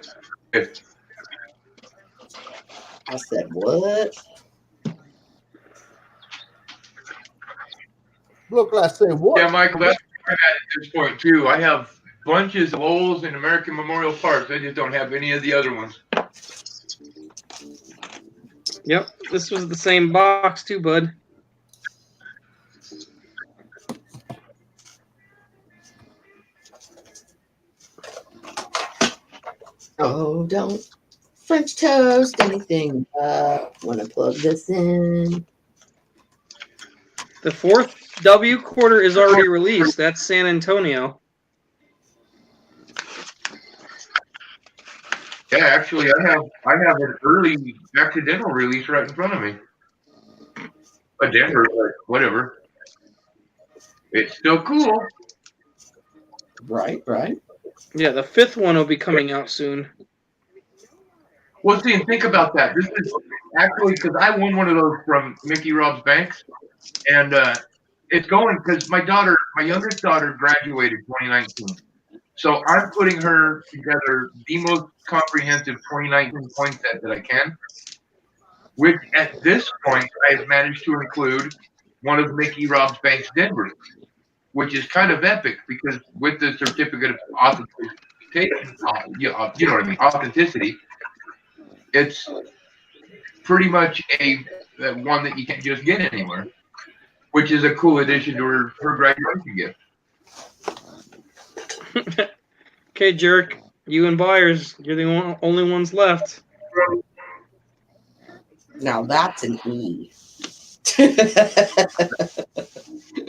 I said, what? Look, I say what? Yeah, Michael, that's where I'm at this point, too. I have bunches of holes in American Memorial Parks. I just don't have any of the other ones. Yep, this was the same box too, bud. Oh, don't French toast anything. Want to plug this in? The fourth W quarter is already released. That's San Antonio. Yeah, actually, I have an early accidental release right in front of me. A Denver, but whatever. It's still cool. Right. Yeah, the fifth one will be coming out soon. Well, see, and think about that. This is actually because I won one of those from Mickey Rob's Banks, and it's going because my youngest daughter, graduated 2019. So I'm putting her together the most comprehensive 2019 coin set that I can, which at this point I've managed to include one of Mickey Rob's Banks Denver, which is kind of epic because with the certificate of authenticity, you know what I mean, authenticity, it's pretty much a one that you can't just get anywhere, which is a cool addition to her graduation gift. Okay, jerk. You and Byers, you're the only ones left. Now that's an E.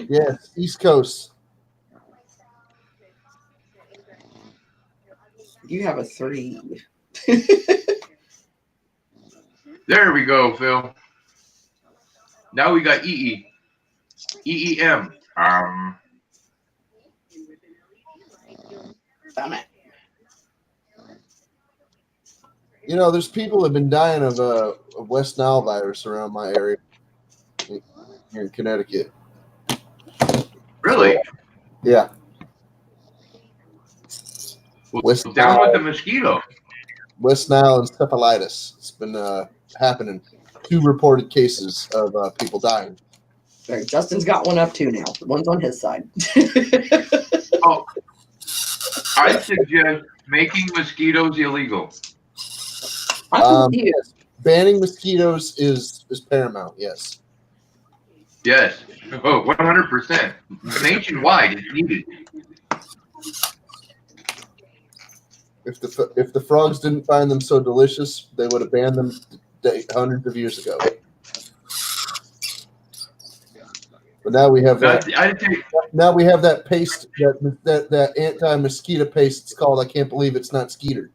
Yes, East Coast. You have a 3. There we go, Phil. Now we got EE. EEM. Damn it. You know, there's people that have been dying of West Nile virus around my area here in Connecticut. Really? Yeah. Well, down with the mosquito. West Nile encephalitis. It's been happening. 2 reported cases of people dying. Right, Justin's got one up too now. One's on his side. Oh, I suggest making mosquitoes illegal. Yes. Banning mosquitoes is paramount. Yes. Yes. Oh, 100%. Nationwide, it's needed. If the frogs didn't find them so delicious, they would have banned them hundreds of years ago. But now we have that. Now we have that paste, that anti-mosquito paste. It's called. I can't believe it's not Skeeter.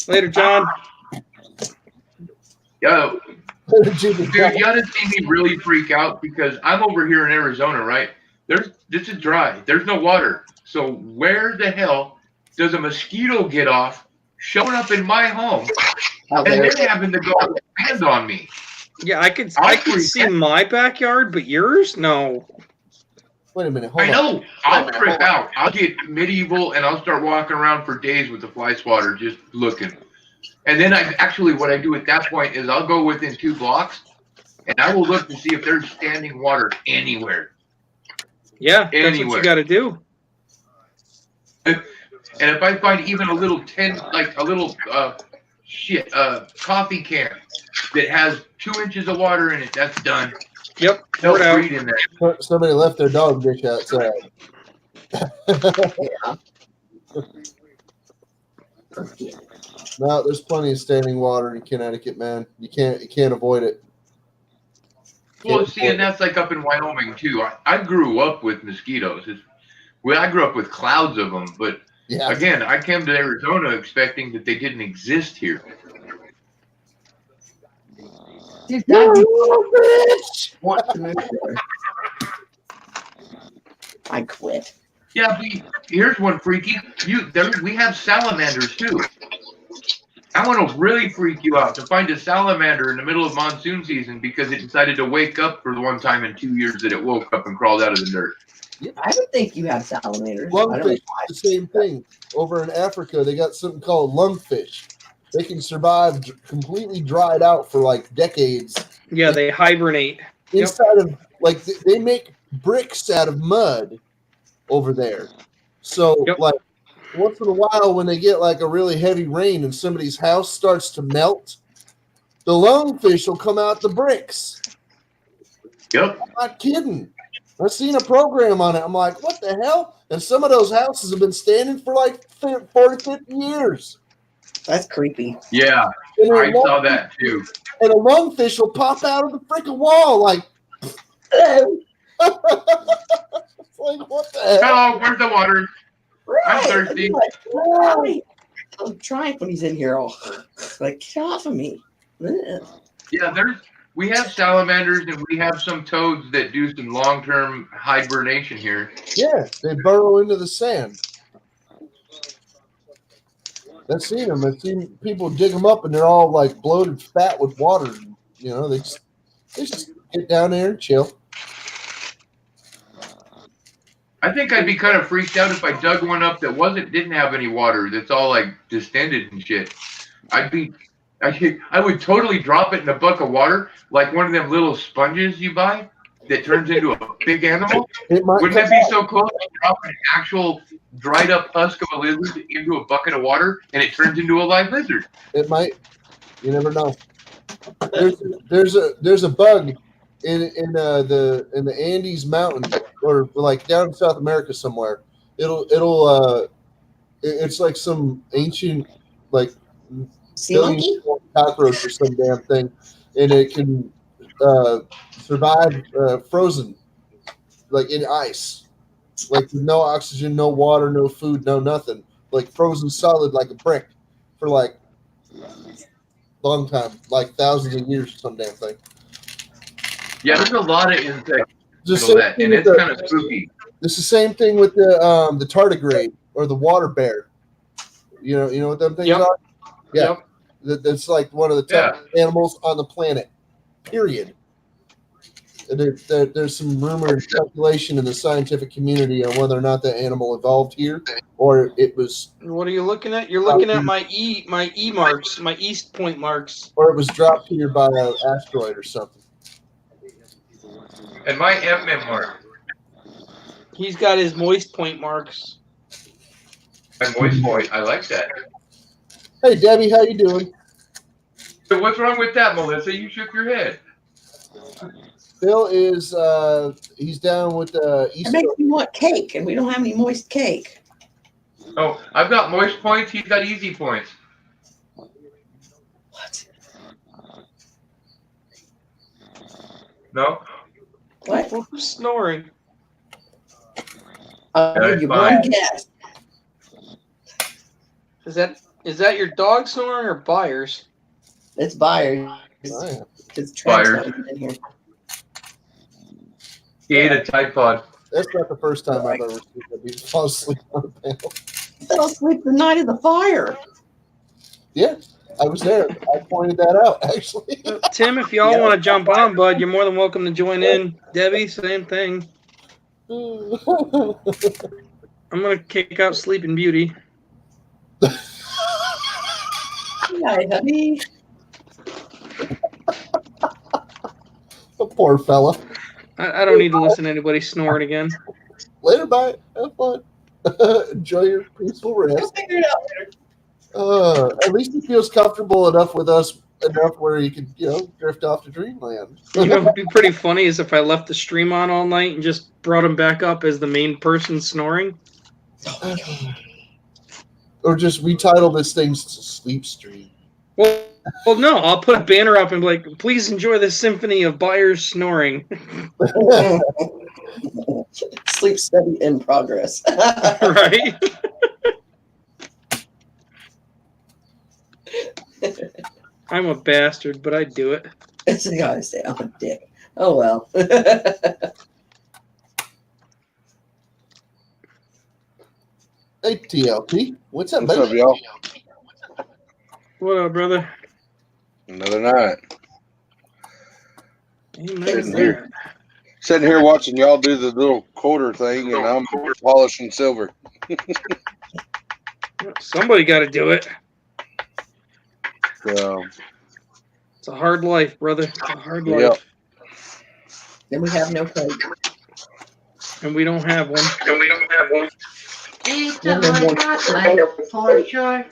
Later, John. Yo, dude, you ought to see me really freak out because I'm over here in Arizona, right? This is dry. There's no water. So where the hell does a mosquito get off showing up in my home and then having to go land on me? Yeah, I could see my backyard, but yours? No. Wait a minute. I know. I'll trip out. I'll get medieval and I'll start walking around for days with the fly swatter just looking. And then what I do at that point is I'll go within 2 blocks and I will look to see if there's standing water anywhere. Yeah, that's what you got to do. And if I find even a little coffee can that has 2 inches of water in it, that's done. Yep. No Word out. breed in there. Somebody left their dog dish outside. Yeah. No, there's plenty of standing water in Connecticut, man. You can't avoid it. Well, see, and that's like up in Wyoming too. I grew up with mosquitoes. I grew up with clouds of them, but Yeah. again, I came to Arizona expecting that they didn't exist here. Dude, that bitch want to move there. I quit. Yeah, but here's one freaky. We have salamanders too. I want to really freak you out to find a salamander in the middle of monsoon season because it decided to wake up for the one time in 2 years that it woke up and crawled out of the dirt. I would think you have salamanders. I don't know Lungfish, why. the same thing. Over in Africa, they got something called lungfish. They can survive completely dried out for like decades. Yeah, they hibernate. Inside of, like, they make bricks out of mud over there. So, like, once in a while when they get like a really heavy rain and somebody's house starts to melt, the lungfish will come out the bricks. Yep. I'm not kidding. I've seen a program on it. I'm like, what the hell? And some of those houses have been standing for like 40, 50 years. That's creepy. Yeah, I saw that too. And a lungfish will pop out of the freaking wall like, it's like, what the hell? Hello, where's the water? I'm thirsty. I'm trying when he's in here. All like, get off of me. Yeah, we have salamanders and we have some toads that do some long-term hibernation here. Yeah, they burrow into the sand. I've seen them. I've seen people dig them up, and they're all like bloated fat with water. You know, they just get down there and chill. I think I'd be kind of freaked out if I dug one up that didn't have any water. That's all like distended and shit. I would totally drop it in a bucket of water, like one of them little sponges you buy that turns into a big animal. Wouldn't that be so cool? To drop an actual dried up husk of a lizard into a bucket of water and it turns into a live lizard. It might. You never know. There's a bug in the Andes Mountains or like down in South America somewhere. It's like some ancient like cockroach or some damn thing, and it can survive frozen, like in ice, like with no oxygen, no water, no food, no nothing, like frozen solid like a brick for like long time, like thousands of years or some damn thing. Yeah, there's a lot of insects It's and it's kind of spooky. It's the same thing with the tardigrade or the water bear. You know what them things are? Yeah. That's like one of the toughest animals on the planet. Period. There's some rumor and speculation in the scientific community on whether or not that animal evolved here or it was. What are you looking at? You're looking at my E marks, my East Point marks. Or it was dropped here by an asteroid or something. And my MM mark. He's got his moist point marks. My moist point. I like that. Hey, Debbie, how you doing? So what's wrong with that, Melissa? You shook your head. Bill is he's down with East. It makes me want cake, and we don't have any moist cake. Oh, I've got moist points. He's got easy points. What? No. What? Who's snoring? I'll give you one guess. Is that your dog snoring or Byers? It's Byers. It's Byers. in here. He ate a Tide Pod. That's not the first time I've ever seen Debbie fall asleep on a panel. I fell asleep the night of the fire. Yeah, I was there. I pointed that out, actually. Tim, if y'all want to jump on, bud, you're more than welcome to join in. Debbie, same thing. I'm going to kick out Sleeping Beauty. Hi, honey. The poor fella. I don't need to listen to anybody snoring again. Later, bye. Have fun. Enjoy your peaceful rest. We'll figure it out later. At least he feels comfortable enough with us enough where he could, drift off to dreamland. You know, it'd be pretty funny is if I left the stream on all night and just brought him back up as the main person snoring. Or just retitle this thing Sleep Stream. Well, no, I'll put a banner up and be like, please enjoy the symphony of Byers snoring. Sleep study in progress. Right? I'm a bastard, but I do it. It's a guy say I'm a dick. Oh well. Hey TLP, what's up, What's buddy? up, y'all? What up, brother? Another night. Amen. Sitting here watching y'all do the little quarter thing, and I'm polishing silver. Somebody got to do it. So, It's a hard life, brother. It's a hard Yep. life. Then we have no cake. And we don't have one. It's the life for sure.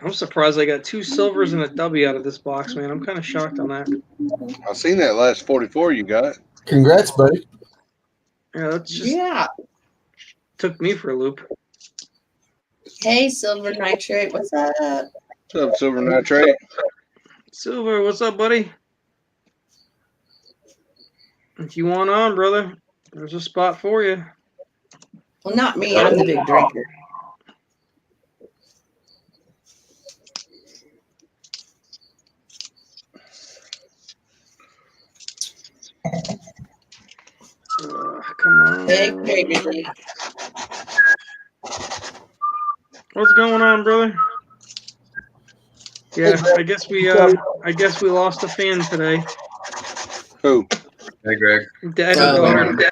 I'm surprised I got 2 silvers and a W out of this box, man. I'm kind of shocked on that. I seen that last 44 you got. Congrats, buddy. Yeah, that's just took me for a loop. Hey, Silver Nitrate, what's up? What's up, Silver Nitrate? Silver, what's up, buddy? If you want on, brother, there's a spot for you. Well, not me. I'm the big drinker. Come on. Hey, baby. What's going on, brother? Yeah, I guess we lost a fan today. Who? Hey, Greg. Dad and daughter.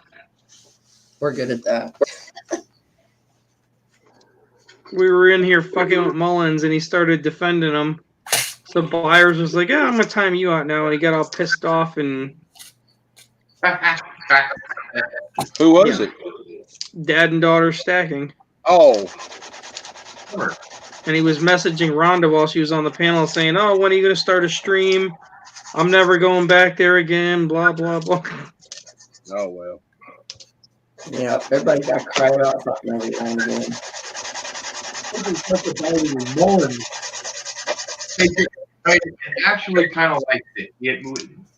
We're good at that. We were in here fucking with Mullins, and he started defending him. So Byers was like, "Yeah, I'm gonna time you out now," and he got all pissed off. And Who was it? Dad and daughter stacking. Oh. And he was messaging Rhonda while she was on the panel saying, "Oh, when are you going to start a stream? I'm never going back there again, blah, blah, blah." Oh, well. Yeah, everybody got cried out fucking every time again. I actually kind of liked it.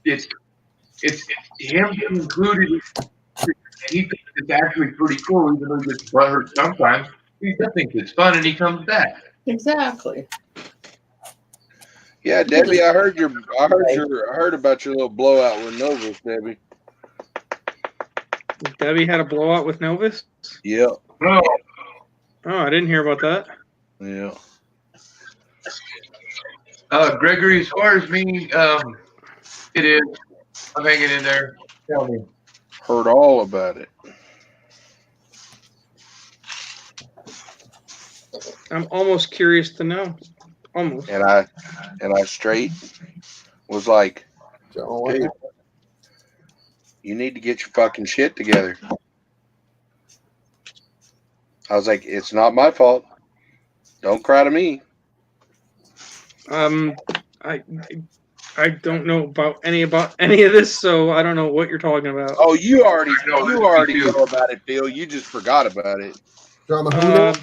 It's him included. He thinks it's actually pretty cool, even though he gets butthurt sometimes. He just thinks it's fun, and he comes back. Exactly. Yeah, Debbie, I heard about your little blowout with Novus, Debbie. Debbie had a blowout with Novus? Yep. No. Oh, I didn't hear about that. Yeah. Gregory, as far as me, it is. I'm hanging in there. Tell me. Heard all about it. I'm almost curious to know. Almost. And I straight was like, dude, you need to get your fucking shit together. I was like, it's not my fault. Don't cry to me. I don't know about any of this, so I don't know what you're talking about. Oh, you already know about it, Bill. You just forgot about it. Drama.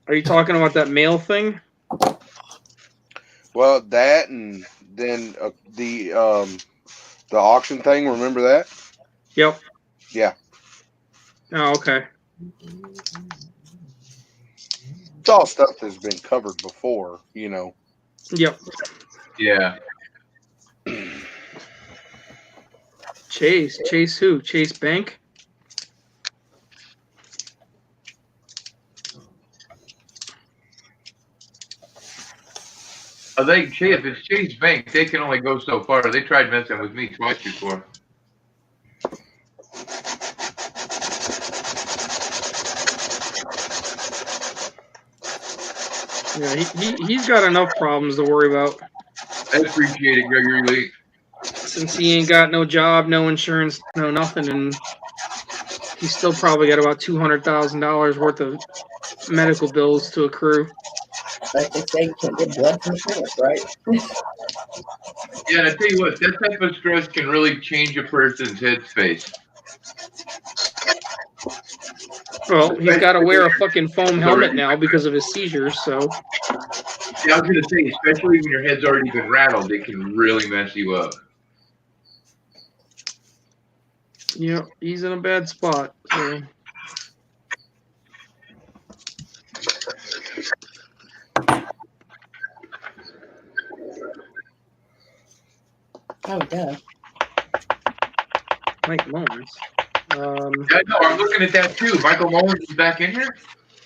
Are you talking about that mail thing? Well, that and then the auction thing. Remember that? Yep. Yeah. Oh, okay. It's all stuff that's been covered before, you know. Yep. Yeah. Chase who? Chase Bank? If it's Chase Bank, they can only go so far. They tried messing with me twice before. Yeah, he's got enough problems to worry about. I appreciate it, Gregory Lee. Since he ain't got no job, no insurance, no nothing, and he's still probably got about $200,000 worth of medical bills to accrue. Like they say, you can't get blood from the plant, right? Yeah, and I tell you what, that type of stress can really change a person's headspace. Well, he's got to wear a fucking foam helmet now because of his seizures, so. Yeah, I was going to say, especially when your head's already been rattled, it can really mess you up. Yeah, he's in a bad spot. So. Oh, yeah. Mike Mullins. Yeah, no, I'm looking at that too. Michael Mullins is back in here?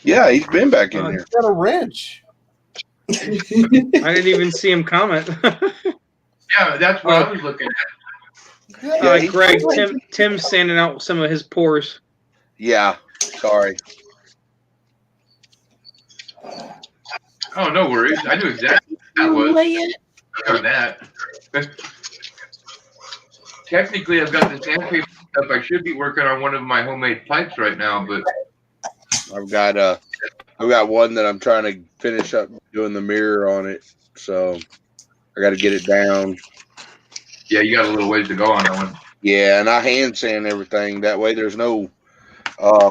Yeah, he's been back in here. He's got a wrench. I didn't even see him comment. Yeah, that's what I was looking at. Yeah, Greg, Tim's sanding out some of his pores. Yeah, sorry. Oh, no worries. I knew exactly what that was. On that. Technically, I've got the sandpaper stuff. I should be working on one of my homemade pipes right now, but I've got one that I'm trying to finish up doing the mirror on it, so I got to get it down. Yeah, you got a little ways to go on that one. Yeah, and I hand sand everything. That way there's no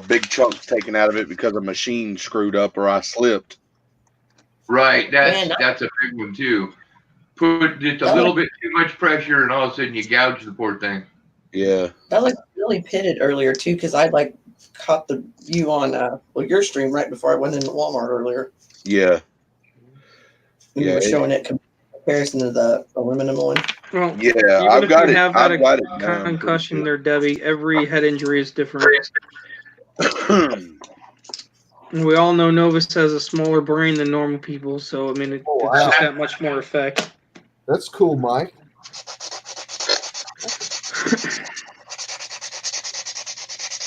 big chunks taken out of it because a machine screwed up or I slipped. Right, that's a big one too. Put just a little bit too much pressure, and all of a sudden you gouge the poor thing. Yeah. That looked really pitted earlier too, because I caught the view on your stream right before I went into Walmart earlier. Yeah. You were showing it comparison to the aluminum one. Well, yeah, I've got it. Have had a concussion there, Debbie. Every head injury is different. And we all know Novus has a smaller brain than normal people, so I mean, it's just that much more effect. That's cool, Mike.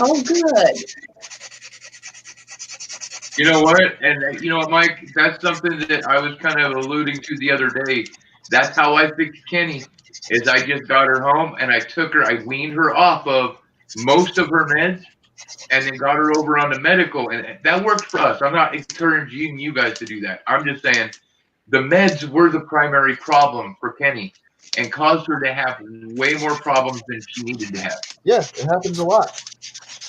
Oh, good. You know what? And you know what, Mike? That's something that I was kind of alluding to the other day. That's how I fixed Kenny. Is I just got her home and I weaned her off of most of her meds, and then got her over on the medical, and that worked for us. I'm not encouraging you guys to do that. I'm just saying the meds were the primary problem for Kenny and caused her to have way more problems than she needed to have. Yeah, it happens a lot.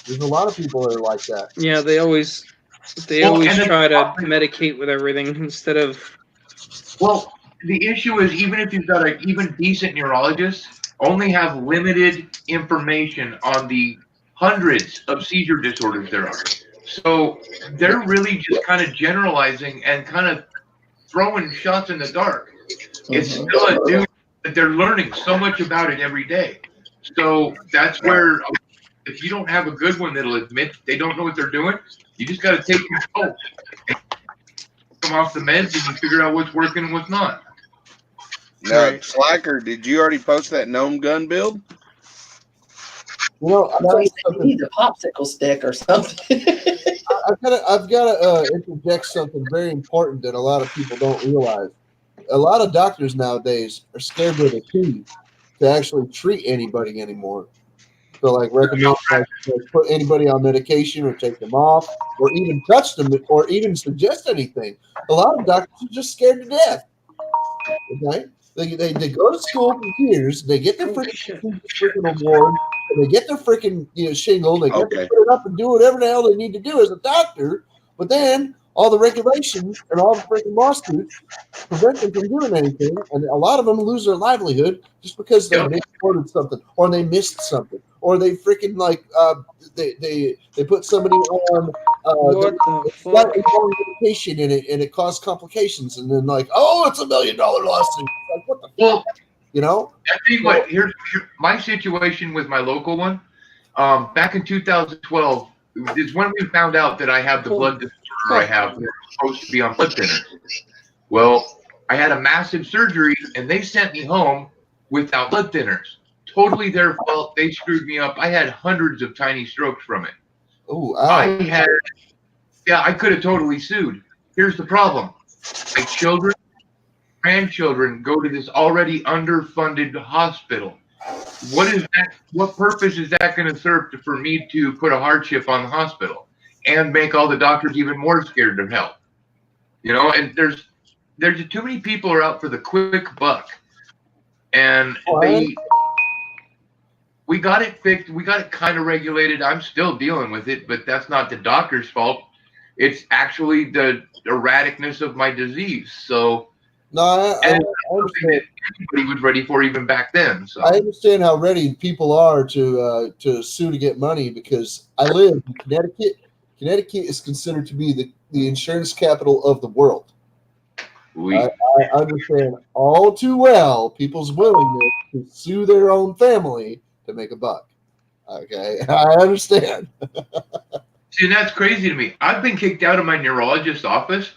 There's a lot of people that are like that. Yeah, they always try to medicate with everything instead of. Well, the issue is even if you've got an even decent neurologist, only have limited information on the hundreds of seizure disorders there are. So they're really just kind of generalizing and kind of throwing shots in the dark. It's still a new, they're learning so much about it every day. So that's where if you don't have a good one that'll admit they don't know what they're doing, you just got to take control. Come off the meds and you figure out what's working and what's not. Now, Slacker, did you already post that gnome gun build? Well, you need a popsicle stick or something. I've got to interject something very important that a lot of people don't realize. A lot of doctors nowadays are scared with a teeth to actually treat anybody anymore. So, like, recommend put anybody on medication or take them off, or even touch them, or even suggest anything. A lot of doctors are just scared to death. Okay, they go to school for years, they get their freaking award, and they get their freaking shingle, they get to put it up and do whatever the hell they need to do as a doctor, but then all the regulations and all the freaking lawsuits prevent them from doing anything, and a lot of them lose their livelihood just because they misquoted something, or they missed something, or they freaking they put somebody on slightly wrong medication in it, and it caused complications, and then it's $1 million lawsuit. Like, what the fuck? I think what here's my situation with my local one. Back in 2012 is when we found out that I have the blood disorder I have. We're supposed to be on blood thinners. Well, I had a massive surgery, and they sent me home without blood thinners. Totally their fault. They screwed me up. I had hundreds of tiny strokes from it. Oh, I could have totally sued. Here's the problem. My children grandchildren go to this already underfunded hospital. What is that? What purpose is that going to serve for me to put a hardship on the hospital and make all the doctors even more scared to help? You know, and there's too many people are out for the quick buck, and we got it fixed. We got it kind of regulated. I'm still dealing with it, but that's not the doctor's fault. It's actually the erraticness of my disease. So, no, I understand. Anybody was ready for even back then. So I understand how ready people are to sue to get money because I live in Connecticut. Connecticut is considered to be the insurance capital of the world. I understand all too well people's willingness to sue their own family to make a buck. Okay, I understand. See, and that's crazy to me. I've been kicked out of my neurologist's office.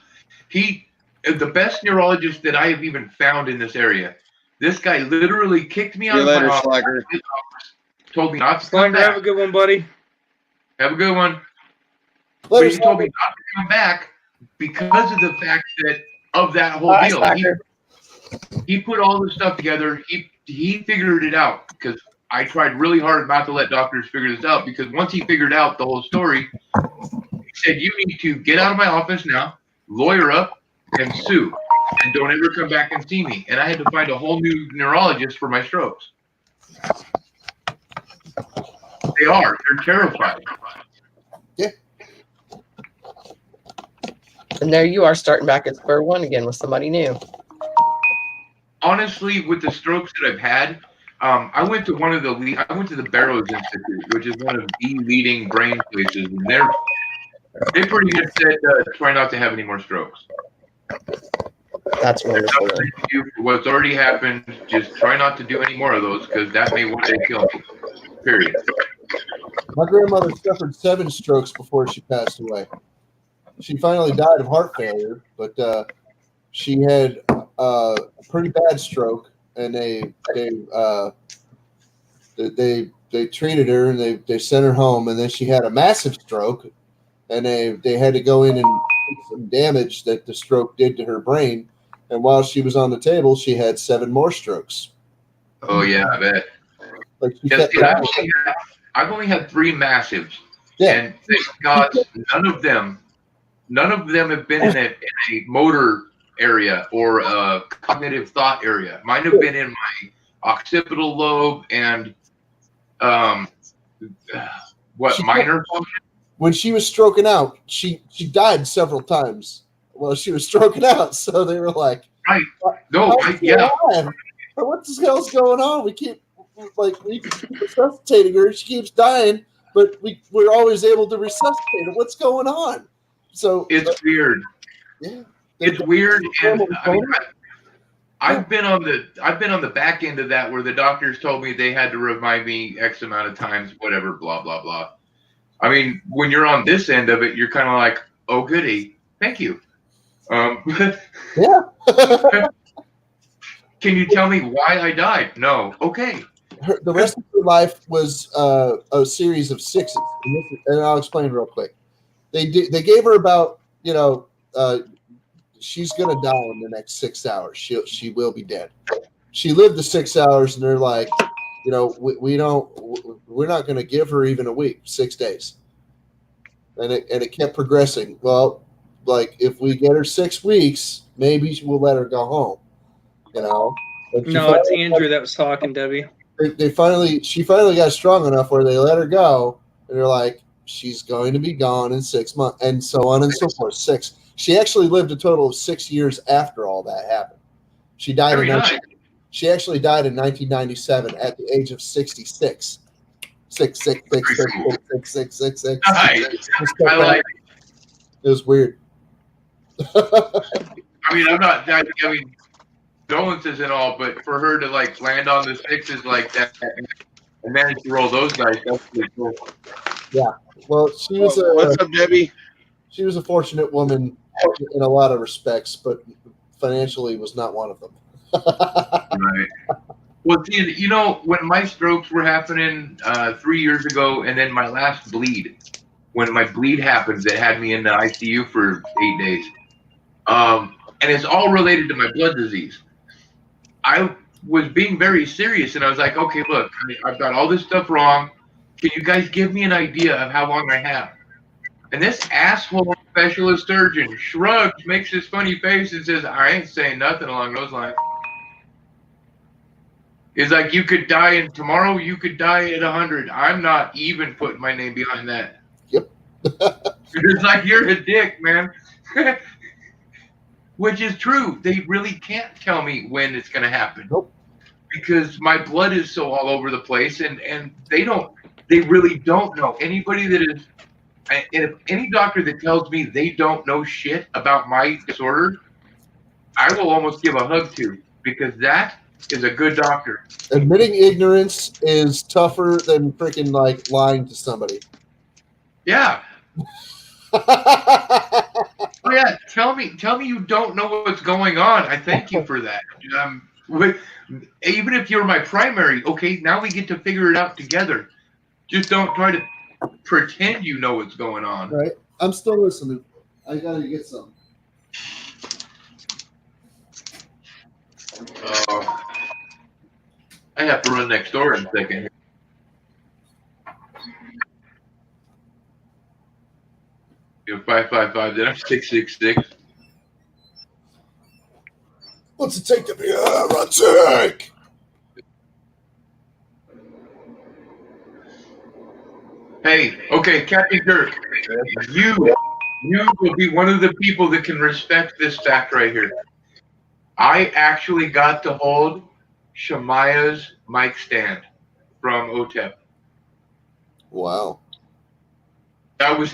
The best neurologist that I have even found in this area. This guy literally kicked me out of my office. Told me not to come back. Have a good one, buddy. Have a good one. But he told me not to come back because of the fact of that whole deal. He put all this stuff together. He figured it out because I tried really hard not to let doctors figure this out because once he figured out the whole story, he said, you need to get out of my office now, lawyer up, and sue. And don't ever come back and see me. And I had to find a whole new neurologist for my strokes. They're terrified. Yeah. And there you are starting back at square one again with somebody new. Honestly, with the strokes that I've had, I went to the Barrows Institute, which is one of the leading brain places, and they pretty much said try not to have any more strokes. That's wonderful. What's already happened, just try not to do any more of those because that may one day kill me. Period. My grandmother suffered 7 strokes before she passed away. She finally died of heart failure, but she had a pretty bad stroke, and they treated her and they sent her home, and then she had a massive stroke, and they had to go in and fix some damage that the stroke did to her brain. And while she was on the table, she had 7 more strokes. Oh yeah, I bet. Like yes, I've only had 3 massives, and thank God none of them have been in a motor area or a cognitive thought area. Mine have been in my occipital lobe and minor function. When she was stroking out, she died several times while she was stroking out. So they were like, right, no, yeah. What the hell's going on? We keep resuscitating her. She keeps dying, but we're always able to resuscitate her. What's going on? So it's weird. Yeah, it's weird, and I mean, I've been on the back end of that where the doctors told me they had to remind me X amount of times, whatever, blah blah blah. I mean, when you're on this end of it, you're kind of like, oh goody, thank you. Yeah. Can you tell me why I died? No. Okay. The rest of her life was a series of 6s, and I'll explain real quick. They gave her about, she's gonna die in the next 6 hours. She will be dead. She lived the 6 hours, and they're like, we're not gonna give her even a week, 6 days. And it kept progressing. Well, like if we get her 6 weeks, maybe we'll let her go home. No, it's Andrew that was talking, Debbie. She finally got strong enough where they let her go, and they're like, she's going to be gone in 6 months, and so on and so forth. 6. She actually lived a total of 6 years after all that happened. She died She actually died in 1997 at the age of 66. 6, 6, 6, 6, 6, 6, 6, 6. I like it. It was weird. I mean, condolences and all, but for her to like land on the 6s like that and manage to roll those dice, that's pretty cool. Yeah. Well, she was what's up, Debbie? She was a fortunate woman in a lot of respects, but financially was not one of them. Right. Well, see, when my strokes were happening 3 years ago, and then my last bleed, when my bleed happened that had me in the ICU for 8 days, and it's all related to my blood disease. I was being very serious, and I was like, okay, look, I've got all this stuff wrong. Can you guys give me an idea of how long I have? And this asshole specialist surgeon shrugs, makes this funny face, and says, I ain't saying nothing along those lines. He's like, you could die, and tomorrow you could die at 100. I'm not even putting my name behind that. Yep. It's like, you're a dick, man. Which is true. They really can't tell me when it's going to happen. Nope. Because my blood is so all over the place, and they really don't know. Anybody that is, if any doctor that tells me they don't know shit about my disorder, I will almost give a hug to, because that is a good doctor. Admitting ignorance is tougher than freaking like lying to somebody. Yeah. Oh yeah, tell me you don't know what's going on. I thank you for that. Even if you're my primary, okay, now we get to figure it out together. Just don't try to pretend you know what's going on. Right. I'm still listening. I gotta get some. I have to run next door in a second. You're 555, then I'm 666. What's it take to be a run sick? Hey, okay, Captain Dirk, you will be one of the people that can respect this fact right here. I actually got to hold Shemaya's mic stand from OTEP. Wow. I was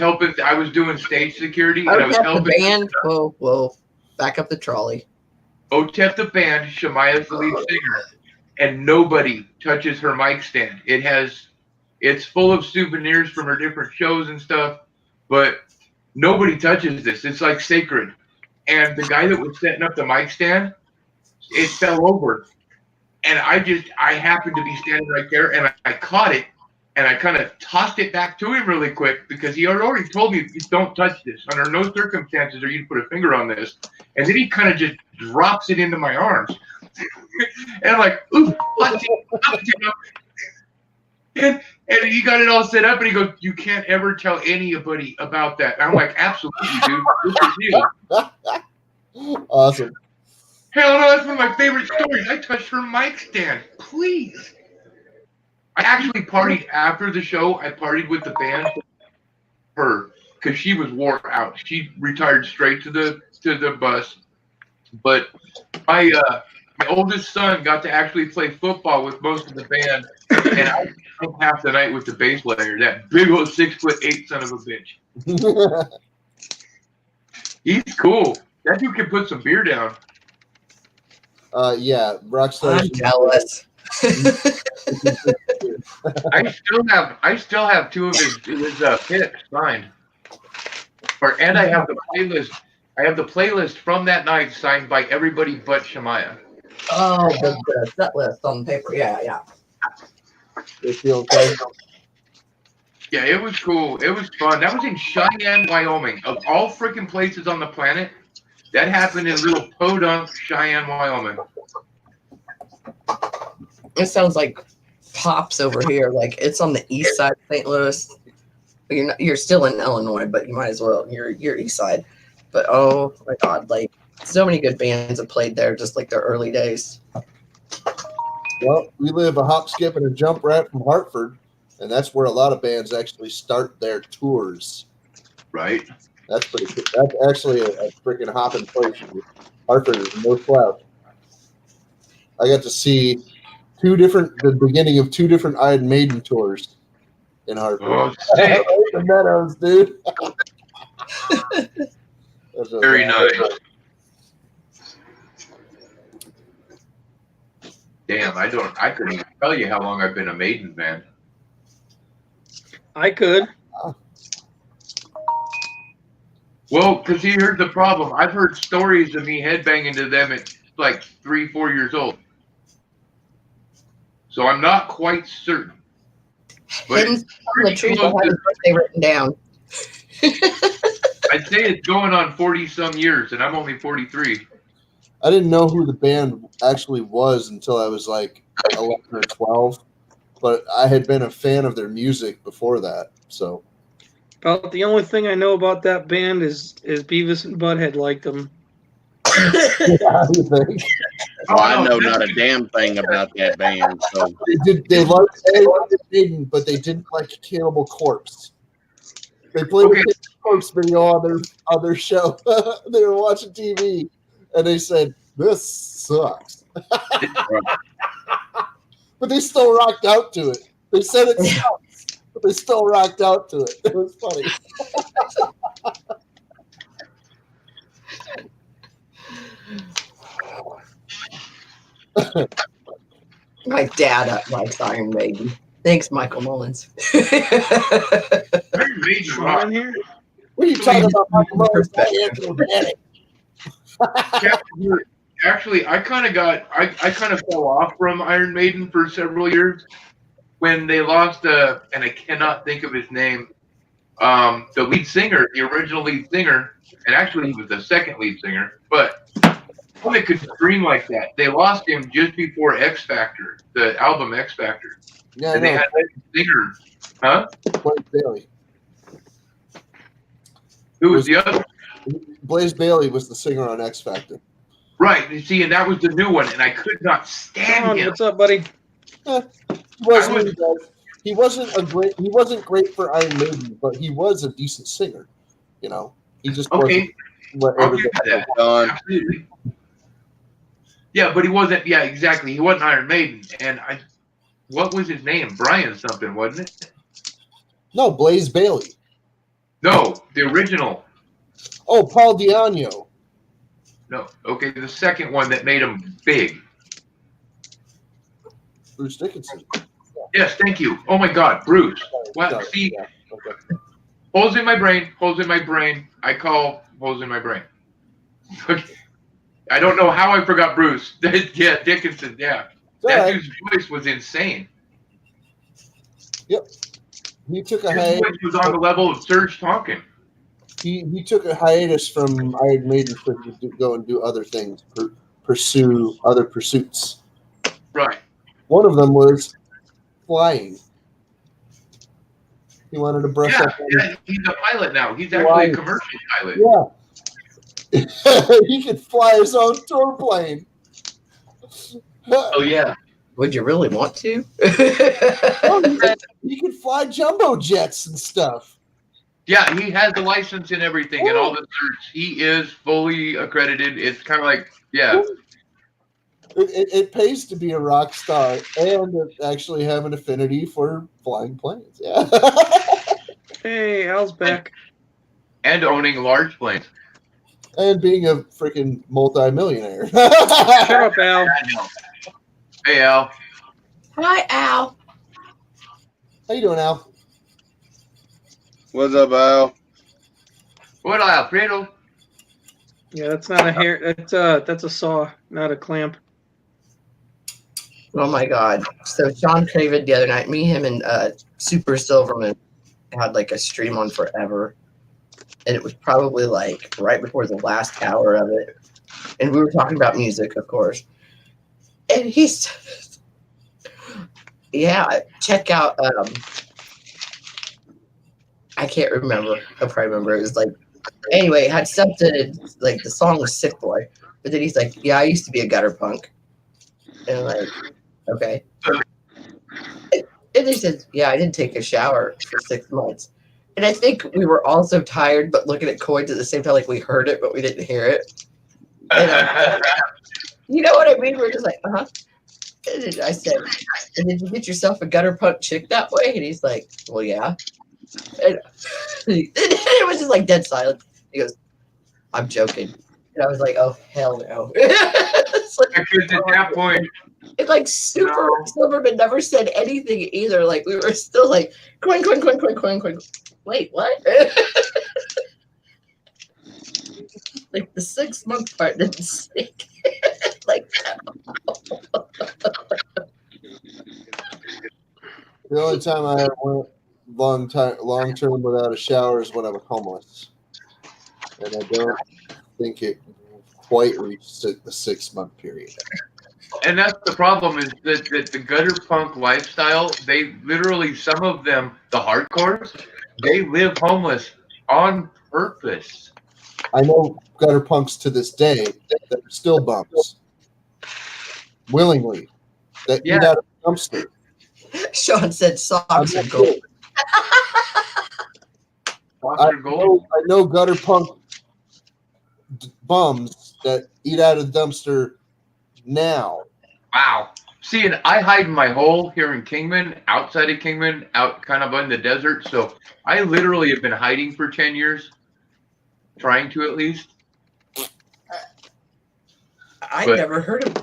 doing stage security, and I was helping the band. Whoa, back up the trolley. OTEP the band, Shemaya's the lead singer, and nobody touches her mic stand. It's full of souvenirs from her different shows and stuff, but nobody touches this. It's like sacred. And the guy that was setting up the mic stand, it fell over. And I happened to be standing right there, and I caught it, and I kind of tossed it back to him really quick, because he had already told me, don't touch this. Under no circumstances are you to put a finger on this. And then he kind of just drops it into my arms. And I'm like, ooh, and he got it all set up, and he goes, you can't ever tell anybody about that. And I'm like, absolutely, dude. This is you. Awesome. Hell no, that's one of my favorite stories. I touched her mic stand. Please. I actually partied after the show. I partied with the band. Her, because she was wore out. She retired straight to the bus. But my oldest son got to actually play football with most of the band, and I spent half the night with the bass player, that big old 6'8" son of a bitch. He's cool. That dude can put some beer down. Yeah, Rockstar. I'm jealous. I still have two of his picks signed. And I have the playlist. I have the playlist from that night signed by everybody but Shemaya. Oh, the set list on paper. Yeah. They feel okay. Yeah, it was cool. It was fun. That was in Cheyenne, Wyoming. Of all freaking places on the planet, that happened in little podunk Cheyenne, Wyoming. It sounds like Pops over here. Like it's on the east side of St. Louis. You're still in Illinois, but you might as well. You're east side. But oh my God, like so many good bands have played there, just like their early days. Well, we live a hop, skip, and a jump right from Hartford, and that's where a lot of bands actually start their tours. Right. That's pretty cool. That's actually a freaking hopping place. Hartford is no slouch. I got to see the beginning of two different Iron Maiden tours in Hartford. Oh, sick. The Meadows, dude. Very nice. Damn, I couldn't even tell you how long I've been a Maiden fan. I could. Well, because here's the problem. I've heard stories of me headbanging to them at like 3-4 years old. So I'm not quite certain. But Hidden from the trees will have his birthday written down. I'd say it's going on 40 some years, and I'm only 43. I didn't know who the band actually was until I was like 11 or 12, but I had been a fan of their music before that. So About the only thing I know about that band is Beavis and Butthead liked them. you think? Oh, I know not a damn thing about that band. So They liked Maiden, but they didn't like Cannibal Corpse. They played the Cannibal Corpse video on their show. They were watching TV, and they said, "This sucks." But they still rocked out to it. They said it sucks, but they still rocked out to it. It was funny. My dad likes Iron Maiden. Thanks, Michael Mullins. Iron Maiden rock. Here? What are you talking about, Michael Mullins? Actually, I kind of fell off from Iron Maiden for several years when they lost, and I cannot think of his name, the lead singer, the original lead singer, and actually he was the second lead singer, but one that could scream like that. They lost him just before X Factor, the album X Factor. Yeah, and they had a singer, huh? Blaze Bailey. Who was the other? Blaze Bailey was the singer on X Factor. Right, you see, and that was the new one, and I could not stand him. What's up, buddy? He wasn't great for Iron Maiden, but he was a decent singer. You know, he just wasn't what I'll give everybody you that. Absolutely. Yeah, but he wasn't. Yeah, exactly. He wasn't Iron Maiden, and what was his name? Brian something, wasn't it? No, Blaze Bailey. No, the original. Oh, Paul Di'Anno. No, okay, the second one that made him big. Bruce Dickinson. Yes, thank you. Oh my God, Bruce. Well, see, holes in my brain. I call holes in my brain. Okay. I don't know how I forgot Bruce. Yeah, Dickinson. Yeah, that dude's voice was insane. Yep. He took a His hiatus. voice was on the level of Serge Tonkin. He took a hiatus from Iron Maiden to go and do other things, pursue other pursuits. Right. One of them was flying. He wanted to brush up. Yeah, he's a pilot now. He's actually a commercial pilot. Yeah. He could fly his own tour plane. Oh yeah. Would you really want to? He could fly jumbo jets and stuff. Yeah, he has the license and everything and all the certs. He is fully accredited. It's kind of like, yeah. It pays to be a rock star and actually have an affinity for flying planes. Yeah. Hey, Al's back. And owning large planes. And being a freaking multi-millionaire. Shut up, Al. Hey, Al. Hi, Al. How you doing, Al? What's up, Al? What, Alfredo? Yeah, that's not a hair. That's a saw, not a clamp. Oh my God! So Sean Craven the other night, me, him, and Super Silverman had like a stream on forever, and it was probably like right before the last hour of it, and we were talking about music, of course. And he's, yeah, check out. I can't remember. I'll probably remember. It was like, anyway, it had something like the song was Sick Boy, but then he's like, yeah, I used to be a gutter punk, and I'm like, okay. And he said, yeah, I didn't take a shower for 6 months. And I think we were all so tired, but looking at coins at the same time, like we heard it, but we didn't hear it. And, you know what I mean? We're just like, uh-huh. And I said, and did you get yourself a gutter punk chick that way? And he's like, well, yeah. And it was just like dead silent. He goes, I'm joking. And I was like, oh, hell no. It's like, because at that point, it's like Super Silverman never said anything either. Like we were still like, coin. Wait, what? Like the 6 month part didn't stick. Like The only time I ever went long term without a shower is when I was homeless, and I don't think it quite reached the 6 month period. And that's the problem is that the gutter punk lifestyle, they literally, some of them, the hardcores, they live homeless on purpose. I know gutter punks to this day that are still bums, willingly, that eat out of the dumpster. Sean said socks are gold. I know gutter punk bums that eat out of the dumpster now. Wow. See, and I hide in my hole here in Kingman, outside of Kingman, out kind of in the desert. So I literally have been hiding for 10 years, trying to at least. I never heard of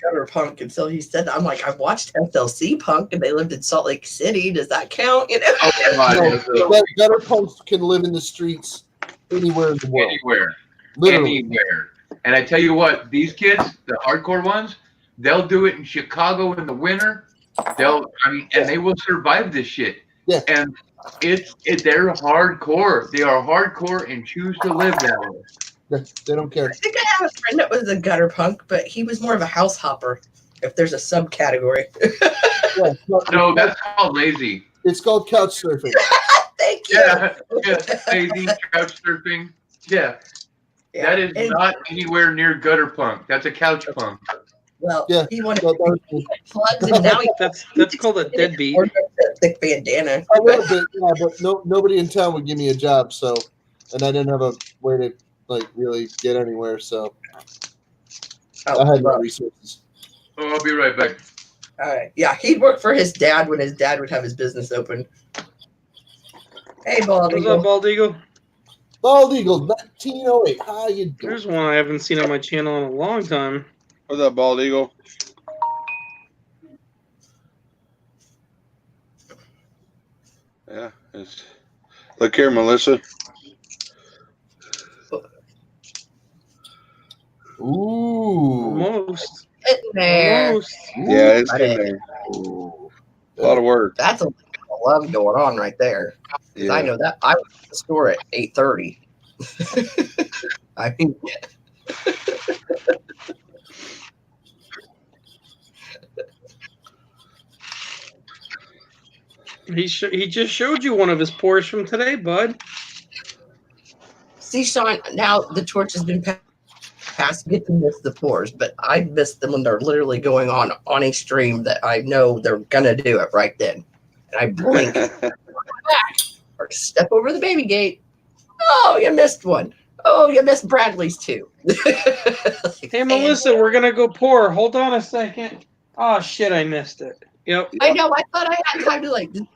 gutter punk until he said that. I'm like, I watched SLC Punk and they lived in Salt Lake City. Does that count? You know? No, gutter punks can live in the streets anywhere in the world. Anywhere. Literally. Anywhere. And I tell you what, these kids, the hardcore ones, they'll do it in Chicago in the winter. And they will survive this shit. Yeah. And they're hardcore. They are hardcore and choose to live that way. They don't care. I think I have a friend that was a gutter punk, but he was more of a house hopper. If there's a subcategory. No, that's called lazy. It's called couch surfing. Thank you. Yeah, lazy couch surfing. Yeah. That is not anywhere near gutter punk. That's a couch punk. Well, yeah, he wanted plugs, and now that's called a deadbeat. Thick bandana. A little bit, yeah, but nobody in town would give me a job, and I didn't have a way to really get anywhere, so I had no resources. Oh, I'll be right back. All right, yeah, he'd work for his dad when his dad would have his business open. Hey, Bald Eagle. What's up, Bald Eagle? Bald Eagle, 1908. How you doing? There's one I haven't seen on my channel in a long time. What's up, Bald Eagle? Yeah. Look here, Melissa. Ooh. Almost. In there. Almost. Yeah, it's in there. A lot of work. That's a love going on right there. Because I know that I was at the store at 8:30. I mean, he just showed you one of his pours from today, bud. see, Sean, now the torch has been passed. Get to miss the pours, but I miss them when they're literally going on a stream that I know they're gonna do it right then, and I blink or step over the baby gate. Oh, you missed one. Oh, you missed Bradley's too. Hey, Melissa, we're gonna go pour. Hold on a second. Oh shit, I missed it. Yep. I know. I thought I had time to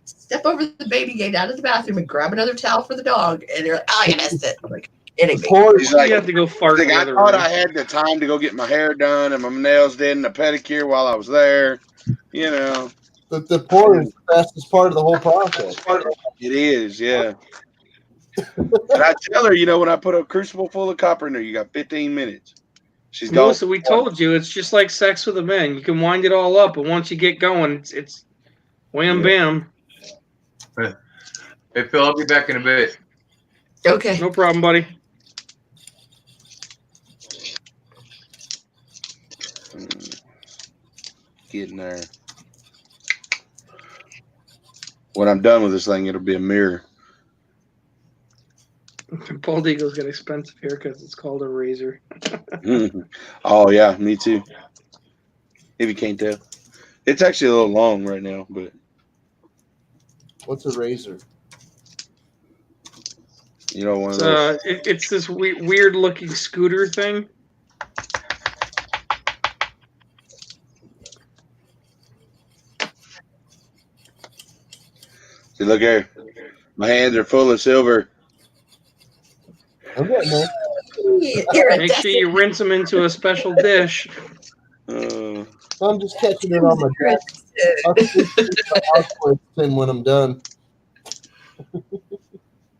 step over the baby gate out of the bathroom and grab another towel for the dog, and they're like, "Oh, you missed it." I'm like, "Kidding me?" He's like, you have to go fart. Like, I thought I had the time to go get my hair done and my nails did and a pedicure while I was there. You know, the pour is the fastest part of the whole process. It is, yeah. And I tell her, when I put a crucible full of copper in there, you got 15 minutes. She's gone. Melissa, we told you it's just like sex with a man. You can wind it all up, but once you get going, it's wham bam. Hey, Phil, I'll be back in a bit. Okay. No problem, buddy. Getting there. When I'm done with this thing, it'll be a mirror. Bald Eagle's got expensive haircuts. It's called a razor. Oh, yeah, me too. If you can't tell. It's actually a little long right now, but. What's a razor? One of those. It's this weird looking scooter thing. See, look here. My hands are full of silver. I'm getting there. Make sure you rinse them into a special dish. I'm just catching it on my desk. I'll keep my Altoids tin when I'm done.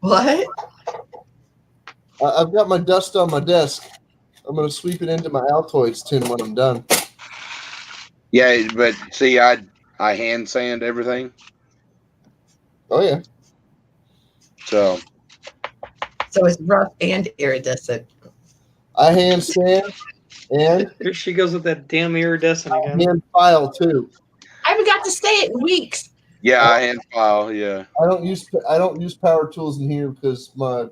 What? I've got my dust on my desk. I'm going to sweep it into my Altoids tin when I'm done. Yeah, but see, I hand sand everything. Oh, yeah. So it's rough and iridescent. I handstand, and Here she goes with that damn iridescent again. hand file too. I haven't got to say it in weeks. Yeah, I hand file. Yeah. I don't use power tools in here because my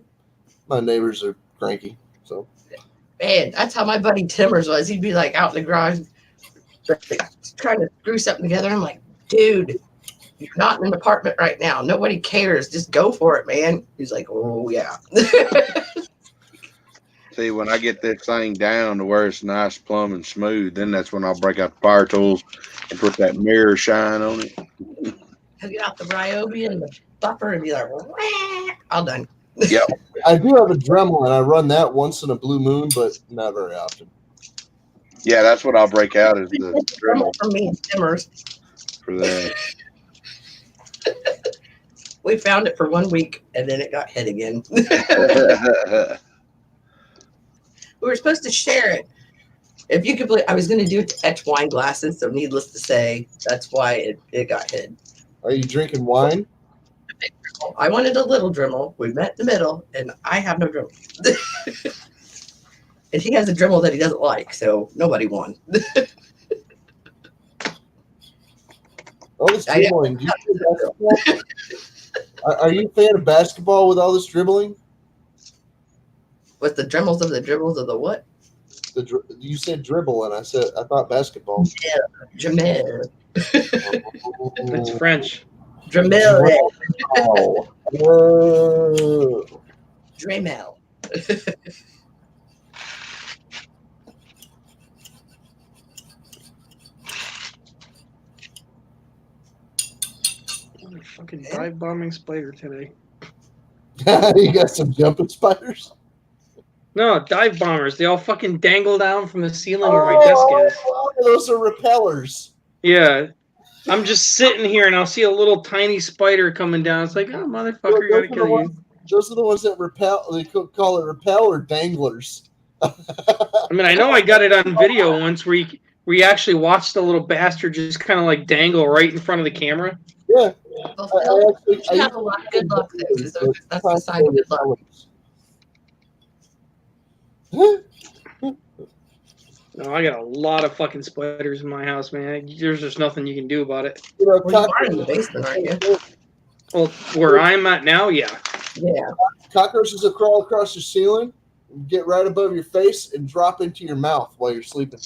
neighbors are cranky. So Man, that's how my buddy Timmers was. He'd be like out in the garage trying to screw something together. I'm like, dude, you're not in an apartment right now. Nobody cares. Just go for it, man. He's like, oh yeah. See, when I get this thing down to where it's nice, plumb, and smooth, then that's when I'll break out the power tools and put that mirror shine on it. He'll get out the Ryobi and the buffer and be like, wah, all done. Yep. I do have a Dremel, and I run that once in a blue moon, but not very often. Yeah, that's what I'll break out is the Dremel for me, Timmers. for that. We found it for 1 week and then it got hit again. We were supposed to share it. If you could believe, I was going to do it to etch wine glasses, so needless to say, that's why it got hid. Are you drinking wine? I wanted a little Dremel. We met in the middle, and I have no Dremel. And he has a Dremel that he doesn't like, so nobody won. All this dribbling. Do you play basketball? Are you a fan of basketball with all this dribbling? With the dribbles of the what? You said dribble, and I thought basketball. Yeah, Jamel. That's French. Dremel. Oh. Dremel. Fucking dive bombing spider today. You got some jumping spiders? No, dive bombers. They all fucking dangle down from the ceiling where my desk is. Those are repellers. Yeah. I'm just sitting here and I'll see a little tiny spider coming down. It's like, oh, motherfucker, gotta kill you. Those are the ones that repel. They call it repel or danglers. I mean, I know I got it on video once where you actually watched the little bastard just kind of like dangle right in front of the camera. Yeah. Well, Phil, you have a lot of good luck there. So that's the sign of good luck. No, I got a lot of fucking spiders in my house, man. There's just nothing you can do about it. Well, you are in the basement, aren't you? Well, where I'm at now, yeah. Yeah. Cockroaches will crawl across your ceiling, get right above your face, and drop into your mouth while you're sleeping.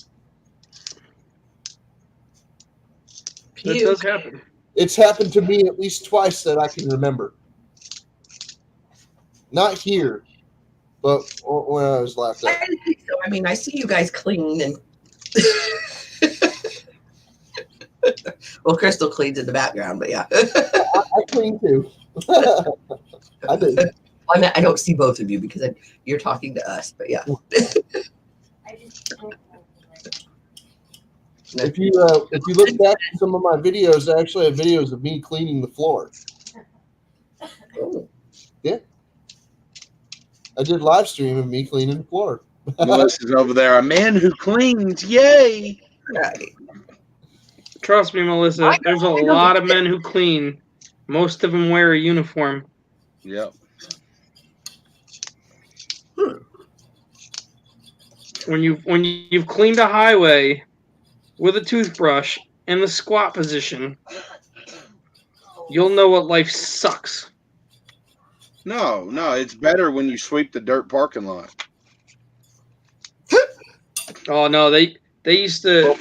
That does happen. It's happened to me at least twice that I can remember. Not here, but when I was last I didn't think so. I mean, I see you guys clean and well, Crystal cleans in the background, but yeah. I clean too. I do. I mean, I don't see both of you because you're talking to us, but yeah. If you look back at some of my videos, I actually have videos of me cleaning the floor. Yeah. I did live stream of me cleaning the floor. Melissa's over there. A man who cleans. Yay. Right. Trust me, Melissa, there's a lot of men who clean. Most of them wear a uniform. Yep. When you've cleaned a highway with a toothbrush in the squat position, you'll know what life sucks. No, it's better when you sweep the dirt parking lot. Oh no, they used to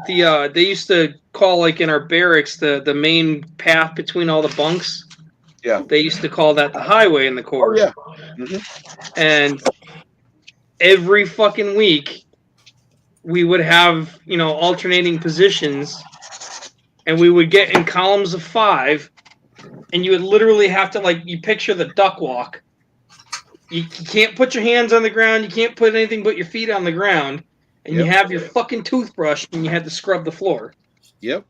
they used to call, like in our barracks, the main path between all the bunks. Yeah. They used to call that the highway in the Corps. Oh yeah. Mm-hmm. And every fucking week we would have, alternating positions, and we would get in columns of 5, and you would literally have to, you picture the duck walk. You can't put your hands on the ground, you can't put anything but your feet on the ground, and you have your fucking toothbrush, and you had to scrub the floor. Yep.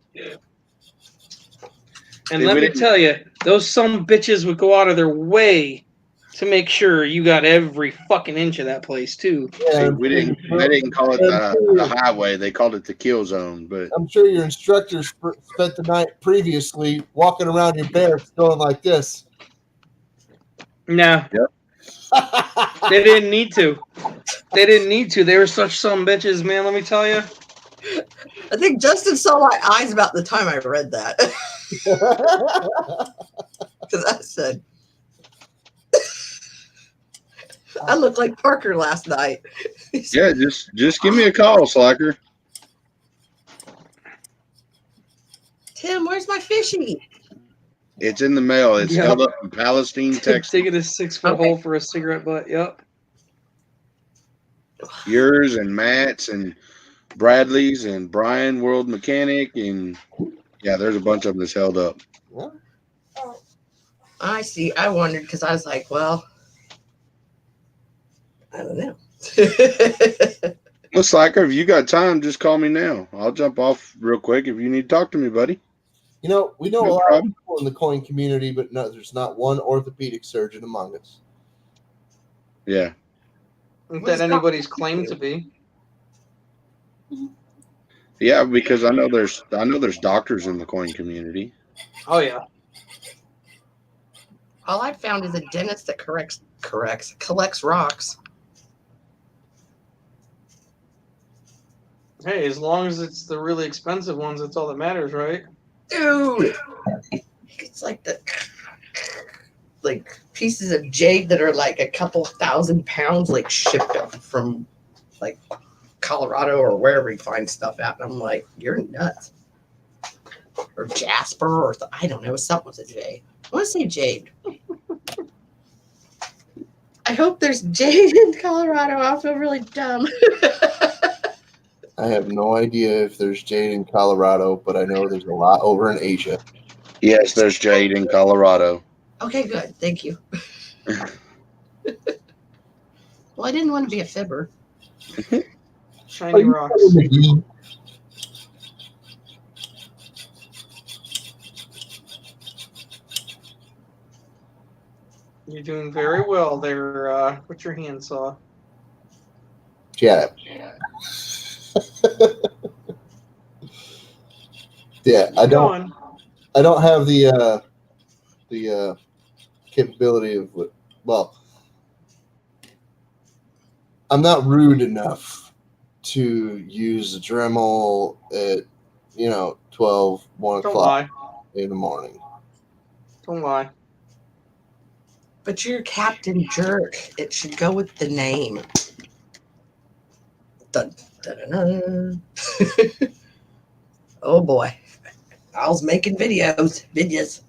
And let me tell you, those some bitches would go out of their way to make sure you got every fucking inch of that place too. Yeah, they didn't call it the highway; they called it the kill zone. But I'm sure your instructors spent the night previously walking around your barracks going like this. Nah. Yep. They didn't need to. They didn't need to. They were such some bitches, man. Let me tell you. I think Justin saw my eyes about the time I read that. Because I said, I looked like Parker last night. Yeah, just give me a call, Slacker. Tim, where's my fishy? It's in the mail. It's Yep. held up in Palestine, Texas. Digging a 6-foot hole for a cigarette butt. Yep. Yours and Matt's and Bradley's and Brian World Mechanic and yeah, there's a bunch of them that's held up. I see. I wondered because I was like, well, I don't know. Well, Slacker, if you got time, just call me now. I'll jump off real quick if you need to talk to me, buddy. You know, we know No a lot problem. of people in the coin community, but no, there's not one orthopedic surgeon among us. Yeah. Not that anybody's claimed to be. Yeah, because I know there's doctors in the coin community. Oh yeah. All I found is a dentist that collects rocks. Hey, as long as it's the really expensive ones, that's all that matters, right? Dude, it's like pieces of jade that are like a couple thousand pounds, like shipped up from like Colorado or wherever you find stuff at. And I'm like, you're nuts. Or Jasper, or I don't know, something with a J. I want to say jade. I hope there's jade in Colorado. I'll feel really dumb. I have no idea if there's jade in Colorado, but I know there's a lot over in Asia. Yes, there's jade in Colorado. Okay, good. Thank you. Well, I didn't want to be a fibber. Shiny rocks. You're doing very well there. What's your handsaw? Yeah. Yeah, I don't have the capability of I'm not rude enough to use a Dremel at 12, 1 Don't o'clock lie. in the morning. Don't lie. But you're Captain Jerk. It should go with the name. Dun, dun, dun, dun. Oh boy. I was making videos. Videos?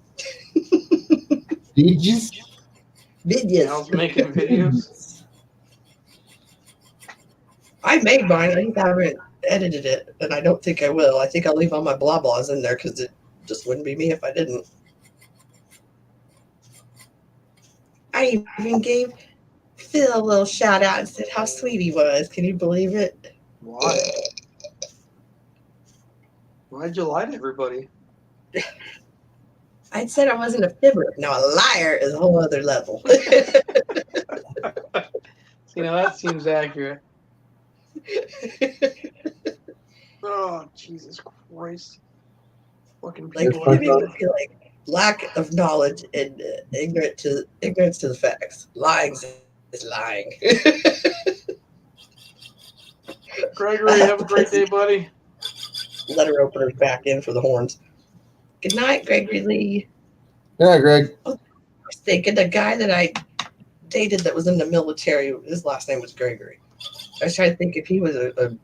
I was making videos. I made mine. I just haven't edited it, and I don't think I will. I think I'll leave all my blah blahs in there because it just wouldn't be me if I didn't. I even gave Phil a little shout out and said how sweet he was. Can you believe it? Why? Why'd you lie to everybody? I said I wasn't a fibber. Now a liar is a whole other level. That seems accurate. Oh, Jesus Christ. Fucking Like, people. like lack of knowledge and ignorance to the facts. Lying is lying. Gregory, have a great day, buddy. Letter openers back in for the horns. Good night, Gregory Lee. Yeah, Greg. I was thinking the guy that I dated that was in the military, his last name was Gregory. I was trying to think if he was a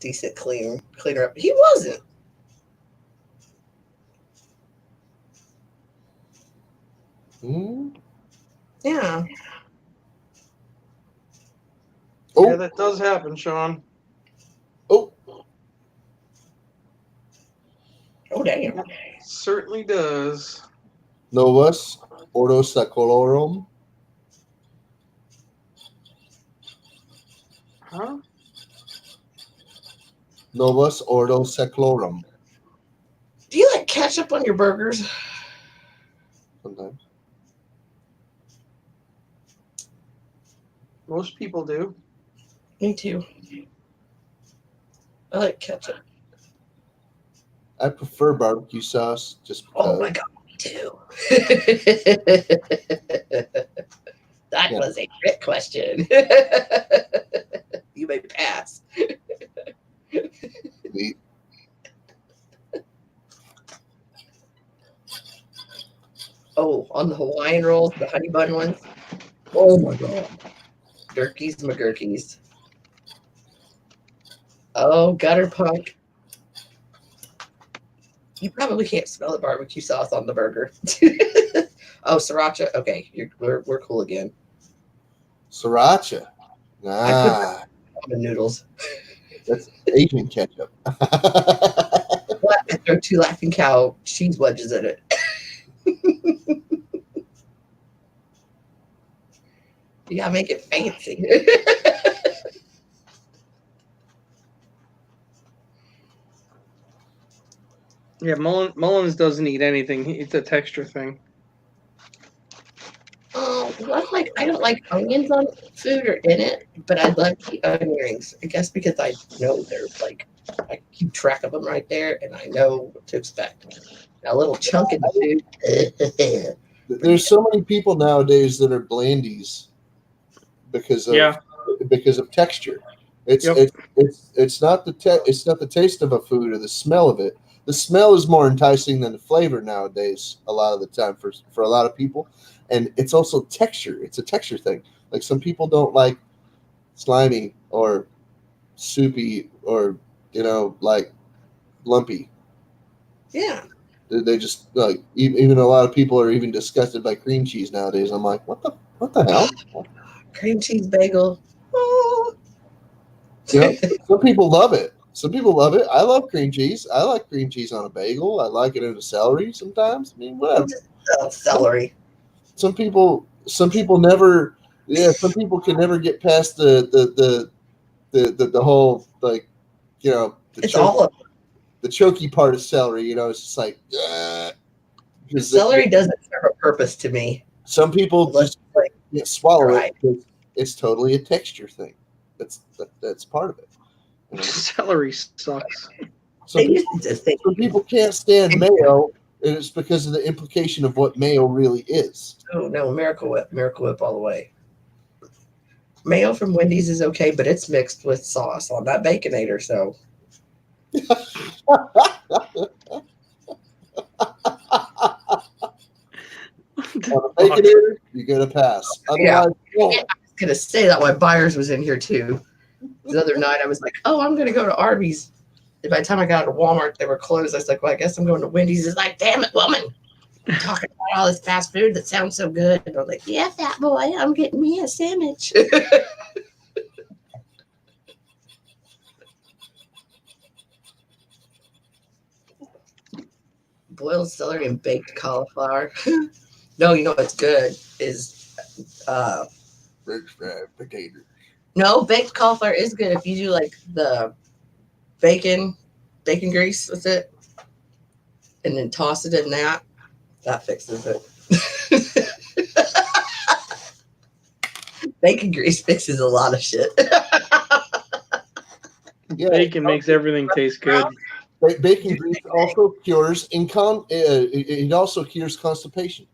decent cleaner up. He wasn't. Yeah. Oh. Yeah, that does happen, Sean. Oh. Oh, damn. It certainly does. Novus Ordo Secolorum. Huh? Novus Ordo Seclorum. Do you like ketchup on your burgers? Sometimes. Most people do. Me too. I like ketchup. I prefer barbecue sauce just because. Oh my god, me too. That was a trick question. Hawaiian rolls, the honey bun ones. Oh my god. Gurkies, McGurkies. Oh, gutter punk. You probably can't smell the barbecue sauce on the burger. Oh, sriracha. Okay, we're cool again. Sriracha. I put Nah, ramen noodles. that's Asian ketchup. But I throw 2 Laughing Cow cheese wedges in it. You gotta make it fancy. Yeah, Mullins doesn't eat anything. It's a texture thing. Oh, I don't like onions on food or in it, but I love the onion rings. I guess because I know they're like, I keep track of them right there, and I know what to expect. A little chunk in the food. There's so many people nowadays that are blandies because of texture. It's not the taste of a food or the smell of it. The smell is more enticing than the flavor nowadays. A lot of the time for a lot of people, and it's also texture. It's a texture thing. Like some people don't like slimy or soupy or like lumpy. Yeah. They just like even a lot of people are even disgusted by cream cheese nowadays. I'm like, what the hell? Cream cheese bagel. Oh. Some people love it. Some people love it. I love cream cheese. I like cream cheese on a bagel. I like it in a celery sometimes. I mean, whatever. Celery. Some people never. Yeah, some people can never get past the whole like, the choky part of celery. It's just like. Celery doesn't serve a purpose to me. Some people just can't swallow it because it's totally a texture thing. That's part of it. Celery sucks. Some people can't stand mayo, and it's because of the implication of what mayo really is. Oh no, Miracle Whip all the way. Mayo from Wendy's is okay, but it's mixed with sauce on that Baconator, so. On a Baconator, you get a pass. Yeah. I was gonna say that why Byers was in here too. The other night I was like, oh, I'm gonna go to Arby's. And by the time I got to Walmart, they were closed. I was like, well, I guess I'm going to Wendy's. It's like, damn it, woman. I'm talking about all this fast food that sounds so good. And I'm like, yeah, fat boy, I'm getting me a sandwich. Boiled celery and baked cauliflower. No, you know what's good is French fried potato. No, baked cauliflower is good if you do like the bacon grease with it, and then toss it in that. That fixes it. Bacon grease fixes a lot of shit. Yeah, bacon makes everything taste good. Bacon grease also cures it also cures constipation.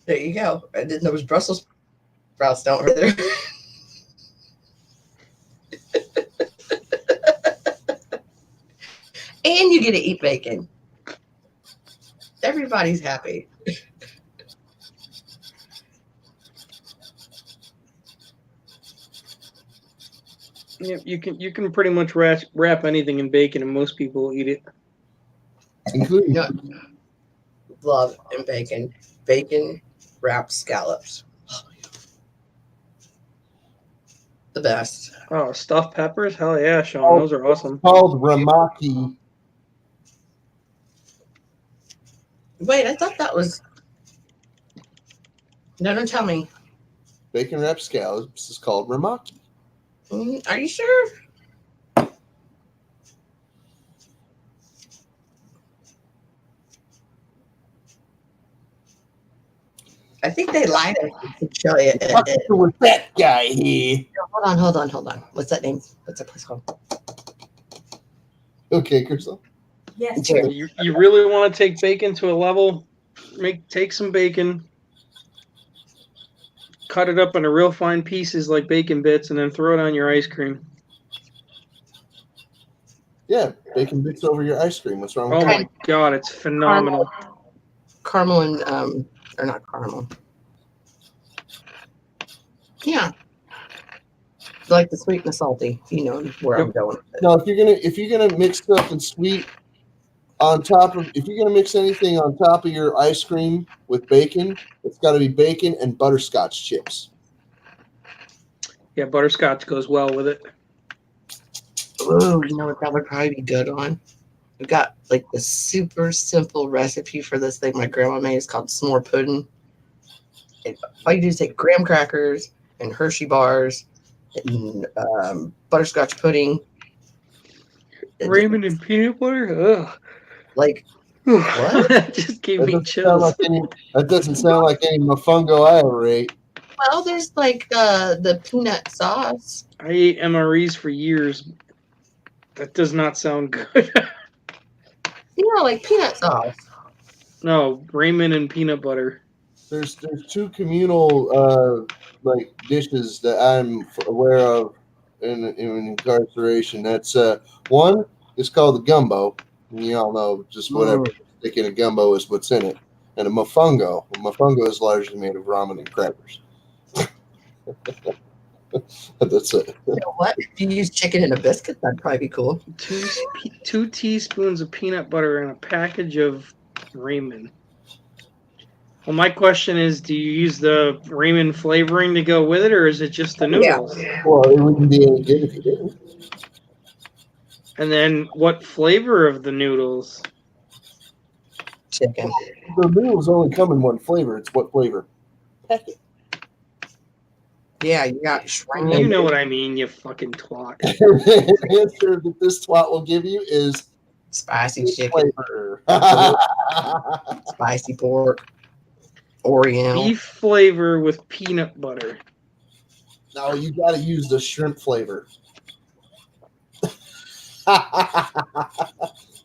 There you go. I didn't know it was Brussels sprouts down there. And you get to eat bacon. Everybody's happy. Yeah, you can pretty much wrap anything in bacon, and most people will eat it. Including love and bacon. Bacon wrapped scallops. The best. Oh, stuffed peppers? Hell yeah, Sean. Those are awesome. Called ramaki. Wait, I thought that was. No, don't tell me. Bacon wrapped scallops is called ramaki. Are you sure? I think they lied to show you. With that guy here. Hold on. What's that name? What's that place called? Okay, Crystal. Yes. You really want to take bacon to a level? Take some bacon, cut it up into real fine pieces like bacon bits, and then throw it on your ice cream. Yeah, bacon bits over your ice cream. What's wrong with that? that? Oh my god, it's phenomenal. Caramel and Or not caramel. Yeah. Like the sweet and the salty. You know where I'm going with it. No, if you're gonna mix something sweet on top of, if you're gonna mix anything on top of your ice cream with bacon, it's got to be bacon and butterscotch chips. Yeah, butterscotch goes well with it. Oh, you know what that would probably be good on? We've got like the super simple recipe for this thing my grandma made. It's called s'more pudding. And all you do is take graham crackers and Hershey bars and butterscotch pudding. Raymond and peanut butter? Ugh. Like, what? That just gave me chills. That doesn't sound like any mofongo I ever ate. Well, there's like the peanut sauce. I ate MREs for years. That does not sound good. Yeah, like peanut sauce. No, Raymond and peanut butter. There's two communal like dishes that I'm aware of in incarceration. That's one is called the gumbo. And you all know just whatever stick in a gumbo is what's in it. And a mofongo. A mofongo is largely made of ramen and crackers. That's it. You know what? If you use chicken in a biscuit, that'd probably be cool. 2 teaspoons of peanut butter and a package of Raymond. Well, my question is, do you use the Raymond flavoring to go with it, or is it just the noodles? Yeah. Well, it wouldn't be any good if you didn't. And then what flavor of the noodles? Chicken. The noodles only come in one flavor. It's what flavor? Yeah, you got shrimp. You know what I mean, you fucking twat. The answer that this twat will give you is spicy chicken. Flavor. Spicy pork. Oreo. Beef flavor with peanut butter. No, you got to use the shrimp flavor.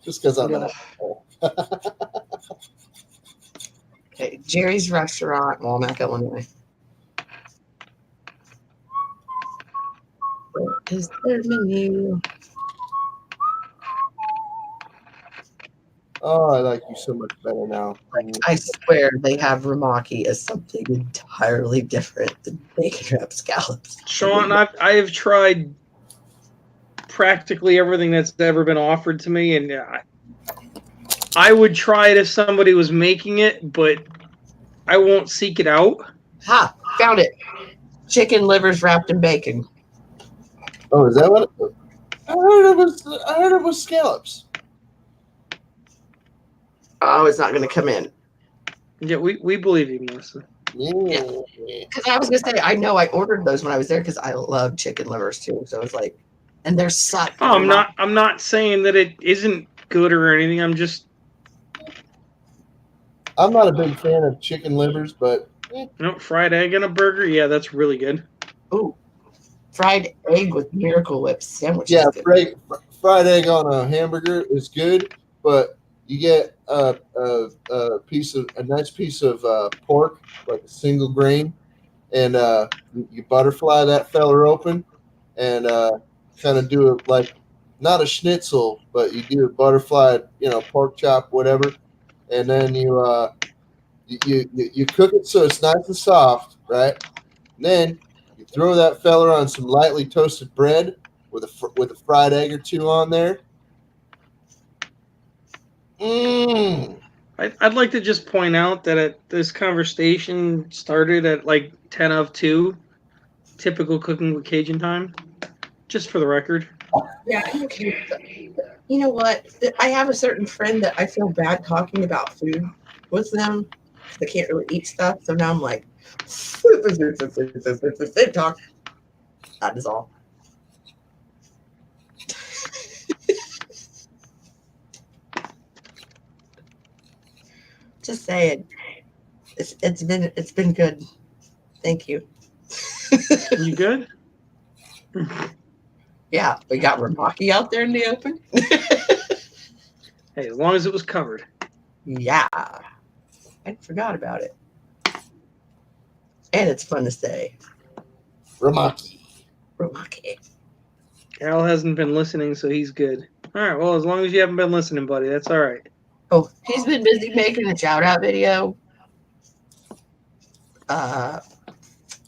Just because I'm an asshole. Okay, Jerry's Restaurant, Walnut, Illinois. Where is their menu? Oh, I like you so much better now. I swear they have ramaki as something entirely different than bacon wrap scallops. Sean, I have tried practically everything that's ever been offered to me, and I would try it if somebody was making it, but I won't seek it out. Ha! Found it. Chicken livers wrapped in bacon. Oh, is that what? I heard it was scallops. Oh, it's not going to come in. Yeah, we believe you, Melissa. Yeah. Because I was going to say, I know I ordered those when I was there because I love chicken livers too. So I was like, and they're such. Oh, I'm not saying that it isn't good or anything. I'm not a big fan of chicken livers, but no, fried egg in a burger. Yeah, that's really good. Ooh, fried egg with Miracle Whip sandwich. Yeah, fried egg on a hamburger is good, but you get a nice piece of pork, like a single grain, and you butterfly that feller open, and kind of do it like not a schnitzel, but you do a butterfly, pork chop, whatever, and then you cook it so it's nice and soft, right? And then you throw that feller on some lightly toasted bread with a fried egg or two on there. I'd like to just point out that this conversation started at like 10 of 2, typical cooking with Cajun time, just for the record. Yeah, okay. You know what? I have a certain friend that I feel bad talking about food with them. They can't really eat stuff, so now I'm like, talk. That is all. Just saying, it's been good. Thank you. You good? Yeah, we got ramaki out there in the open. Hey, as long as it was covered. Yeah, I forgot about it, and it's fun to say. Ramaki. Al hasn't been listening, so he's good. All right. Well, as long as you haven't been listening, buddy, that's all right. Oh, he's been busy making a shout out video.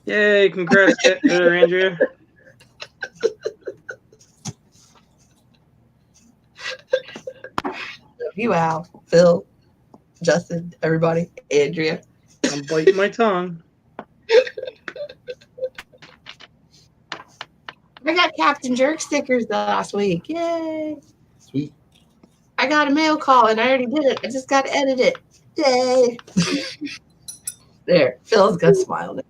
Yay! Congrats, Andrea. You, Al, Phil, Justin, everybody, Andrea. I'm biting my tongue. I got Captain Jerk stickers last week. Yay! Sweet. I got a mail call and I already did it. I just got to edit it. Yay! There, Phil's gonna smile now.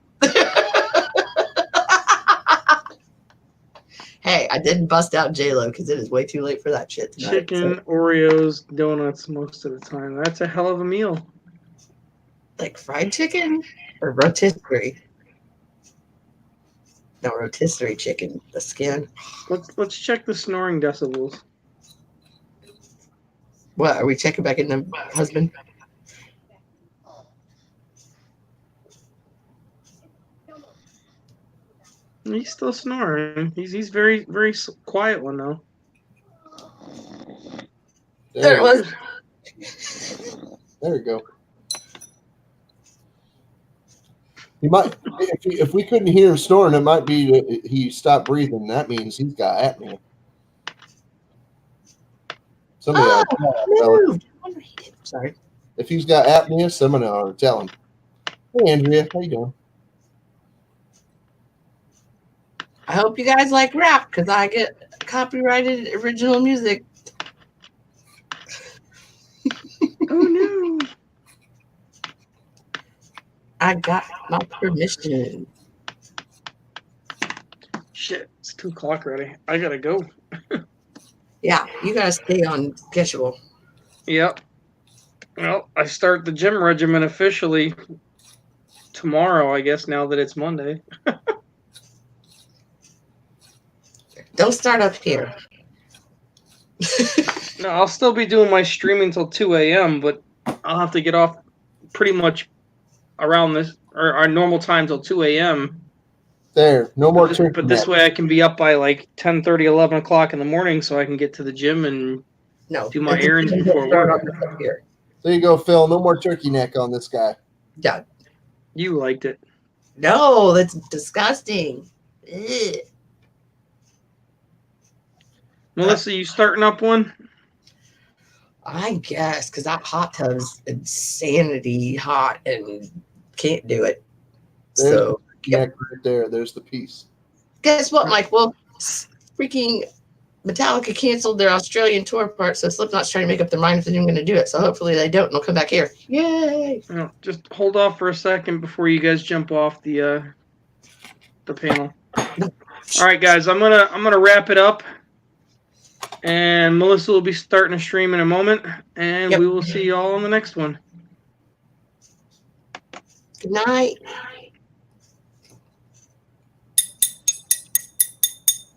Hey, I didn't bust out J-Lo because it is way too late for that shit tonight. Chicken, Oreos, donuts most of the time. That's a hell of a meal. Like fried chicken or rotisserie? No, rotisserie chicken. The skin. Let's check the snoring decibels. What, are we checking back in the husband? He's still snoring. He's very quiet one though. There it was. There we go. He might, if we couldn't hear him snoring, it might be that he stopped breathing. That means he's got apnea. Somebody ought to tell him. Sorry. If he's got apnea, somebody ought to tell him. Hey, Andrea, how you doing? I hope you guys like rap because I get copyrighted original music. Oh no. I got my permission. Shit, it's 2 o'clock already. I gotta go. Yeah, you gotta stay on schedule. Yep. Well, I start the gym regimen officially tomorrow, I guess, now that it's Monday. Don't start up here. No, I'll still be doing my streaming till 2 a.m., but I'll have to get off pretty much around this, or our normal time till 2 a.m. There, no more turkey. But this way I can be up by like 10:30, 11 o'clock in the morning so I can get to the gym and do my errands before work. There you go, Phil. No more turkey neck on this guy. Yeah. You liked it. No, that's disgusting. Ugh. Melissa, you starting up one? I guess, because that hot tub's insanity hot and can't do it. There's So, the neck right there. There's the piece. guess what, Mike? Well, freaking Metallica canceled their Australian tour part, so Slipknot's trying to make up their mind if they're even going to do it. So hopefully they don't, and they'll come back here. Yay! No, just hold off for a second before you guys jump off the panel. All right, guys, I'm gonna wrap it up. And Melissa will be starting a stream in a moment, and we will see you all on the next one. Good night.